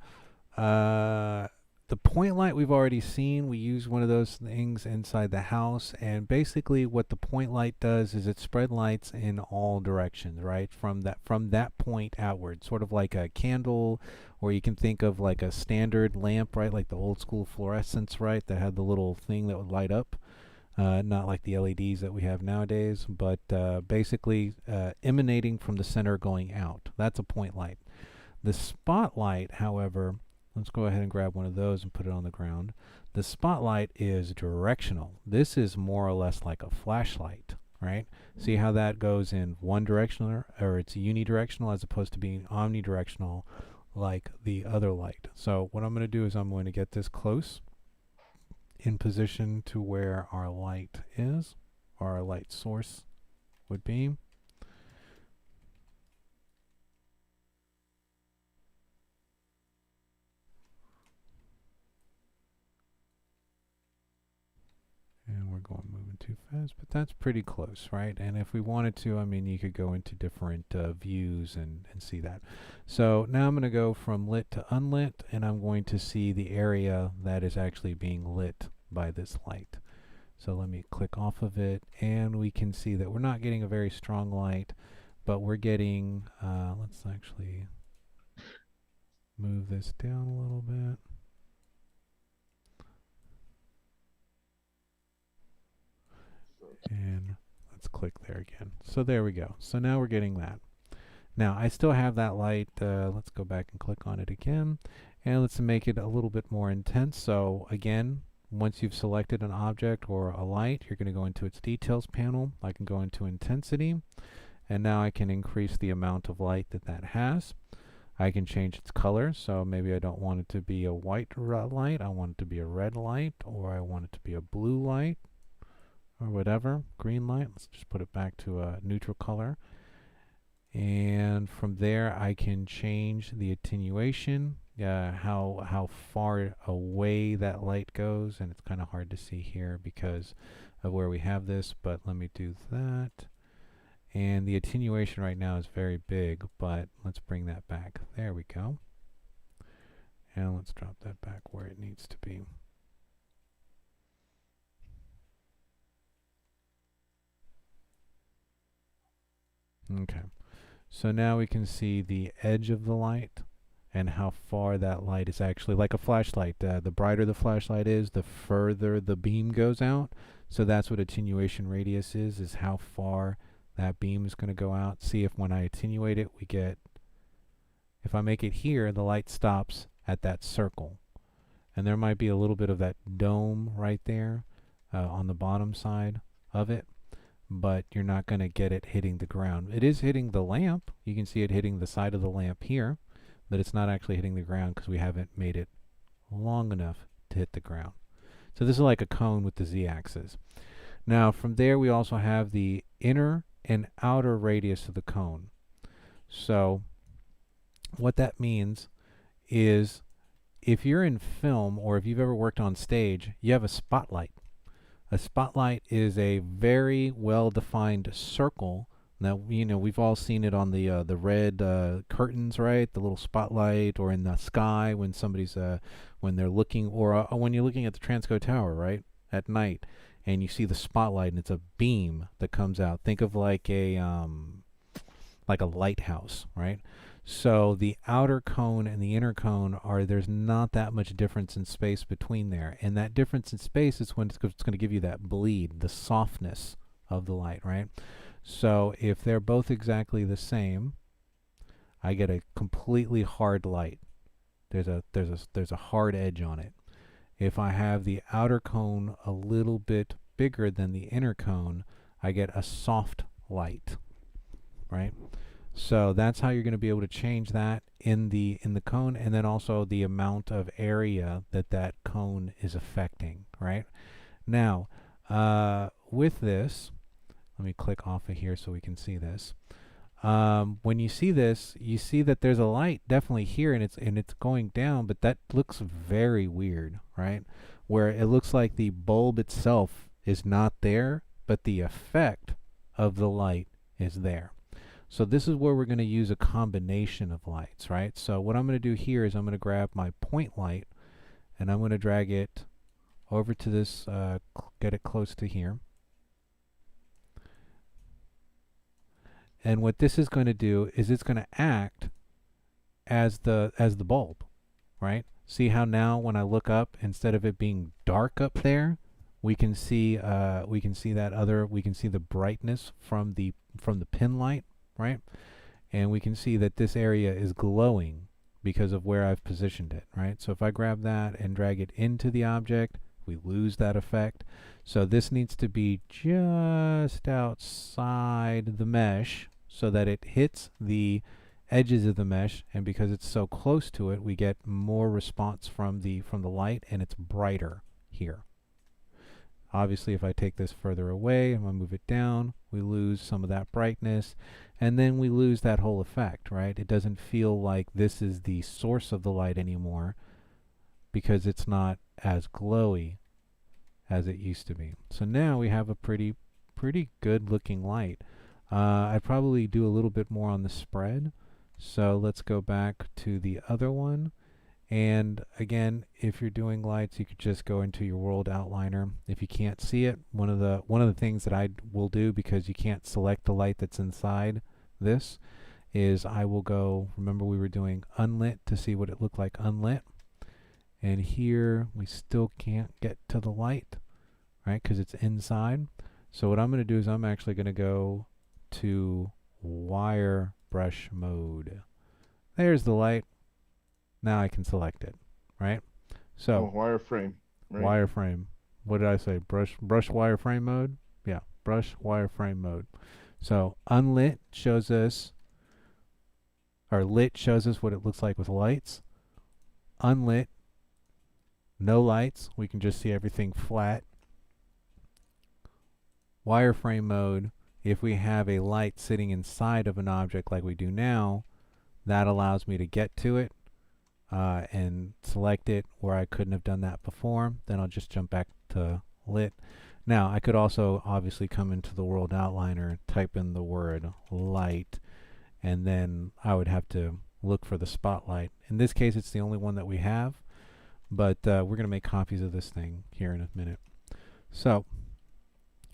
the point light we've already seen. We use one of those things inside the house, and basically what the point light does is it spread lights in all directions, right? From that point outward, sort of like a candle, or you can think of like a standard lamp, right? Like the old school fluorescents, right? That had the little thing that would light up. Not like the LEDs that we have nowadays, but basically emanating from the center going out. That's a point light. The spotlight, however, let's go ahead and grab one of those and put it on the ground. The spotlight is directional. This is more or less like a flashlight, right? See how that goes in one direction, or it's unidirectional as opposed to being omnidirectional like the other light. So what I'm going to do is I'm going to get this close in position to where our light is. our light source would be. And we're moving too fast, but that's pretty close, right? And if we wanted to, I mean, you could go into different views and see that. So now I'm going to go from lit to unlit, and I'm going to see the area that is actually being lit by this light. So let me click off of it, and we can see that we're not getting a very strong light, but we're getting, let's actually move this down a little bit. And let's click there again. So there we go. So now we're getting that. Now I still have that light. Let's go back and click on it again. And let's make it a little bit more intense. So again, once you've selected an object or a light, you're going to go into its details panel. I can go into intensity. And now I can increase the amount of light that that has. I can change its color. So maybe I don't want it to be a white light. I want it to be a red light, or I want it to be a blue light, or whatever, green light. Let's just put it back to a neutral color. And from there I can change the attenuation, how far away that light goes, and it's kind of hard to see here because of where we have this, but let me do that. And the attenuation right now is very big, but let's bring that back. There we go. And let's drop that back where it needs to be. Okay, so now we can see the edge of the light and how far that light is actually, like a flashlight. The brighter the flashlight is, the further the beam goes out. So that's what attenuation radius is how far that beam is going to go out. See, if when I attenuate it, we get, if I make it here, the light stops at that circle. And there might be a little bit of that dome right there on the bottom side of it, but you're not going to get it hitting the ground. It is hitting the lamp. You can see it hitting the side of the lamp here, but it's not actually hitting the ground because we haven't made it long enough to hit the ground. So this is like a cone with the z-axis. Now from there we also have the inner and outer radius of the cone. So what that means is if you're in film, or if you've ever worked on stage, you have a spotlight. A spotlight is a very well-defined circle. Now, you know, we've all seen it on the red curtains, right? The little spotlight, or in the sky when somebody's when they're looking, or when you're looking at the Transco Tower, right, at night, and you see the spotlight, and it's a beam that comes out. Think of like a lighthouse, right? So the outer cone and the inner cone there's not that much difference in space between there. And that difference in space is when it's going to give you that bleed, the softness of the light, right? So if they're both exactly the same, I get a completely hard light. There's a hard edge on it. If I have the outer cone a little bit bigger than the inner cone, I get a soft light, right? So that's how you're going to be able to change that in the cone, and then also the amount of area that cone is affecting, right? Now, with this, let me click off of here so we can see this. When you see this, you see that there's a light definitely here, and it's going down, but that looks very weird, right? Where it looks like the bulb itself is not there, but the effect of the light is there. So this is where we're going to use a combination of lights, right? So what I'm going to do here is I'm going to grab my point light, and I'm going to drag it over to this, get it close to here. And what this is going to do is it's going to act as the bulb, right? See how now when I look up, instead of it being dark up there, we can see the brightness from the pin light, right? And we can see that this area is glowing because of where I've positioned it, right? So if I grab that and drag it into the object, we lose that effect. So this needs to be just outside the mesh so that it hits the edges of the mesh, and because it's so close to it, we get more response from the light, and it's brighter here. Obviously, if I take this further away, I'm going to move it down, we lose some of that brightness, and then we lose that whole effect, right? It doesn't feel like this is the source of the light anymore because it's not as glowy as it used to be. So now we have a pretty good looking light. I'd probably do a little bit more on the spread. So let's go back to the other one. And again, if you're doing lights, you could just go into your world outliner. If you can't see it, one of the things that I will do, because you can't select the light that's inside this, is I will go, remember we were doing unlit to see what it looked like unlit. And here we still can't get to the light, right? Because it's inside. So what I'm going to do is I'm actually going to go to wire brush mode. There's the light. Now I can select it, right? So wireframe. Right? wireframe. What did I say? Brush wireframe mode? Yeah, brush wireframe mode. So unlit shows us, or lit shows us what it looks like with lights. Unlit, no lights. We can just see everything flat. Wireframe mode, if we have a light sitting inside of an object like we do now, that allows me to get to it and select it where I couldn't have done that before. Then I'll just jump back to lit. Now I could also obviously come into the world outliner, type in the word light, and then I would have to look for the spotlight. In this case, it's the only one that we have, but we're going to make copies of this thing here in a minute. So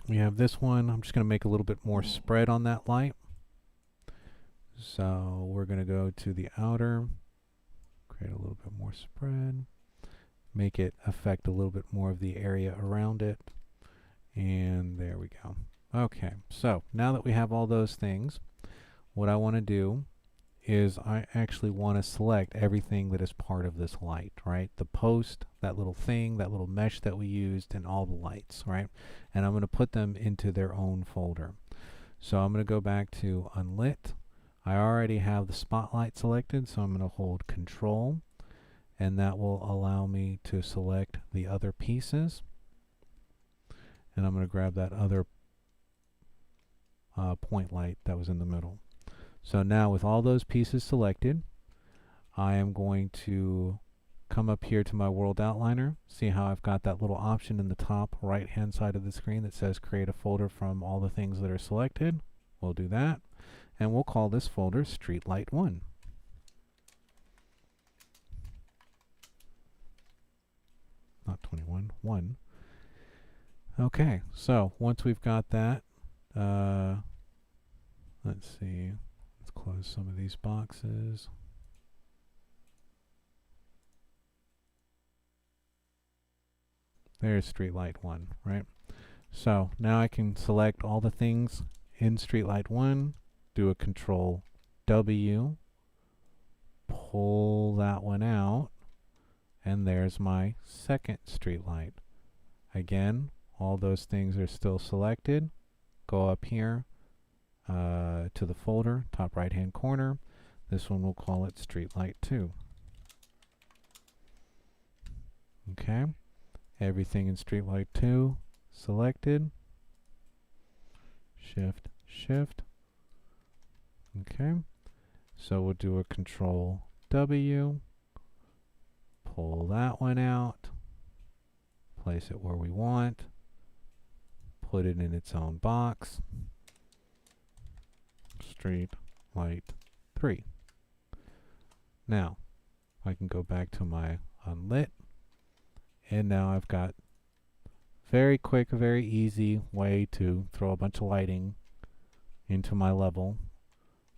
we have this one. I'm just going to make a little bit more spread on that light. So we're going to go to the outer, create a little bit more spread, make it affect a little bit more of the area around it. And there we go. Okay, so now that we have all those things, what I want to do is I actually want to select everything that is part of this light, right? The post, that little thing, that little mesh that we used, and all the lights, right? And I'm going to put them into their own folder. So I'm going to go back to unlit. I already have the spotlight selected, so I'm going to hold Control, and that will allow me to select the other pieces. And I'm going to grab that other point light that was in the middle. So now with all those pieces selected, I am going to come up here to my world outliner. See how I've got that little option in the top right hand side of the screen that says create a folder from all the things that are selected. We'll do that, and we'll call this folder Streetlight 1. Not 21, 1. Okay, so once we've got that, let's see, let's close some of these boxes. There's Streetlight 1, right? So now I can select all the things in Streetlight 1, do a Control W, pull that one out, and there's my second streetlight. Again, all those things are still selected. Go up here to the folder, top right hand corner. This one we'll call it Streetlight 2. Okay, everything in Streetlight 2 selected. Shift, Shift. Okay, so we'll do a Control W, pull that one out, place it where we want, put it in its own box. Streetlight 3. Now I can go back to my unlit, and now I've got very quick, very easy way to throw a bunch of lighting into my level,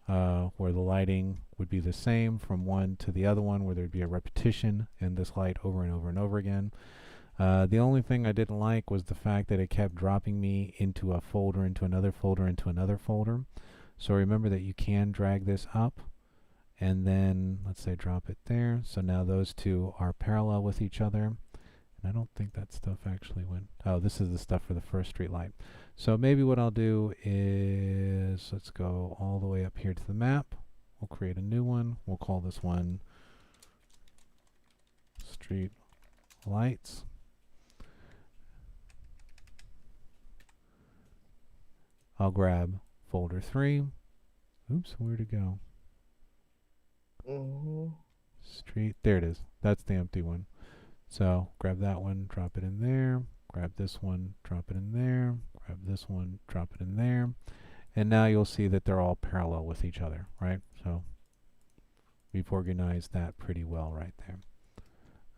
where the lighting would be the same from one to the other one, where there'd be a repetition in this light over and over and over again. The only thing I didn't like was the fact that it kept dropping me into a folder, into another folder, into another folder. So remember that you can drag this up and then, let's say, drop it there. So now those two are parallel with each other. And I don't think that stuff actually went. Oh, this is the stuff for the first street light. So maybe what I'll do is, let's go all the way up here to the map. We'll create a new one. We'll call this one Street Lights. I'll grab folder 3. Oops, where'd it go? Street, there it is. That's the empty one. So grab that one, drop it in there, grab this one, drop it in there, grab this one, drop it in there. And now you'll see that they're all parallel with each other, right? So we've organized that pretty well right there.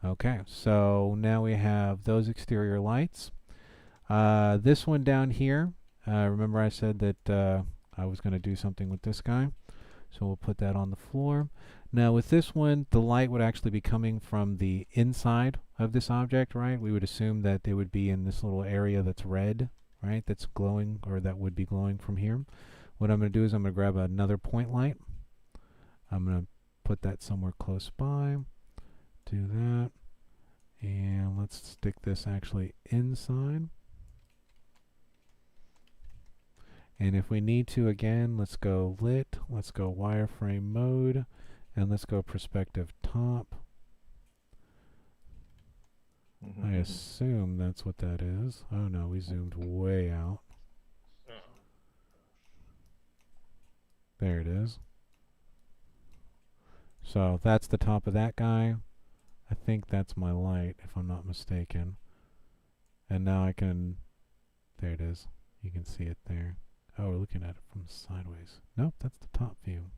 Okay, so now we have those exterior lights. This one down here, remember I said that I was going to do something with this guy. So we'll put that on the floor. Now with this one, the light would actually be coming from the inside of this object, right? We would assume that they would be in this little area that's red, right? That's glowing, or that would be glowing from here. What I'm going to do is I'm going to grab another point light. I'm going to put that somewhere close by. Do that. And let's stick this actually inside. And if we need to, again, let's go lit, let's go wireframe mode, and let's go perspective top. I assume that's what that is. Oh no, we zoomed way out. There it is. So that's the top of that guy. I think that's my light, if I'm not mistaken. And now I can, there it is. You can see it there. Oh, we're looking at it from sideways. Nope, that's the top view.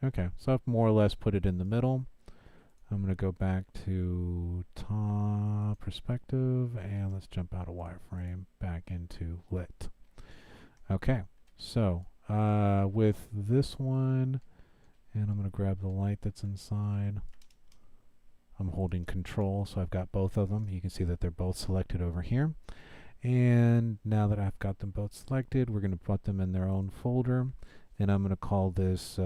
Okay, so I've more or less put it in the middle. I'm going to go back to top perspective, and let's jump out of wireframe back into lit. Okay, so with this one, and I'm going to grab the light that's inside. I'm holding control, so I've got both of them. You can see that they're both selected over here. And now that I've got them both selected, we're going to put them in their own folder. And I'm going to call this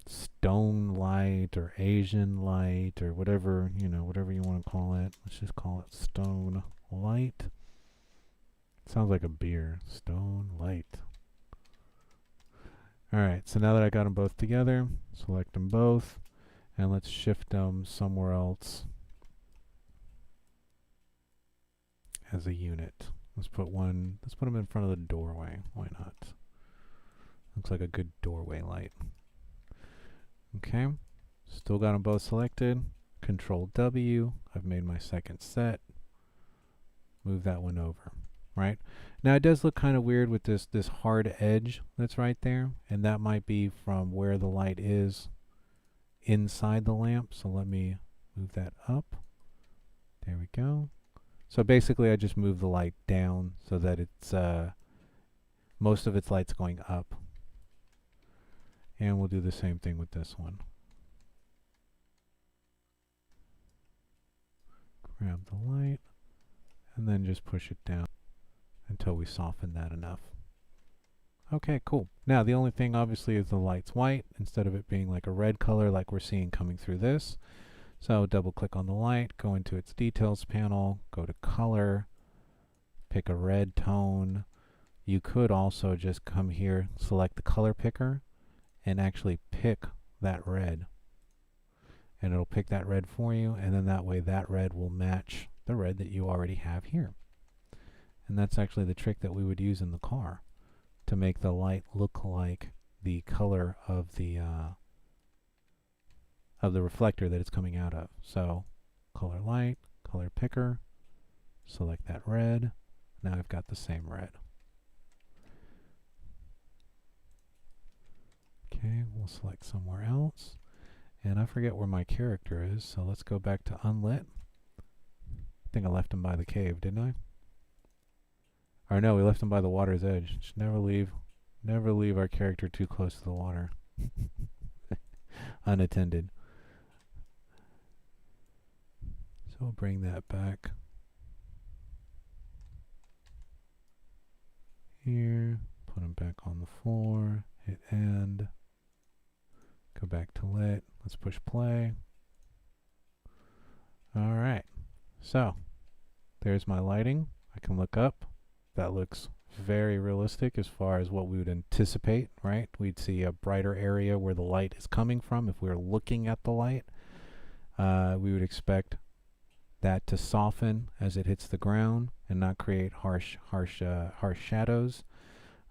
stone light or Asian light or whatever, whatever you want to call it. Let's just call it stone light. Sounds like a beer. Stone light. Alright, so now that I got them both together, select them both. And let's shift them somewhere else as a unit. Let's put them in front of the doorway. Why not? Looks like a good doorway light. Okay, still got them both selected. Control W, I've made my second set. Move that one over, right? Now it does look kind of weird with this hard edge that's right there, and that might be from where the light is inside the lamp. So let me move that up. There we go. So basically I just move the light down so that it's most of its light's going up. And we'll do the same thing with this one. Grab the light and then just push it down until we soften that enough. Okay, cool. Now the only thing obviously is the light's white instead of it being like a red color like we're seeing coming through this. So double click on the light, go into its details panel, go to color, pick a red tone. You could also just come here, select the color picker, and actually pick that red. And it'll pick that red for you, and then that way that red will match the red that you already have here. And that's actually the trick that we would use in the car to make the light look like the color of the reflector that it's coming out of. So color light, color picker, select that red. Now I've got the same red. Okay, we'll select somewhere else. And I forget where my character is, so let's go back to unlit. I think I left him by the cave, didn't I? Or no, we left him by the water's edge. Just never leave our character too close to the water. Unattended. So we'll bring that back here, put him back on the floor, hit end, go back to lit, let's push play. Alright, so there's my lighting. I can look up. That looks very realistic as far as what we would anticipate, right? We'd see a brighter area where the light is coming from. If we were looking at the light, we would expect that to soften as it hits the ground and not create harsh shadows.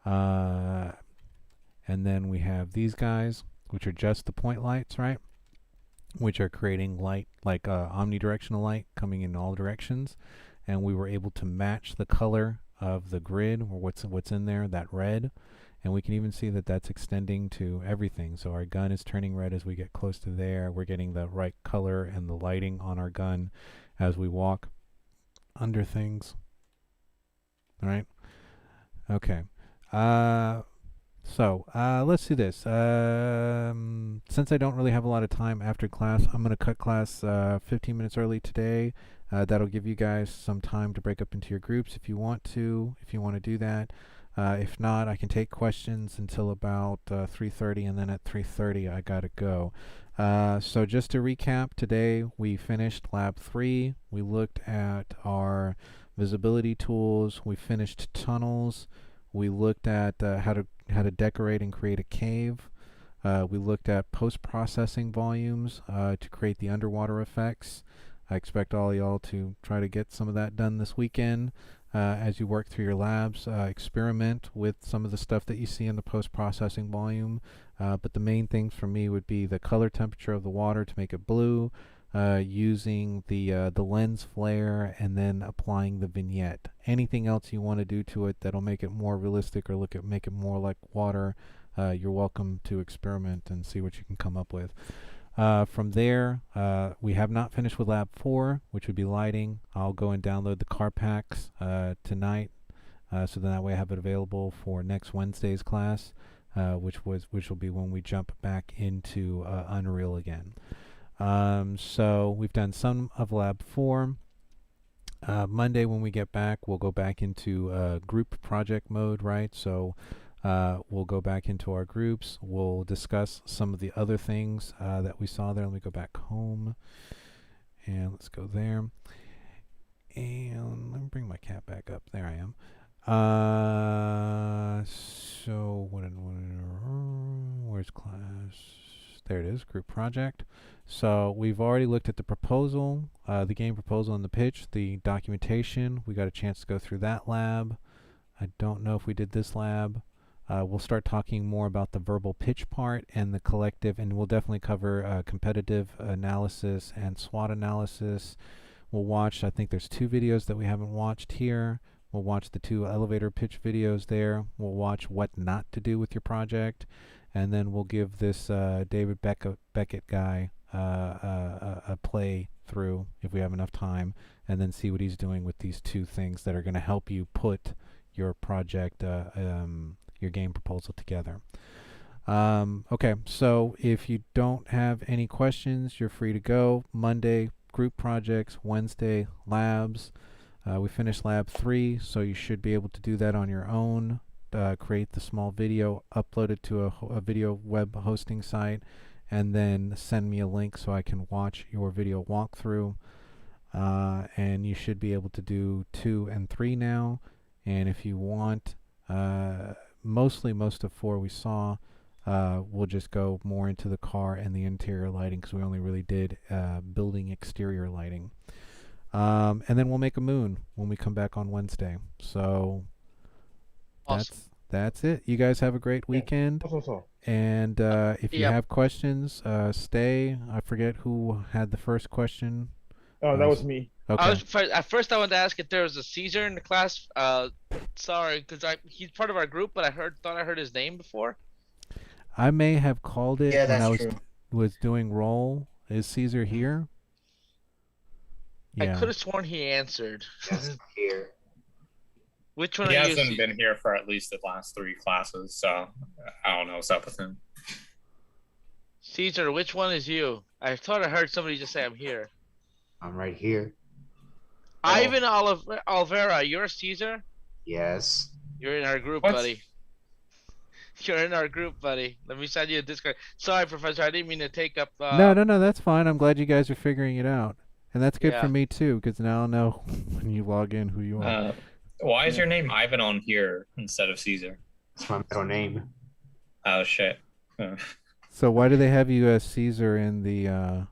And then we have these guys, which are just the point lights, right? Which are creating light, like omnidirectional light coming in all directions. And we were able to match the color of the grid, or what's in there, that red. And we can even see that that's extending to everything. So our gun is turning red as we get close to there. We're getting the right color and the lighting on our gun as we walk under things. All right. Okay. So let's do this. Since I don't really have a lot of time after class, I'm going to cut class 15 minutes early today. That'll give you guys some time to break up into your groups if you want to do that. If not, I can take questions until about 3:30, and then at 3:30 I gotta go. So just to recap, today we finished Lab 3. We looked at our visibility tools. We finished tunnels. We looked at how to decorate and create a cave. We looked at post-processing volumes to create the underwater effects. I expect all y'all to try to get some of that done this weekend. As you work through your labs, experiment with some of the stuff that you see in the post-processing volume. But the main things for me would be the color temperature of the water to make it blue, using the lens flare, and then applying the vignette. Anything else you want to do to it that'll make it more realistic or make it more like water, you're welcome to experiment and see what you can come up with. From there, we have not finished with Lab 4, which would be lighting. I'll go and download the car packs tonight, so then that way I have it available for next Wednesday's class, which will be when we jump back into Unreal again. So we've done some of Lab 4. Monday when we get back, we'll go back into group project mode, right? So we'll go back into our groups. We'll discuss some of the other things that we saw there. Let me go back home. And let's go there. And let me bring my cat back up. There I am. So, where's class? There it is, group project. So we've already looked at the proposal, the game proposal and the pitch, the documentation. We got a chance to go through that lab. I don't know if we did this lab. We'll start talking more about the verbal pitch part and the collective, and we'll definitely cover competitive analysis and SWOT analysis. We'll watch, I think there's 2 videos that we haven't watched here. We'll watch the 2 elevator pitch videos there. We'll watch what not to do with your project. And then we'll give this David Beckett guy a play through if we have enough time, and then see what he's doing with these 2 things that are going to help you put your project, your game proposal together. Okay, so if you don't have any questions, you're free to go. Monday, group projects. Wednesday, labs. We finished Lab 3, so you should be able to do that on your own. Create the small video, upload it to a video web hosting site, and then send me a link so I can watch your video walkthrough. And you should be able to do 2 and 3 now. And if you want, most of 4 we saw, we'll just go more into the car and the interior lighting, because we only really did building exterior lighting. And then we'll make a moon when we come back on Wednesday. So Awesome. that's it. You guys have a great weekend. And if you have questions, stay. I forget who had the first question. Oh, that was me. Okay. At first I wanted to ask if there was a Caesar in the class. Sorry, because he's part of our group, but I thought I heard his name before. I may have called it Yeah, when I that's true. was doing roll. Is Caesar here? I Yeah. could have sworn he answered. Yes, here. Which one He are you? hasn't been here for at least the last 3 classes, so I don't know what's up with him. Caesar, which one is you? I thought I heard somebody just say I'm here. I'm right here. Ivan Olvera, you're Caesar? Yes. You're in our group, What? buddy. You're in our group, buddy. Let me send you a Discord. Sorry, Professor, I didn't mean to take up... No, that's fine. I'm glad you guys are figuring it out. And that's good for Yeah. me, too, because now I'll know when you log in who you are. Why is your name Ivan on here instead of Caesar? It's my middle name. Oh shit. So why do they have you as Caesar in the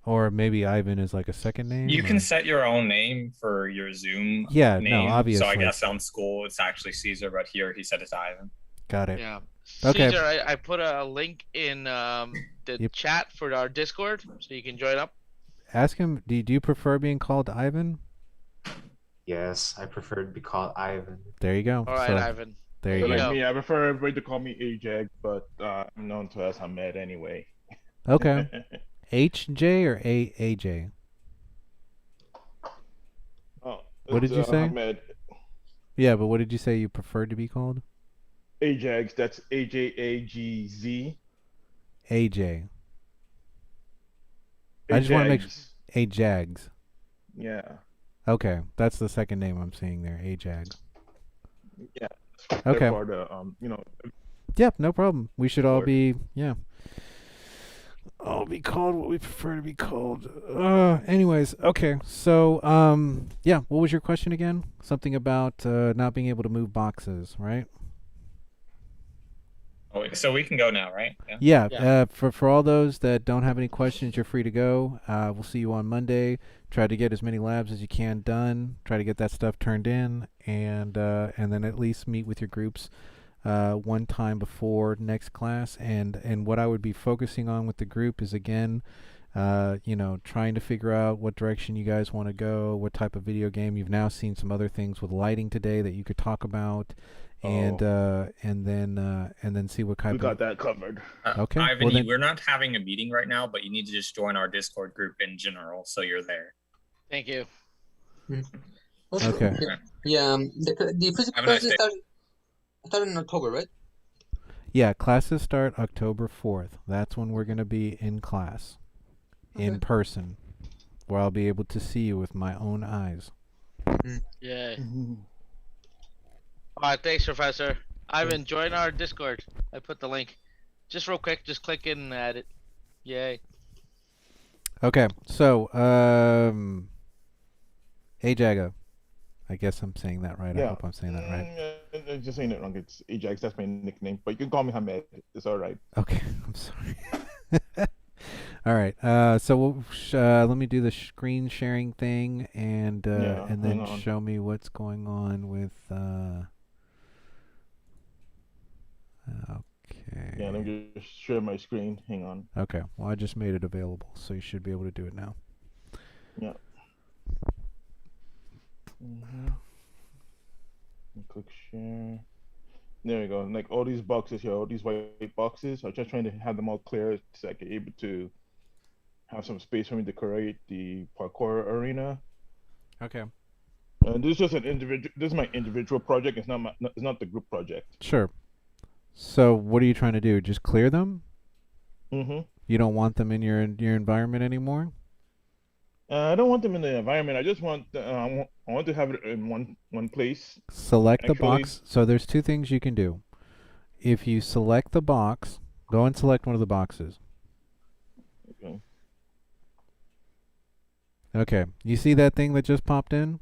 Or maybe Ivan is like a second name. You or- can set your own name for your Zoom Yeah, name. no, So obviously. I guess on school it's actually Caesar, but here he said it's Ivan. Got it. Yeah. Okay. Caesar, I put a link in the Yep. chat for our Discord, so you can join up. Ask him. Do you prefer being called Ivan? Yes, I prefer to be called Ivan. There you go. All right, So, Ivan. there So you like go. go. me, I prefer everybody to call me Ajax, but I'm known to as Hamed anyway. Okay. HJ or AJ? Oh, What it's, did you say? Hamed. Yeah, but what did you say you preferred to be called? Ajax, that's AJAGZ. AJ. I just wanna make Ajax. Ajax. Yeah. Okay, that's the second name I'm seeing there. Ajax. Yeah. Okay. Therefore, the Yep, no problem. We should all Lord. be all be called what we prefer to be called. Anyways, okay. So, yeah, what was your question again? Something about not being able to move boxes, right? Oh, so we can go now, right? Yeah. Yeah. Yeah. For all those that don't have any questions, you're free to go. We'll see you on Monday. Try to get as many labs as you can done. Try to get that stuff turned in, and then at least meet with your groups one time before next class. And what I would be focusing on with the group is again, trying to figure out what direction you guys want to go, what type of video game. You've now seen some other things with lighting today that you could talk about. And then see what we kind got of that covered. Okay, Ivan, well then- we're not having a meeting right now, but you need to just join our Discord group in general, so you're there. Thank you. Also, Okay. Yeah, the physical Have a nice classes day. start in October, right? Yeah, classes start October 4th. That's when we're going to be in class, in Okay. person, where I'll be able to see you with my own eyes. Yay. All right, thanks, Professor. Ivan, join our Discord. I put the link. Just real quick, just click in and add it. Yay. Okay, so, Ajaga. I guess I'm saying that right. I Yeah. hope I'm saying that right. Just saying it wrong. It's Ajax. That's my nickname, but you can call me Hamed. It's all right. Okay, I'm sorry. All right. So let me do the screen sharing thing, and Yeah, and then hang on. show me what's going on with. Okay. Yeah, let me just share my screen. Hang on. Okay. Well, I just made it available, so you should be able to do it now. Yeah. Click share. There we go. Like all these boxes here, all these white boxes. I'm just trying to have them all clear so I can able to have some space for me to create the parkour arena. Okay. And this is just an individual. This is my individual project. It's not it's not the group project. Sure. So what are you trying to do? Just clear them? Mm-hmm. You don't want them in your environment anymore? I don't want them in the environment. I just want I want to have it in one place. Select the Actually- box. So there's two things you can do. If you select the box, go and select one of the boxes. Okay. Okay. You see that thing that just popped in?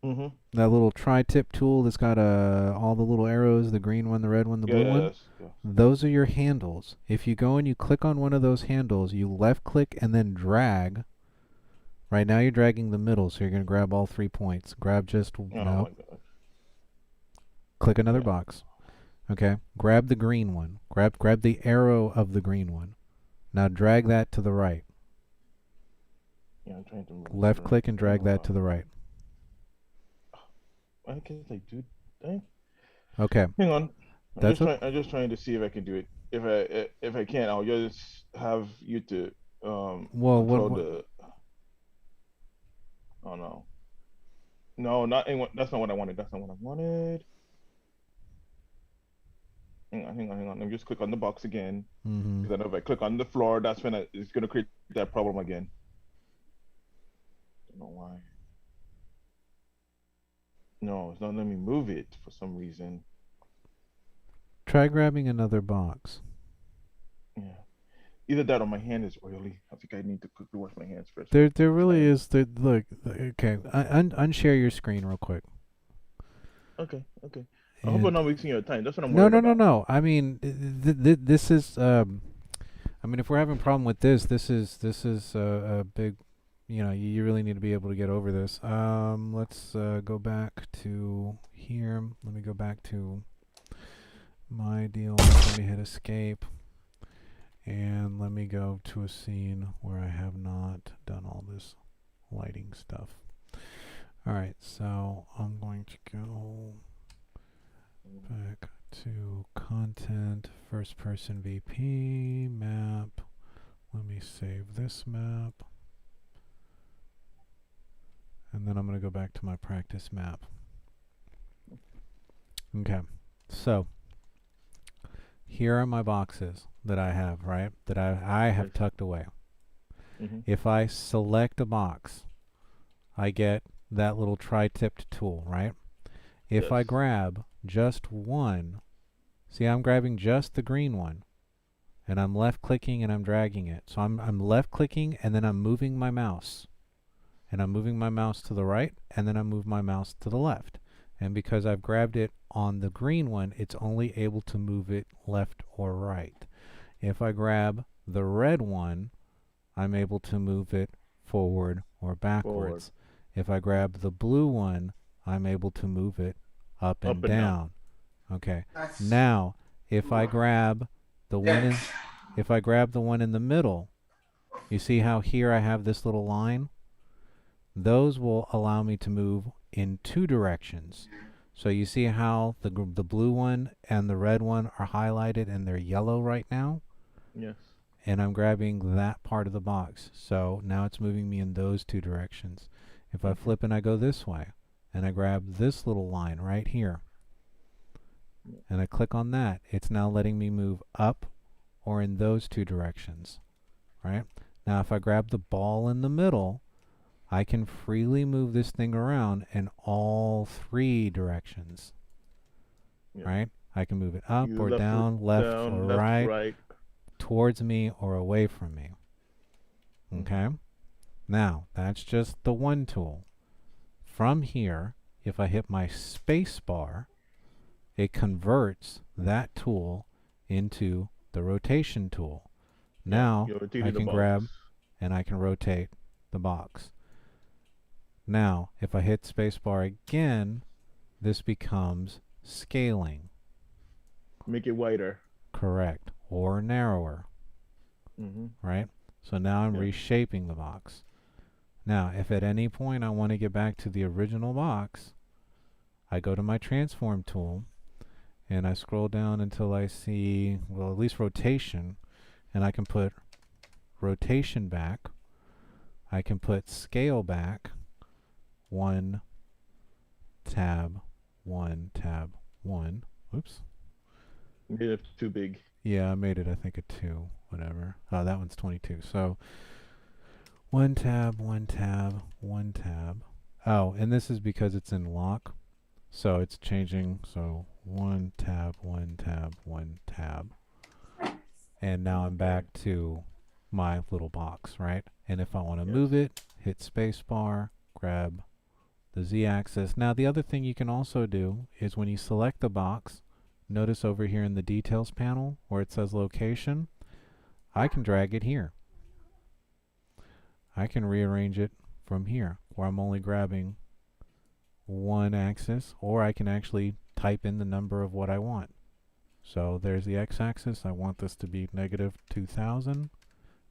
Mm-hmm. That little tri-tip tool that's got all the little arrows, the green one, the red one, the blue one? Yeah. Those are your handles. If you go and you click on one of those handles, you left click and then drag. Right now you're dragging the middle, so you're going to grab all 3 points. Grab just, Oh no, my god. click another Yeah. box. Okay, grab the green one. Grab the arrow of the green one. Now drag that to the right. Yeah, I'm trying to move Left it. click and drag that to the right. Why can't I do that? Okay, Hang on. That's I'm just trying to see if I can do it. If I can't, I'll just have you to Well, control what- the. Oh no. No, that's not what I wanted. That's not what I wanted. Hang on. Let me just click on the box again. mm-hmm. Because I know if I click on the floor, that's when it's gonna create that problem again. Don't know why. No, it's not letting me move it for some reason. Try grabbing another box. Yeah. Either that or my hand is oily. I think I need to quickly wash my hands first. There really is. Look, okay, unshare your screen real quick. Okay. I hope And- I'm not wasting your time. That's what I'm No, worried no, no, about. no. I mean, this is I mean, if we're having a problem with this, this is a big, you really need to be able to get over this. Let's go back to here. Let me go back to my deal. Let me hit escape. And let me go to a scene where I have not done all this lighting stuff. Alright, so I'm going to go back to content, first person VP, map. Let me save this map. And then I'm going to go back to my practice map. Okay, so here are my boxes that I have, right? That I have tucked away. If I select a box, I get that little tri-tipped tool, right? If I grab just one, see, I'm grabbing just the green one, and I'm left clicking and I'm dragging it. So I'm left clicking and then I'm moving my mouse, and I'm moving my mouse to the right, and then I move my mouse to the left. And because I've grabbed it on the green one, it's only able to move it left or right. If I grab the red one, I'm able to move it forward or backwards. If I grab the blue one, I'm able to move it up and down. Okay. Now, if I grab the one in the middle, you see how here I have this little line? Those will allow me to move in two directions. So you see how the blue one and the red one are highlighted and they're yellow right now? Yes. And I'm grabbing that part of the box. So now it's moving me in those two directions. If I flip and I go this way, and I grab this little line right here, and I click on that, it's now letting me move up or in those two directions, right? Now if I grab the ball in the middle, I can freely move this thing around in all three directions, right? I can move it up or down, left or right, towards me or away from me. Okay? Now, that's just the one tool. From here, if I hit my space bar, it converts that tool into the rotation tool. Now, I can grab and I can rotate the box. Now, if I hit spacebar again, this becomes scaling. Make it wider. Correct. Or narrower. Right? So now I'm reshaping the box. Now, if at any point I want to get back to the original box, I go to my transform tool and I scroll down until I see, well, at least rotation, and I can put rotation back. I can put scale back. 1 tab 1 tab 1. Oops. Made it too big. Yeah, I made it, I think, a 2, whatever. Oh, that one's 22. So 1 tab 1 tab 1 tab. Oh, and this is because it's in lock, so it's changing. So 1 tab 1 tab 1 tab, and now I'm back to my little box, right? And if I want to move it, hit spacebar, grab the Z-axis. Now the other thing you can also do is when you select the box, notice over here in the details panel where it says location, I can drag it here. I can rearrange it from here where I'm only grabbing one axis, or I can actually type in the number of what I want. So there's the x-axis. I want this to be negative 2000.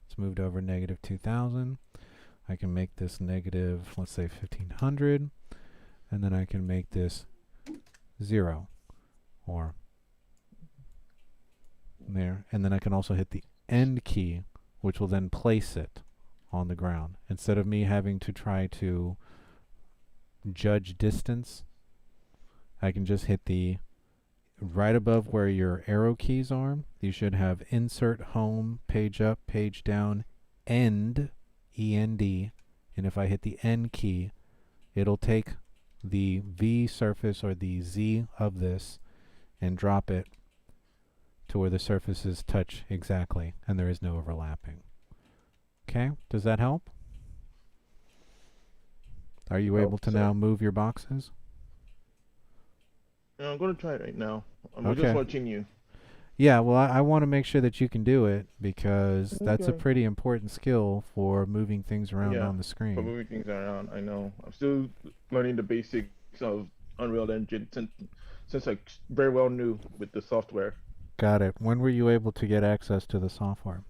It's moved over negative 2000. I can make this negative, let's say 1500, and then I can make this 0 or there, and then I can also hit the end key, which will then place it on the ground. Instead of me having to try to judge distance, I can just hit the right above where your arrow keys are. You should have insert home, page up, page down, end, END, and if I hit the end key, it'll take the V surface or the Z of this and drop it to where the surfaces touch exactly and there is no overlapping. Okay, does that help? Are you able to now move your boxes? No, I'm going to try it right now. I'm Okay. just watching you. Yeah, well, I want to make sure that you can do it because that's a Okay. pretty important skill for moving things around Yeah, on the for screen. moving things around. I know. I'm still learning the basics of Unreal Engine since I very well new with the software. Got it. When were you able to get access to the software?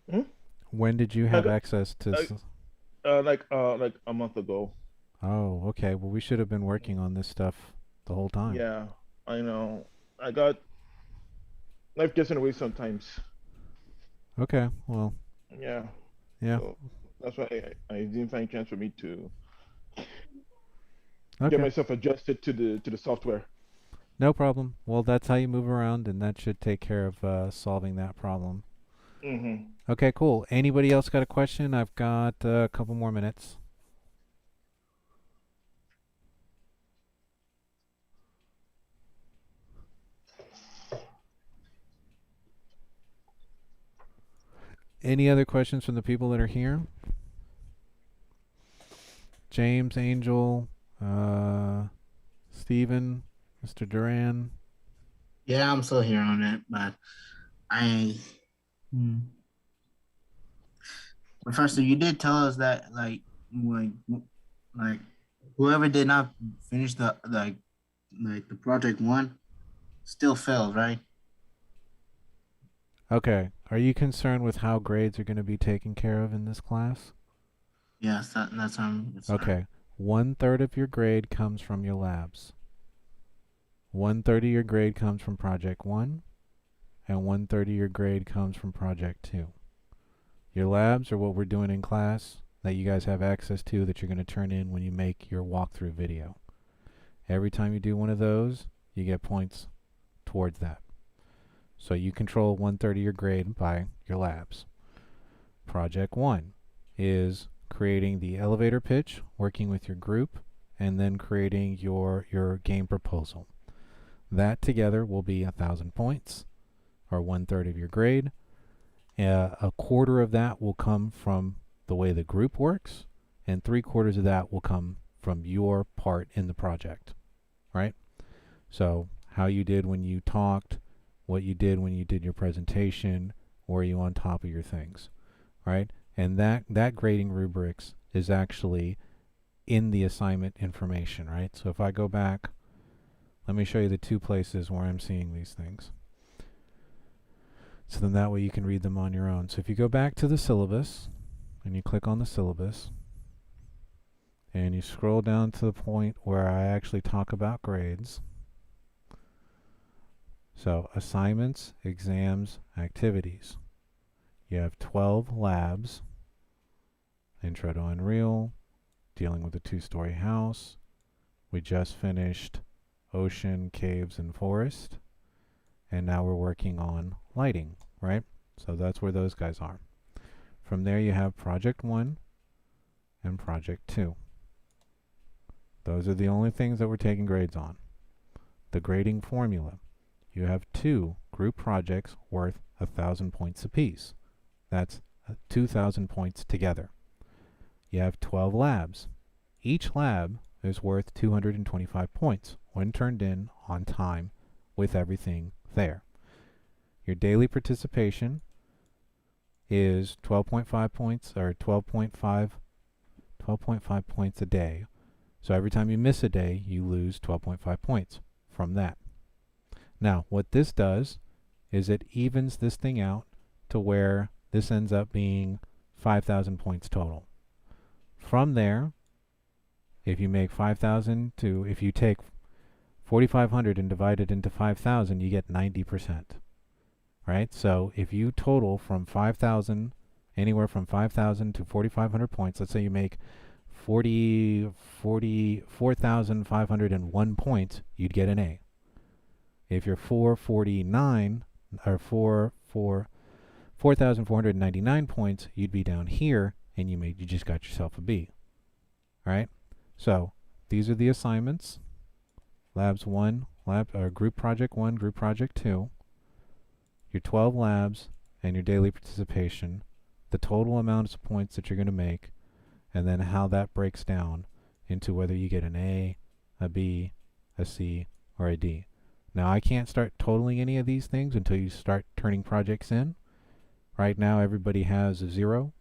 Hmm? When did you I have got access to? like a month ago. Oh, okay. Well, we should have been working on this stuff the whole time. Yeah, I know. I got life gets in the way sometimes. Okay. Well, Yeah, yeah. so that's why I didn't find a chance for me to get Okay. myself adjusted to the software. No problem. Well, that's how you move around, and that should take care of solving that problem. Mm-hmm. Okay, cool. Anybody else got a question? I've got a couple more minutes. Any other questions from the people that are here? James, Angel, Stephen, Mr. Duran. Yeah, I'm still here on it, but I. Hmm. Professor, you did tell us that like whoever did not finish the like the project one still failed, right? Okay. Are you concerned with how grades are going to be taken care of in this class? Yes, that's it's Okay. 1/3 of your grade comes from your labs. 1/3 of your grade comes from Project 1, and 1/3 of your grade comes from Project 2. Your labs are what we're doing in class that you guys have access to that you're going to turn in when you make your walkthrough video. Every time you do one of those, you get points towards that. So you control 1/3 of your grade by your labs. Project 1 is creating the elevator pitch, working with your group, and then creating your game proposal. That together will be 1,000 points, or 1/3 of your grade. A quarter of that will come from the way the group works, and 3/4 of that will come from your part in the project, right? So how you did when you talked, what you did when you did your presentation, were you on top of your things, right? And that grading rubrics is actually in the assignment information, right? So if I go back, let me show you the two places where I'm seeing these things. So then that way you can read them on your own. So if you go back to the syllabus, and you click on the syllabus, and you scroll down to the point where I actually talk about grades. So assignments, exams, activities. You have 12 labs. Intro to Unreal, dealing with a 2-story house. We just finished ocean, caves, and forest. And now we're working on lighting, right? So that's where those guys are. From there you have Project 1 and Project 2. Those are the only things that we're taking grades on. The grading formula. You have 2 group projects worth 1,000 points apiece. That's 2,000 points together. You have 12 labs. Each lab is worth 225 points when turned in on time with everything there. Your daily participation is 12.5 points, or 12.5 points a day. So every time you miss a day, you lose 12.5 points from that. Now, what this does is it evens this thing out to where this ends up being 5,000 points total. From there, if you make 5,000 to, if you take 4,500 and divide it into 5,000, you get 90%. Right? So if you total from 5,000, anywhere from 5,000 to 4,500 points, let's say you make 4,501 points, you'd get an A. If you're 449 or 4,499 points, you'd be down here, and you just got yourself a B. All right? So these are the assignments. Labs 1, group project 1, group project 2. Your 12 labs and your daily participation, the total amount of points that you're going to make, and then how that breaks down into whether you get an A, a B, a C, or a D. Now, I can't start totaling any of these things until you start turning projects in. Right now, everybody has a 0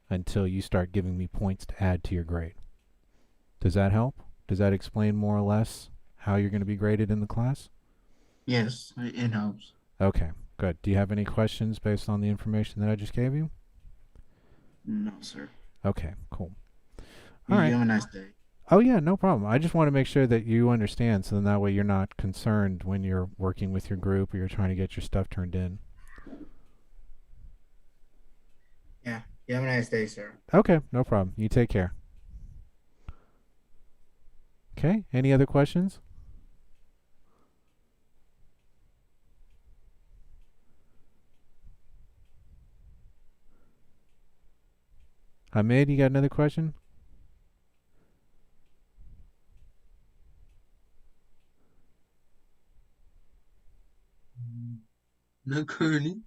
until you start giving me points to add to your grade. Does that help? Does that explain more or less how you're going to be graded in the class? Yes, it helps. Okay, good. Do you have any questions based on the information that I just gave you? No, sir. Okay, cool. You All right. have a nice day. Oh yeah, no problem. I just want to make sure that you understand, so then that way you're not concerned when you're working with your group or you're trying to get your stuff turned in. Yeah, you have a nice day, sir. Okay, no problem. You take care. Okay, any other questions? Hamid, you got another question? Not currently.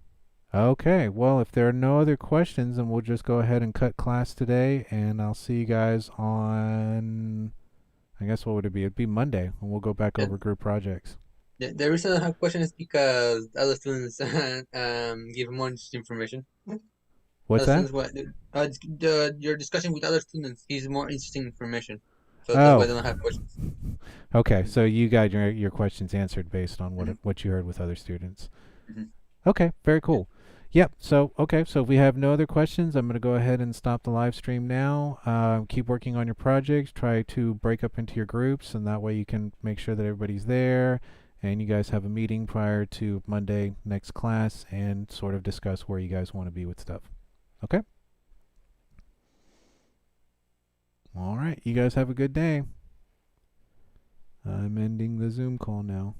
Okay, well, if there are no other questions, then we'll just go ahead and cut class today, and I'll see you guys on, I guess what would it be? It'd be Monday, and we'll go back Yeah. over group projects. The reason I have questions is because other students give more interesting information. What's Other that? students, your discussion with other students gives more interesting information. So that's Oh. why I don't have questions. Okay, so you got your questions answered based on what you heard with other students. Mhm. Okay, very cool. Yep. So okay, so if we have no other questions, I'm gonna go ahead and stop the live stream now. Keep working on your projects. Try to break up into your groups, and that way you can make sure that everybody's there, and you guys have a meeting prior to Monday next class, and sort of discuss where you guys want to be with stuff. Okay. All right. You guys have a good day. I'm ending the Zoom call now.